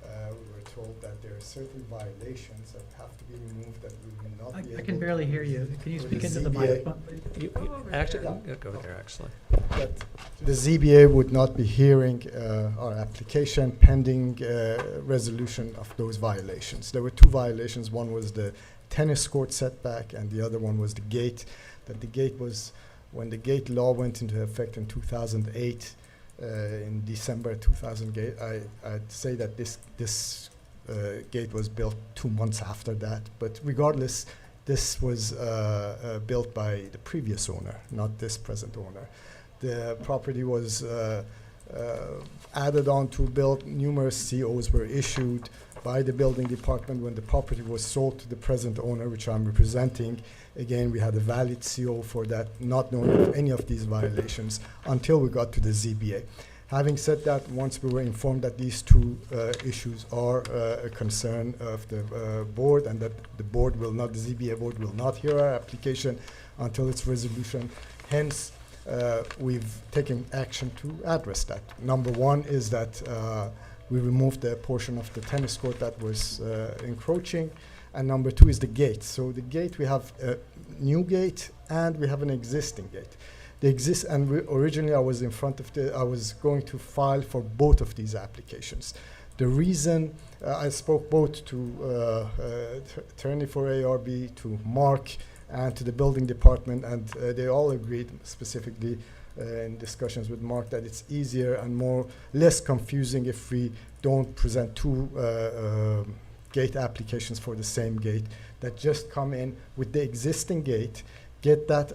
we were told that there are certain violations that have to be removed that we will not be able. I can barely hear you. Can you with speak into the ZBA. microphone? Actually, Yeah. go over there, actually. That the ZBA would not be hearing our application pending resolution of those violations. There were two violations. One was the tennis court setback, and the other one was the gate. That the gate was, when the gate law went into effect in 2008, in December 2008, I'd say that this gate was built 2 months after that. But regardless, this was built by the previous owner, not this present owner. The property was added on to build. Numerous COs were issued by the building department when the property was sold to the present owner, which I'm representing. Again, we had a valid CO for that, not knowing of any of these violations until we got to the ZBA. Having said that, once we were informed that these two issues are a concern of the board and that the board will not, the ZBA board will not hear our application until its resolution. Hence, we've taken action to address that. Number one is that we removed the portion of the tennis court that was encroaching. And number two is the gate. So the gate, we have a new gate and we have an existing gate. Originally I was I was going to file for both of these applications. The reason I spoke both to attorney for ARB, to Mark, and to the building department, and they all agreed, specifically in discussions with Mark, that it's easier and less confusing if we don't present two gate applications for the same gate, that just come in with the existing gate, get that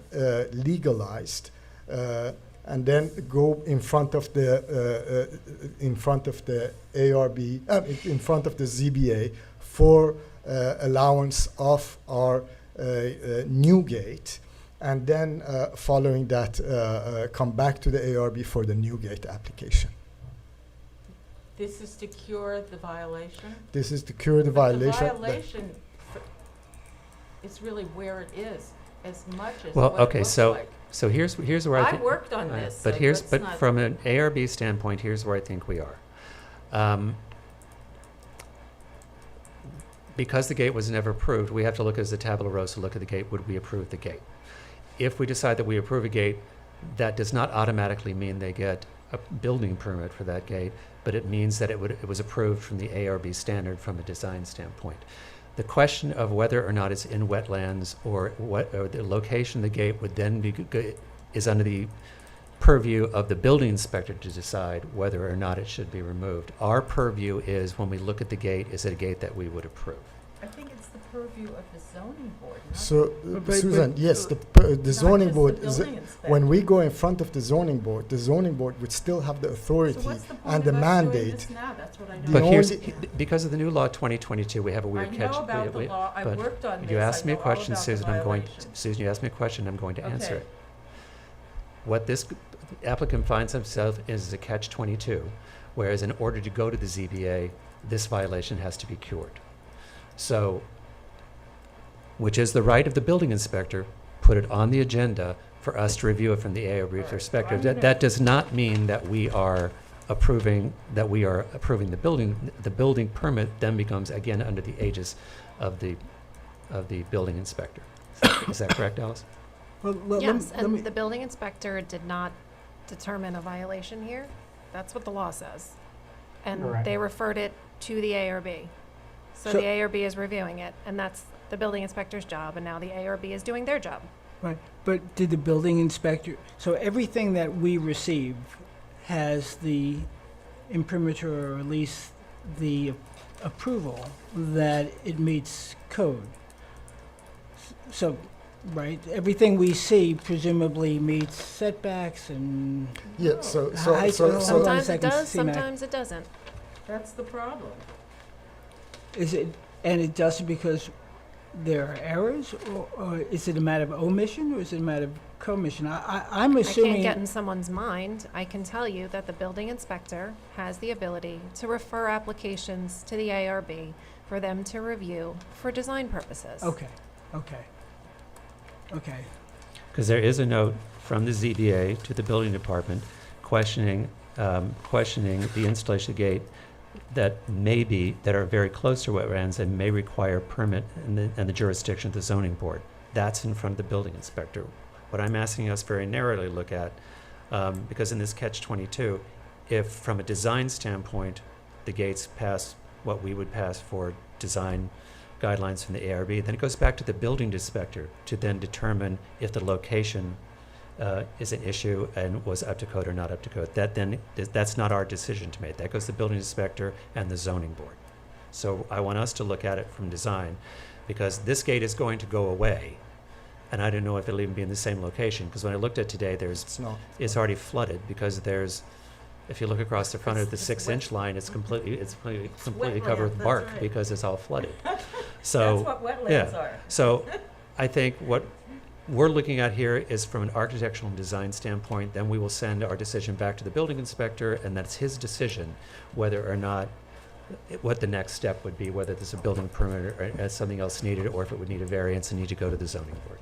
legalized, and then go in front of the ARB, in front of the ZBA for allowance of our new gate, and then following that, come back to the ARB for the new gate application. This is to cure the violation? This is to cure the violation. The violation is really where it is, as much as Well, what it okay, looks so like. so here's where I I think worked on this, but so let's not- from an ARB standpoint, here's where I think we are. Because the gate was never approved, we have to look as a tabula rasa, look at the gate. Would we approve the gate? If we decide that we approve a gate, that does not automatically mean they get a building permit for that gate, but it means that it was approved from the ARB standard from a design standpoint. The question of whether or not it's in wetlands or the location of the gate would then be is under the purview of the building inspector to decide whether or not it should be removed. Our purview is, when we look at the gate, is it a gate that we would approve? I think it's the purview of the zoning board, not So, But- Susan, yes, the zoning just board, the building inspector. when we go in front of the zoning board would still have the authority So what's the point and the of us doing mandate. this now? That's what I The don't But only- here's, because of the new law 2022, we have a weird I catch. know about the law. I've but worked on You this. asked I me a know all question, about the Susan, violations. Susan, you asked me a question, I'm going to answer Okay. it. What this applicant finds himself is a catch-22, whereas in order to go to the ZBA, this violation has to be cured. So, which is the right of the building inspector, put it on the agenda for us to review it from the ARB perspective. That does not mean that we are approving the building. The building permit then becomes, again, under the aegis of the building inspector. Is that correct, Alice? Well, Yes, and the building inspector did not determine a violation here. That's what the law says. And Correct. they referred it to the ARB. So So- the ARB is reviewing it, and that's the building inspector's job, and now the ARB is doing their job. Right, but did the building inspector, so everything that we receive has the imprimatur, or at least the approval that it meets code. So right? Everything we see presumably meets setbacks and Yeah, so Sometimes it does, CMAC. sometimes it doesn't. That's the problem. Is it, and it doesn't because there are errors, or is it a matter of omission, or is it a matter of commission? I'm I assuming. can't get in someone's mind. I can tell you that the building inspector has the ability to refer applications to the ARB for them to review for design purposes. Okay. Because there is a note from the ZBA to the building department questioning the installation of the gate that are very close to wetlands and may require permit and the jurisdiction of the zoning board. That's in front of the building inspector. What I'm asking us very narrowly look at, because in this catch-22, if from a design standpoint, the gates pass what we would pass for design guidelines from the ARB, then it goes back to the building inspector to then determine if the location is an issue and was up to code or not up to code. That's not our decision to make. That goes to the building inspector and the zoning board. So I want us to look at it from design, because this gate is going to go away, and I don't know if it'll even be in the same location, because when I looked at today, it's already flooded, because if you look across the front of the 6-inch line, it's completely covered with bark, right. because it's all flooded. So That's what wetlands are. So I think what we're looking at here is from an architectural and design standpoint. Then we will send our decision back to the building inspector, and that's his decision whether or not what the next step would be, whether there's a building permit or something else needed, or if it would need a variance and need to go to the zoning board.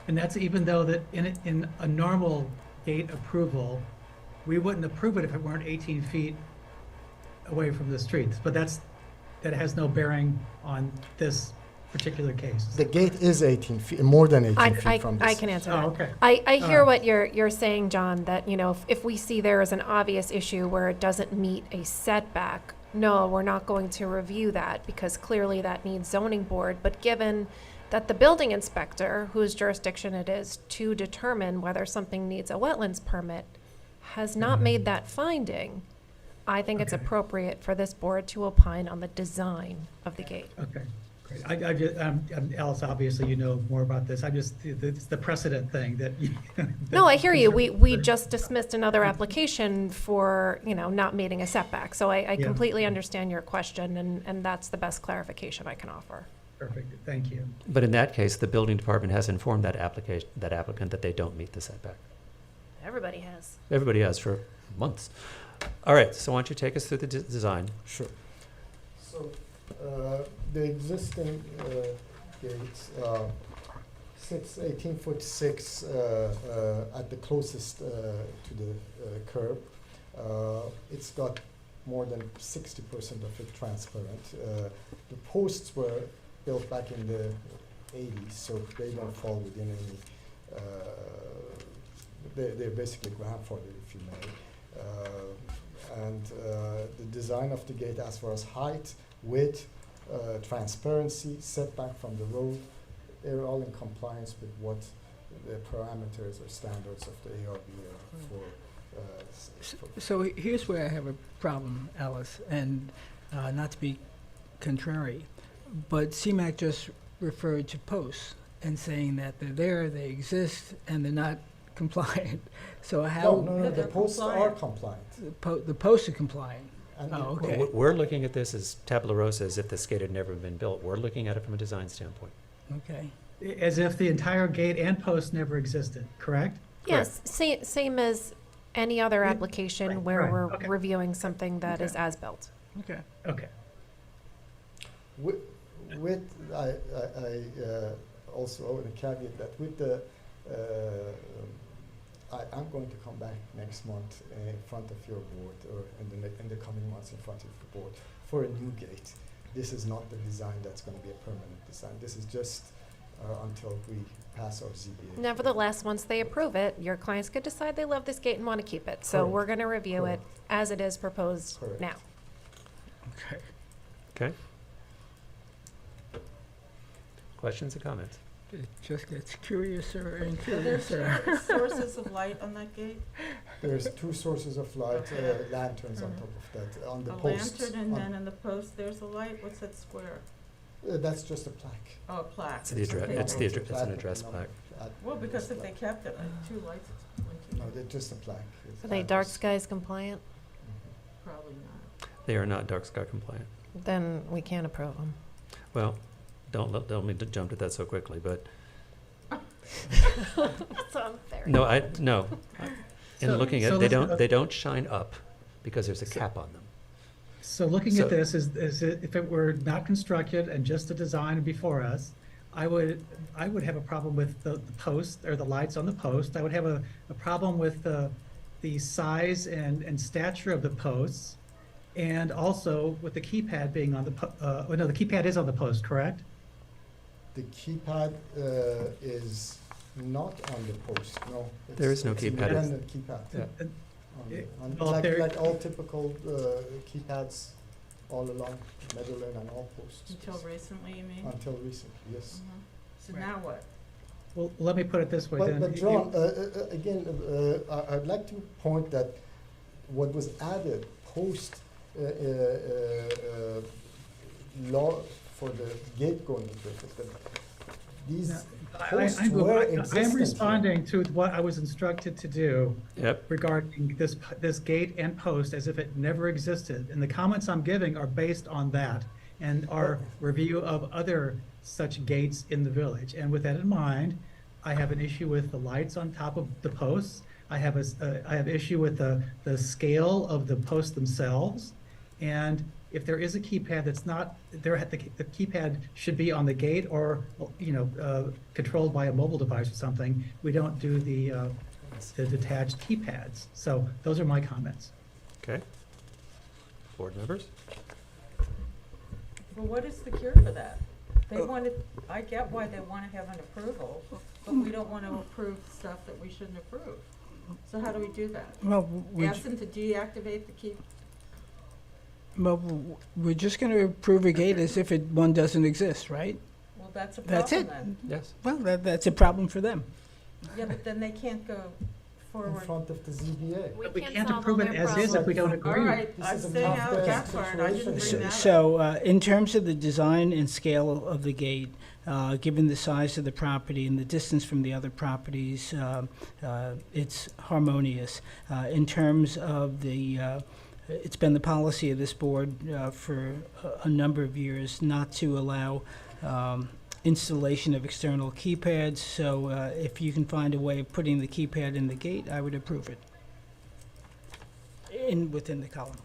And that's even though that in a normal gate approval, we wouldn't approve it if it weren't 18 feet away from the streets. But that has no bearing on this particular case. The gate is 18 feet, more than 18 feet from this. I can answer that. Oh, okay. I hear what you're saying, John, that, if we see there is an obvious issue where it doesn't meet a setback, no, we're not going to review that, because clearly that needs zoning board. But given that the building inspector, whose jurisdiction it is to determine whether something needs a wetlands permit, has not made that finding, I think it's Okay. appropriate for this board to opine on the design of the gate. Okay, great. I just, Alice, obviously you know more about this. It's the precedent thing that. No, I hear you. We just dismissed another application for, not meeting a setback. So I Yeah. completely understand your question, and that's the best clarification I can offer. Perfect, thank you. But in that case, the building department has informed that applicant that they don't meet the setback. Everybody has. Everybody has for months. All right, so why don't you take us through the design? Sure. So the existing gates, 18-foot 6 at the closest to the curb. It's got more than 60% of it transparent. The posts were built back in the 80s, so they don't fall within any. They're basically grandfathered, if you may. And the design of the gate, as far as height, width, transparency, setback from the road, they're all in compliance with what the parameters or standards of the ARB are for. So here's where I have a problem, Alice, and not to be contrary, but CMAC just referred to posts and saying that they're there, they exist, and they're not compliant. So how? No, the posts are compliant. The posts are compliant. And Oh, okay. We're looking at this as tabula rasa, as if this gate had never been built. We're looking at it from a design standpoint. Okay. As if the entire gate and post never existed, correct? Yes, same as any other application where right, we're okay. reviewing something that is Okay. as built. Okay. Okay. With I also owe a caveat that with the I'm going to come back next month in front of your board, or in the coming months in front of the board for a new gate. This is not the design that's going to be a permanent design. This is just until we pass our ZBA. Nevertheless, once they approve it, your clients could decide they love this gate and want to keep it. So Correct. we're going to review Correct. it as it is proposed Correct. now. Okay. Okay? Questions or comments? It just gets curiouser and Are there curiouser. sources of light on that gate? There's two sources of light, Okay. lanterns on top of that, on the A posts. lantern, and on- then in the post, there's a light? What's that square? That's just a plaque. Oh, a plaque. It's the address, okay, it's the thank you. address, it's an address plaque. Well, because if they kept it, like 2 lights, it's one, two. No, they're just a plaque. It's Are they dark address. skies compliant? Probably not. They are not dark sky compliant. Then we can't approve them. Well, don't mean to jump to that so quickly, but That's unfair. no. In So- looking so at, let's- they don't shine up because there's a cap on them. So looking So- at this, if it were not constructed and just a design before us, I would have a problem with the post or the lights on the post. I would have a problem with the size and stature of the posts, and also with the keypad being on the the keypad is on the post, correct? The keypad is not on the post, no. There is no it's keypad. independent keypad. Yeah. Well, Like, there- like all typical keypads all along Meadowlane and all posts. Until recently, you mean? Until recently, yes. So now what? Well, let me put it this way then. But John, again, I'd like to point that what was added post law for the gate going into it, is that these posts were existing. I am responding to what I was instructed to do Yep. regarding this gate and post as if it never existed. And the comments I'm giving are based on that and our review of other such gates in the village. And with that in mind, I have an issue with the lights on top of the posts. I have issue with the scale of the posts themselves. And if there is a keypad that's not there, the keypad should be on the gate or controlled by a mobile device or something. We don't do the detached keypads. So those are my comments. Okay. Board members? Well, what is the cure for that? They wanted, I get why they want to have an approval, but we don't want to approve stuff that we shouldn't approve. So how do we do that? Well, Ask them to deactivate the key? we're just going to approve a gate as if one doesn't exist, right? Well, that's a That's problem it. then. Yes. Well, that's a problem for them. Yeah, but then they can't go In forward. front of the ZBA. We can't approve it as is if we don't All agree. right, This I'm is a staying out of tough that part, I didn't bring that up. So, in terms of the design and scale of the gate, given the size of the property and the distance from the other properties, it's harmonious. In terms of it's been the policy of this board for a number of years not to allow installation of external keypads, so if you can find a way of putting the keypad in the gate, I would approve it within the column.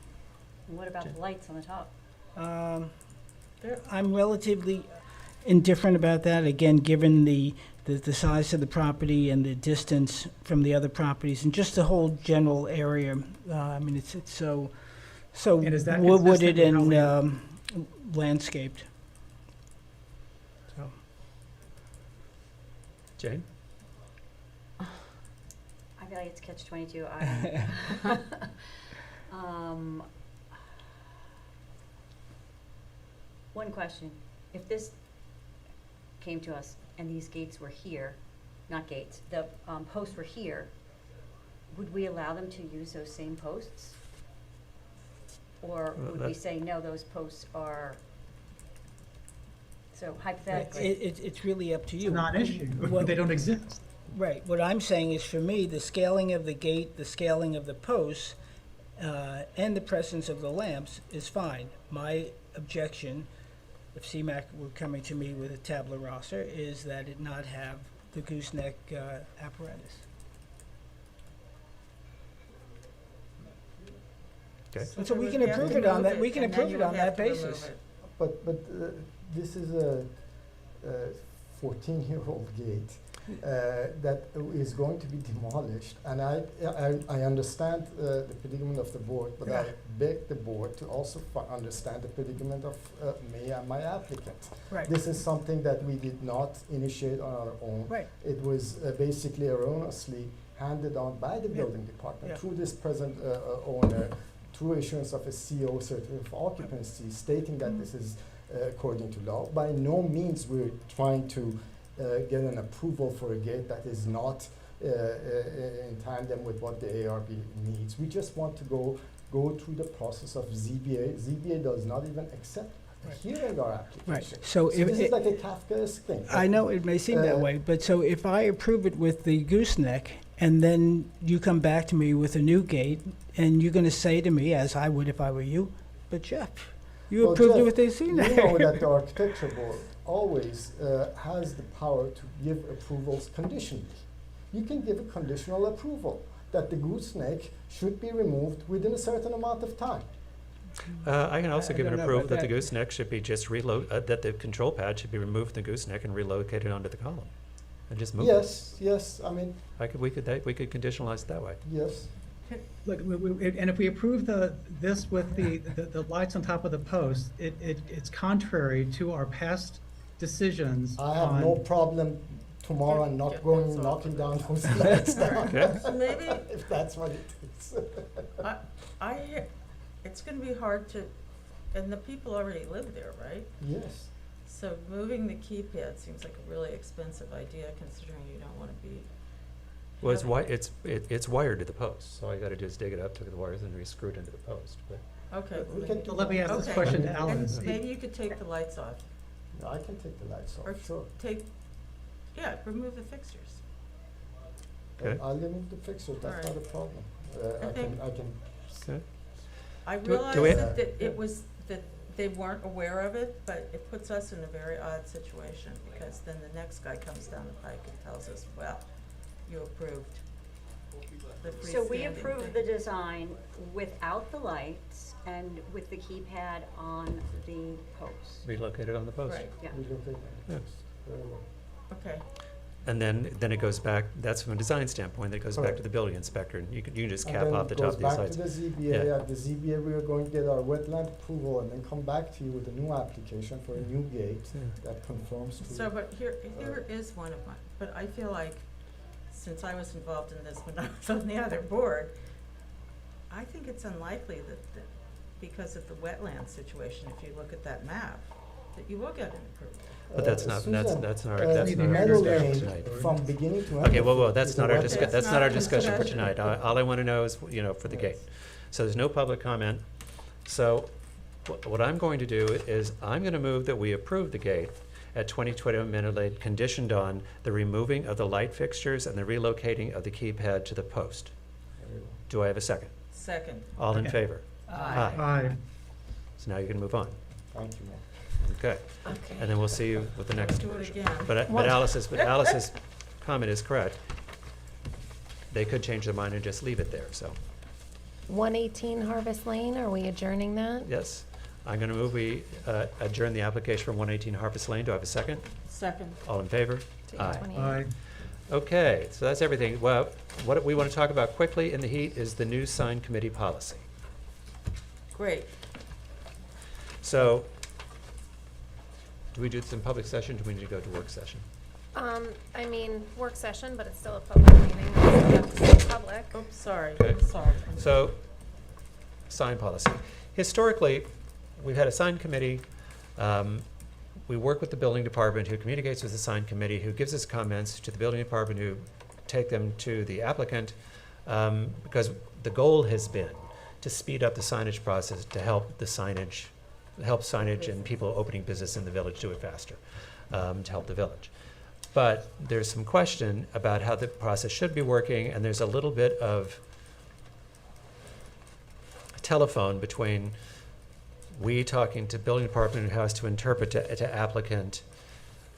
And what about the lights on the top? I'm relatively indifferent about that, again, given the size of the property and the distance from the other properties and just the whole general area. I mean, it's so And is that wooded consistent with how and landscaped. So. Jane? I feel like it's catch-22. One question. If this came to us and these gates were here, not gates, the posts were here, would we allow them to use those same posts? Or would we say, no, those posts are, so hypothetically? It's really up to you. It's a non-issue. What- They don't exist. Right, what I'm saying is, for me, the scaling of the gate, the scaling of the posts, and the presence of the lamps is fine. My objection, if CMAC were coming to me with a tabula rasa, is that it not have the gooseneck apparatus. Okay. And so we can approve it on that, we can approve it on that basis. But this is a 14-year-old gate that is going to be demolished. And I understand the predicament of the board, but I beg the board to also understand the predicament of me and my applicant. Right. This is something that we did not initiate on our own. Right. It was basically erroneously handed on by the building department Yeah. through this present owner, through issuance of a CO, certificate of occupancy, stating that this is according to law. By no means we're trying to get an approval for a gate that is not in tandem with what the ARB needs. We just want to go through the process of ZBA. ZBA does not even accept hearing our application. Right. So if this it- is like a Kafkaesque thing. I know it may seem that way, but so if I approve it with the gooseneck, and then you come back to me with a new gate, and you're gonna say to me, as I would if I were you, but Jeff, you Well, approved it Jeff, with the you gooseneck. know that the architecture board always has the power to give approvals conditionally. You can give a conditional approval that the gooseneck should be removed within a certain amount of time. I can also I give an don't know approval about that the that. gooseneck should be just that the control pad should be removed from the gooseneck and relocated onto the column. And just move it. Yes, I mean, We could conditionalize it that way. yes. Look, and if we approve this with the lights on top of the post, it's contrary to our past decisions I have on. no problem tomorrow and not going knocking down those lights down. Okay. So maybe, If that's what it is. it's gonna be hard to, and the people already live there, right? Yes. So moving the keypad seems like a really expensive idea considering you don't wanna be. Well, it's wired to the post, so all you gotta do is dig it up, take the wires and re-screw it into the post. But Okay. We well, can then- do Let me ask this okay. question to And Alice. maybe you could take the lights off, No, I can take the lights or off, sure. yeah, remove the fixtures. Okay. I'll remove the fixtures, that's Alright. not a problem. I think- I can. Okay. I Do realize we- that it was, that they weren't aware of it, but it puts us in a very odd situation, because then the next guy comes down the pike and tells us, well, you approved the freestanding So we approved the thing." design without the lights and with the keypad on the post. relocated on the post. Right, Yeah. Relocate. Yeah. Very well. okay, And then it goes back, that's from a design standpoint, that goes back Correct. to the building inspector, and you can just And cap then off the it top goes of these back lights. to the ZBA, Yeah. at the ZBA, we are going to get our wetland approval and then come back to you with a new application for a new gate Yeah. that conforms to. so, but here is one of mine, but I feel like, since I was involved in this when I was on the other board, I think it's unlikely that, because of the wetland situation, if you look at that map, that you will get an approval. But that's not, that's Susan, not our, the that's not our metal discussion lane tonight. from beginning to end. Okay, of well, it that's is not a our wetland. that's not our It's not discussion for discussion. tonight. All I wanna know is, for the gate. So there's no public comment. So what I'm going to do is, I'm gonna move that we approve the gate at 2021 Minute Lane, conditioned on the removing of the light fixtures and the relocating of the keypad to the post. Very well. Do I have a second? Second. All in Okay. favor? Aye. Aye. So now you can move on. Thank you, ma'am. Okay. Okay. And then we'll see you with the next Do it version. again. But Alice's comment is correct. They could change their mind and just leave it there, so, 118 Harvest Lane, are we adjourning that? yes. I'm gonna move we adjourn the application for 118 Harvest Lane. Do I have a second? Second. All in favor? To Aye. 828. Aye. Okay, so that's everything. Well, what we want to talk about quickly in the heat is the new sign committee policy. Great. So, do we do this in public session? Do we need to go to work session? I mean, work session, but it's still a public meeting, we still have to stay public. Oops, sorry, Okay. sorry. So, sign policy. Historically, we've had a sign committee. We work with the building department, who communicates with the sign committee, who gives us comments to the building department, who take them to the applicant, because the goal has been to speed up the signage process, to help the signage, and people opening business in the village do it faster, to help the village. But there's some question about how the process should be working, and there's a little bit of telephone between we talking to building department who has to interpret to applicant,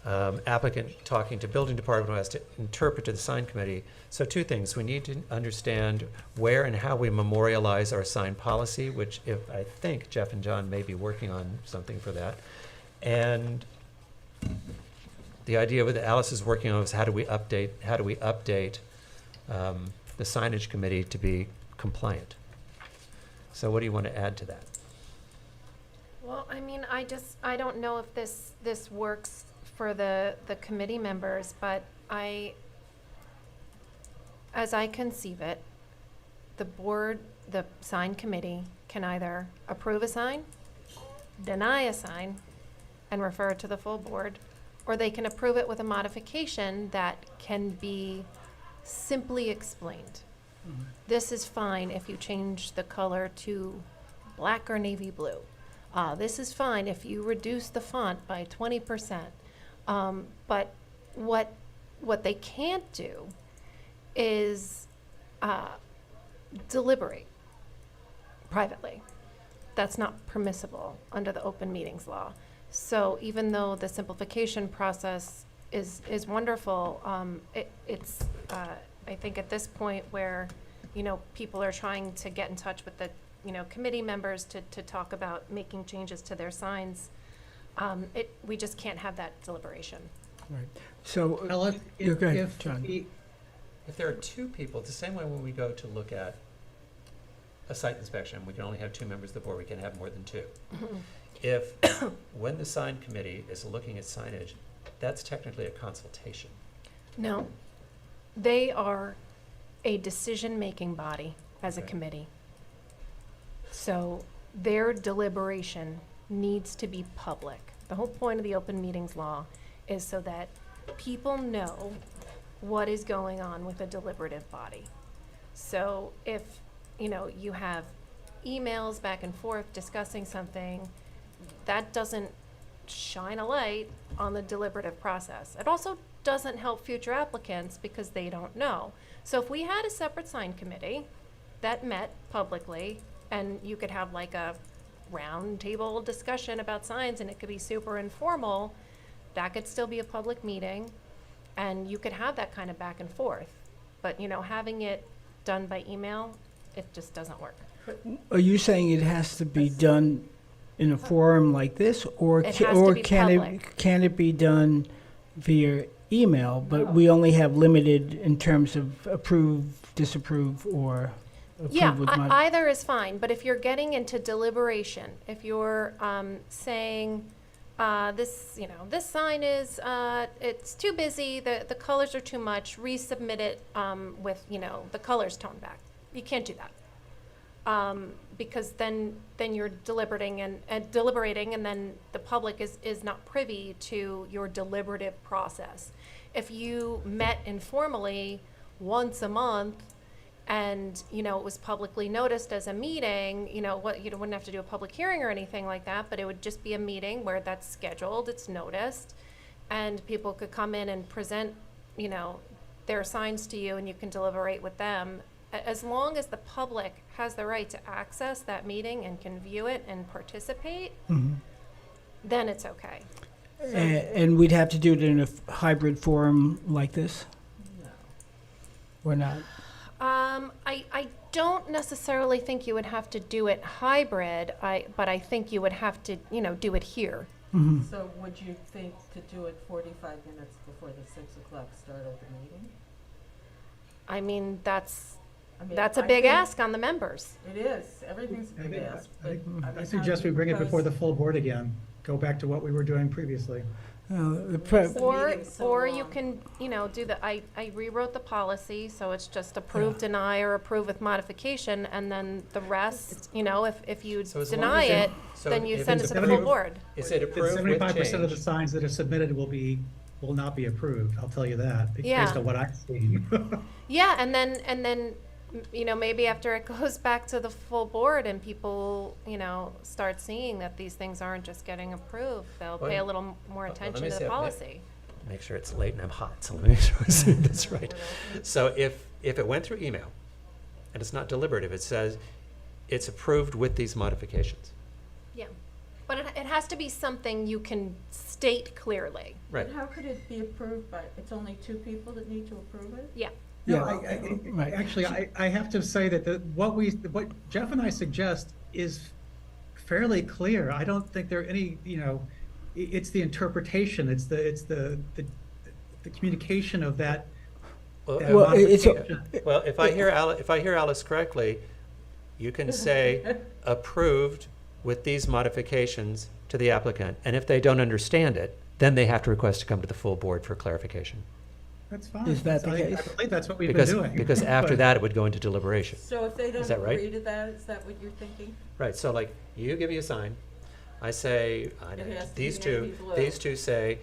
applicant talking to building department who has to interpret to the sign committee. So two things, we need to understand where and how we memorialize our sign policy, which I think Jeff and John may be working on something for that. And the idea that Alice is working on is how do we update the signage committee to be compliant. So what do you want to add to that? Well, I mean, I don't know if this works for the committee members, but as I conceive it, the board, the sign committee can either approve a sign, deny a sign, and refer it to the full board, or they can approve it with a modification that can be simply explained. This is fine if you change the color to black or navy blue. this is fine if you reduce the font by 20%. But what they can't do is deliberate privately. That's not permissible under the open meetings law. So even though the simplification process is wonderful, it's I think at this point where, you know, people are trying to get in touch with the, you know, committee members to talk about making changes to their signs, we just can't have that deliberation. Right. So, Well, go ahead, if John. If there are two people, it's the same way when we go to look at a site inspection, we can only have 2 members of the board, we can have more than 2. If, when the sign committee is looking at signage, that's technically a consultation. No, they are a decision-making body as a Okay. committee. So their deliberation needs to be public. The whole point of the open meetings law is so that people know what is going on with a deliberative body. So if, you know, you have emails back and forth discussing something, that doesn't shine a light on the deliberative process. It also doesn't help future applicants because they don't know. So if we had a separate sign committee that met publicly, and you could have like a round table discussion about signs, and it could be super informal, that could still be a public meeting, and you could have that kind of back and forth. But, you know, having it done by email, it just doesn't work. Are you saying it has to be done in a forum like this, or It has to be public. can it be done via email, but we only have limited in terms of approve, disapprove, or approve Yeah, with either is fine, but if you're getting into deliberation, if you're saying, this, you know, this sign is, it's too busy, the colors are too much, resubmit it with, you know, the colors toned back. You can't do that. Because then you're deliberating and deliberating, and then the public is not privy to your deliberative process. If you met informally once a month, and, you know, it was publicly noticed as a meeting, you know, you wouldn't have to do a public hearing or anything like that, but it would just be a meeting where that's scheduled, it's noticed, and people could come in and present, you know, their signs to you, and you can deliberate with them. As long as the public has the right to access that meeting and can view it and participate, then it's okay. and we'd have to do it in a hybrid forum like this? No. Or not? I don't necessarily think you would have to do it hybrid, but I think you would have to, you know, do it here. So would you think to do it 45 minutes before the 6 o'clock start of the meeting? I mean, that's I mean, a I big think ask on the members. It is, everything's a big ask, but I suggest we bring it before the full board again, go back to what we were doing previously. Or you can, you know, do I rewrote the policy, so it's just approve, deny, or approve with modification, and then the rest, you know, if you So as long deny as it, then you send it to the full board. Is it approved with 75% of the change? signs that are submitted will not be approved, I'll tell you that, Yeah. based on what I've seen. Yeah, and then, you know, maybe after it goes back to the full board and people, you know, start seeing that these things aren't just getting approved, they'll pay a little more attention to the policy. Make sure it's late and I'm hot, so let me make sure I say this right. So if it went through email, and it's not deliberative, it says it's approved with these modifications. Yeah, but it has to be something you can state clearly. Right. But how could it be approved by, it's only 2 people that need to approve it? Yeah. No, actually, I have to say that what Jeff and I suggest is fairly clear. I don't think there are any, you know, it's the interpretation, it's the communication of that. Well, if I hear Alice correctly, you can say approved with these modifications to the applicant, and if they don't understand it, then they have to request to come to the full board for clarification. That's fine. Is that the I case? believe that's what we've been doing. Because after that, it would go into deliberation. So if they don't Is that right? agree to that, is that what you're thinking? Right, so like, you give me a sign, I say, I It don't know, has to be navy blue. these two say,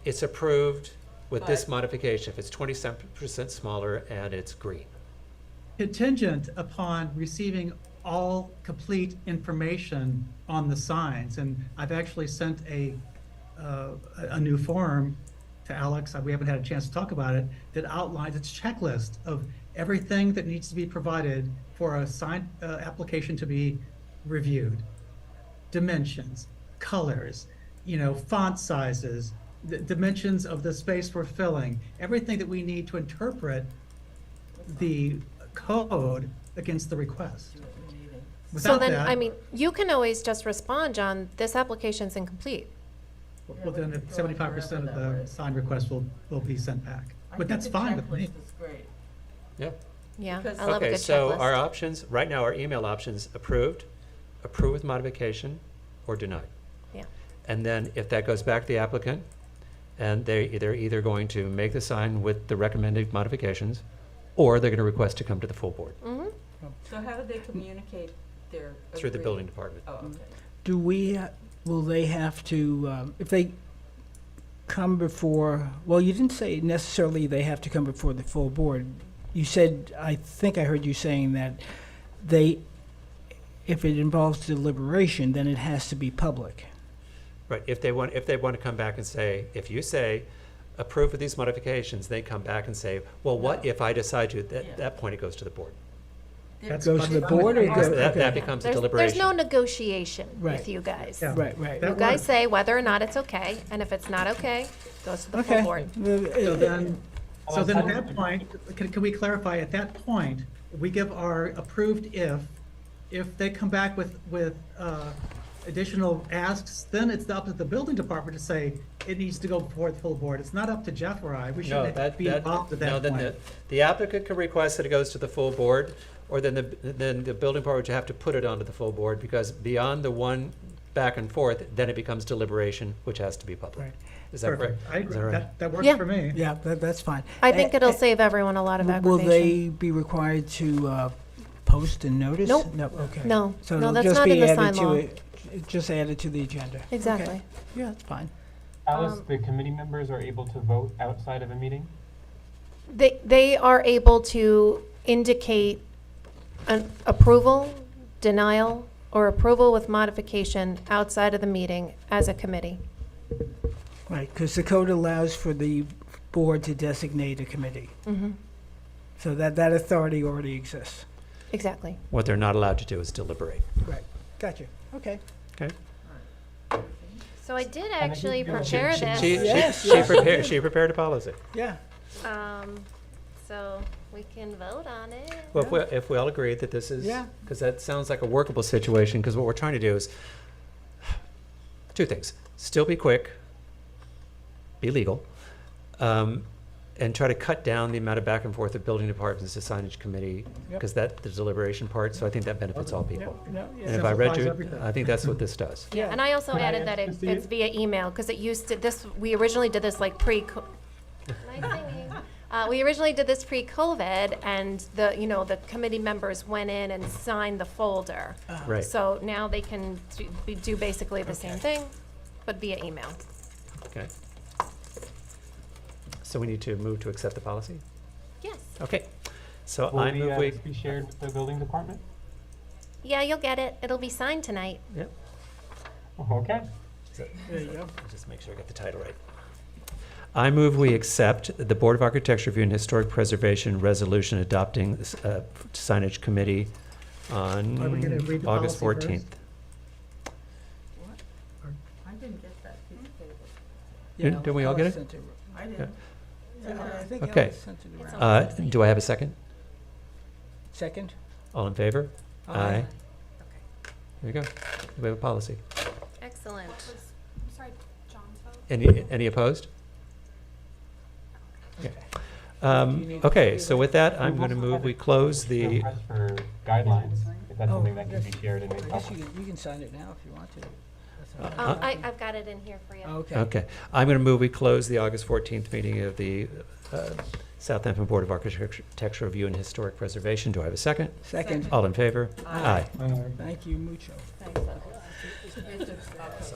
it's approved with this But- modification, if it's 20% smaller and it's green. Contingent upon receiving all complete information on the signs. And I've actually sent a new form to Alex, we haven't had a chance to talk about it, that outlines its checklist of everything that needs to be provided for a sign application to be reviewed. Dimensions, colors, font sizes, the dimensions of the space we're filling, everything that we need to interpret the code against the request. So Without then, that, I mean, you can always just respond, John, this application's incomplete. well, then 75% of the sign requests will be sent back. But that's fine with me. Yeah. Yeah, Because- I love a Okay, good so checklist. our options, right now, our email options, approved, approve with modification, or denied. Yeah. And then if that goes back to the applicant, and they're either going to make the sign with the recommended modifications, or they're going to request to come to the full board Mhm. So how do they communicate their? through the agree- building department. Oh, okay. Do we, will they have to, if they come before, well, you didn't say necessarily they have to come before the full board. You said, I think I heard you saying that if it involves deliberation, then it has to be public. Right, if they want to come back and say, if you say, approve with these modifications, they come back and say, well, what if I decide to, at that point, it goes to the board. That goes to the board or it goes? That okay. becomes a There's deliberation. no negotiation Right. with you guys. Yeah. Right, right. You That guys works. say whether or not it's okay, and if it's not okay, goes to the full Okay. board. So then at that point, can we clarify, at that point, we give our approved if they come back with additional asks, then it's up to the building department to say it needs to go before the full board. It's not up to Jeff or I. We No, shouldn't be involved at that then point. the applicant can request that it goes to the full board, or then the building department would have to put it onto the full board, because beyond the one back and forth, then it becomes deliberation, which has to be public. Right. Is that correct? Perfect. I Is that agree. right? That works Yeah. for me. Yeah, that's fine. I think it'll save everyone a lot of Will aggravation. they be required to post and notice? Nope. No, okay. No. So No, it'll that's just not be in the added sign to law. it- just added to the agenda. Okay. Exactly. Yeah, that's fine. Alice, the committee members are able to vote outside of a meeting? They are able to indicate an approval, denial, or approval with modification outside of the meeting as a committee. Right, because the code allows for the board to designate a committee. Mhm. So that authority already exists. Exactly. What they're not allowed to do is deliberate. Right, gotcha, okay. Okay? So I did I think actually you're- prepare this. She prepared a policy. Yeah. So we can vote on it. Well, if we all agree that this is, Yeah. because that sounds like a workable situation, because what we're trying to do is two things: still be quick, be legal, and try to cut down the amount of back and forth of building departments to signage committee, because that's the deliberation part. So I think that benefits all people. No, And if I read Simplifies you, everything. I think that's what this does. Yeah, and I also Can I added that ask to see it's it? via email, because it used to, we originally did this like we originally did this pre-COVID, and the committee members went in and signed the folder. Right. So now they can do basically the same thing, but via email. Okay. So we need to move to accept the policy? Yes. Okay. So Will I move this be shared with the building department? Yeah, you'll get it. It'll be signed tonight. Yep. Okay. There you go. Just make sure I get the title right. I move we accept the Board of Architecture Review and Historic Preservation resolution adopting signage committee Are we gonna read on the August policy 14th. I didn't get that piece of paper. Didn't we all get Alice it? sent I didn't. I think Okay. Alice sent it around. Do I have a second? Second? All in favor? Aye. There you go. We have a policy. Excellent. I'm sorry, John's vote? Any opposed? Okay, so with that, I'm going to move we close the, Request for guidelines, if that's something that can be shared and I made guess public. you can sign it now if you want to. That's all right. I've got it in here for you. Okay. okay. I'm going to move we close the August 14th meeting of the Southampton Board of Architecture Review and Historic Preservation. Do I have a second? Second. All in favor? Aye. Aye. Thank you mucho. Thanks, Douglas.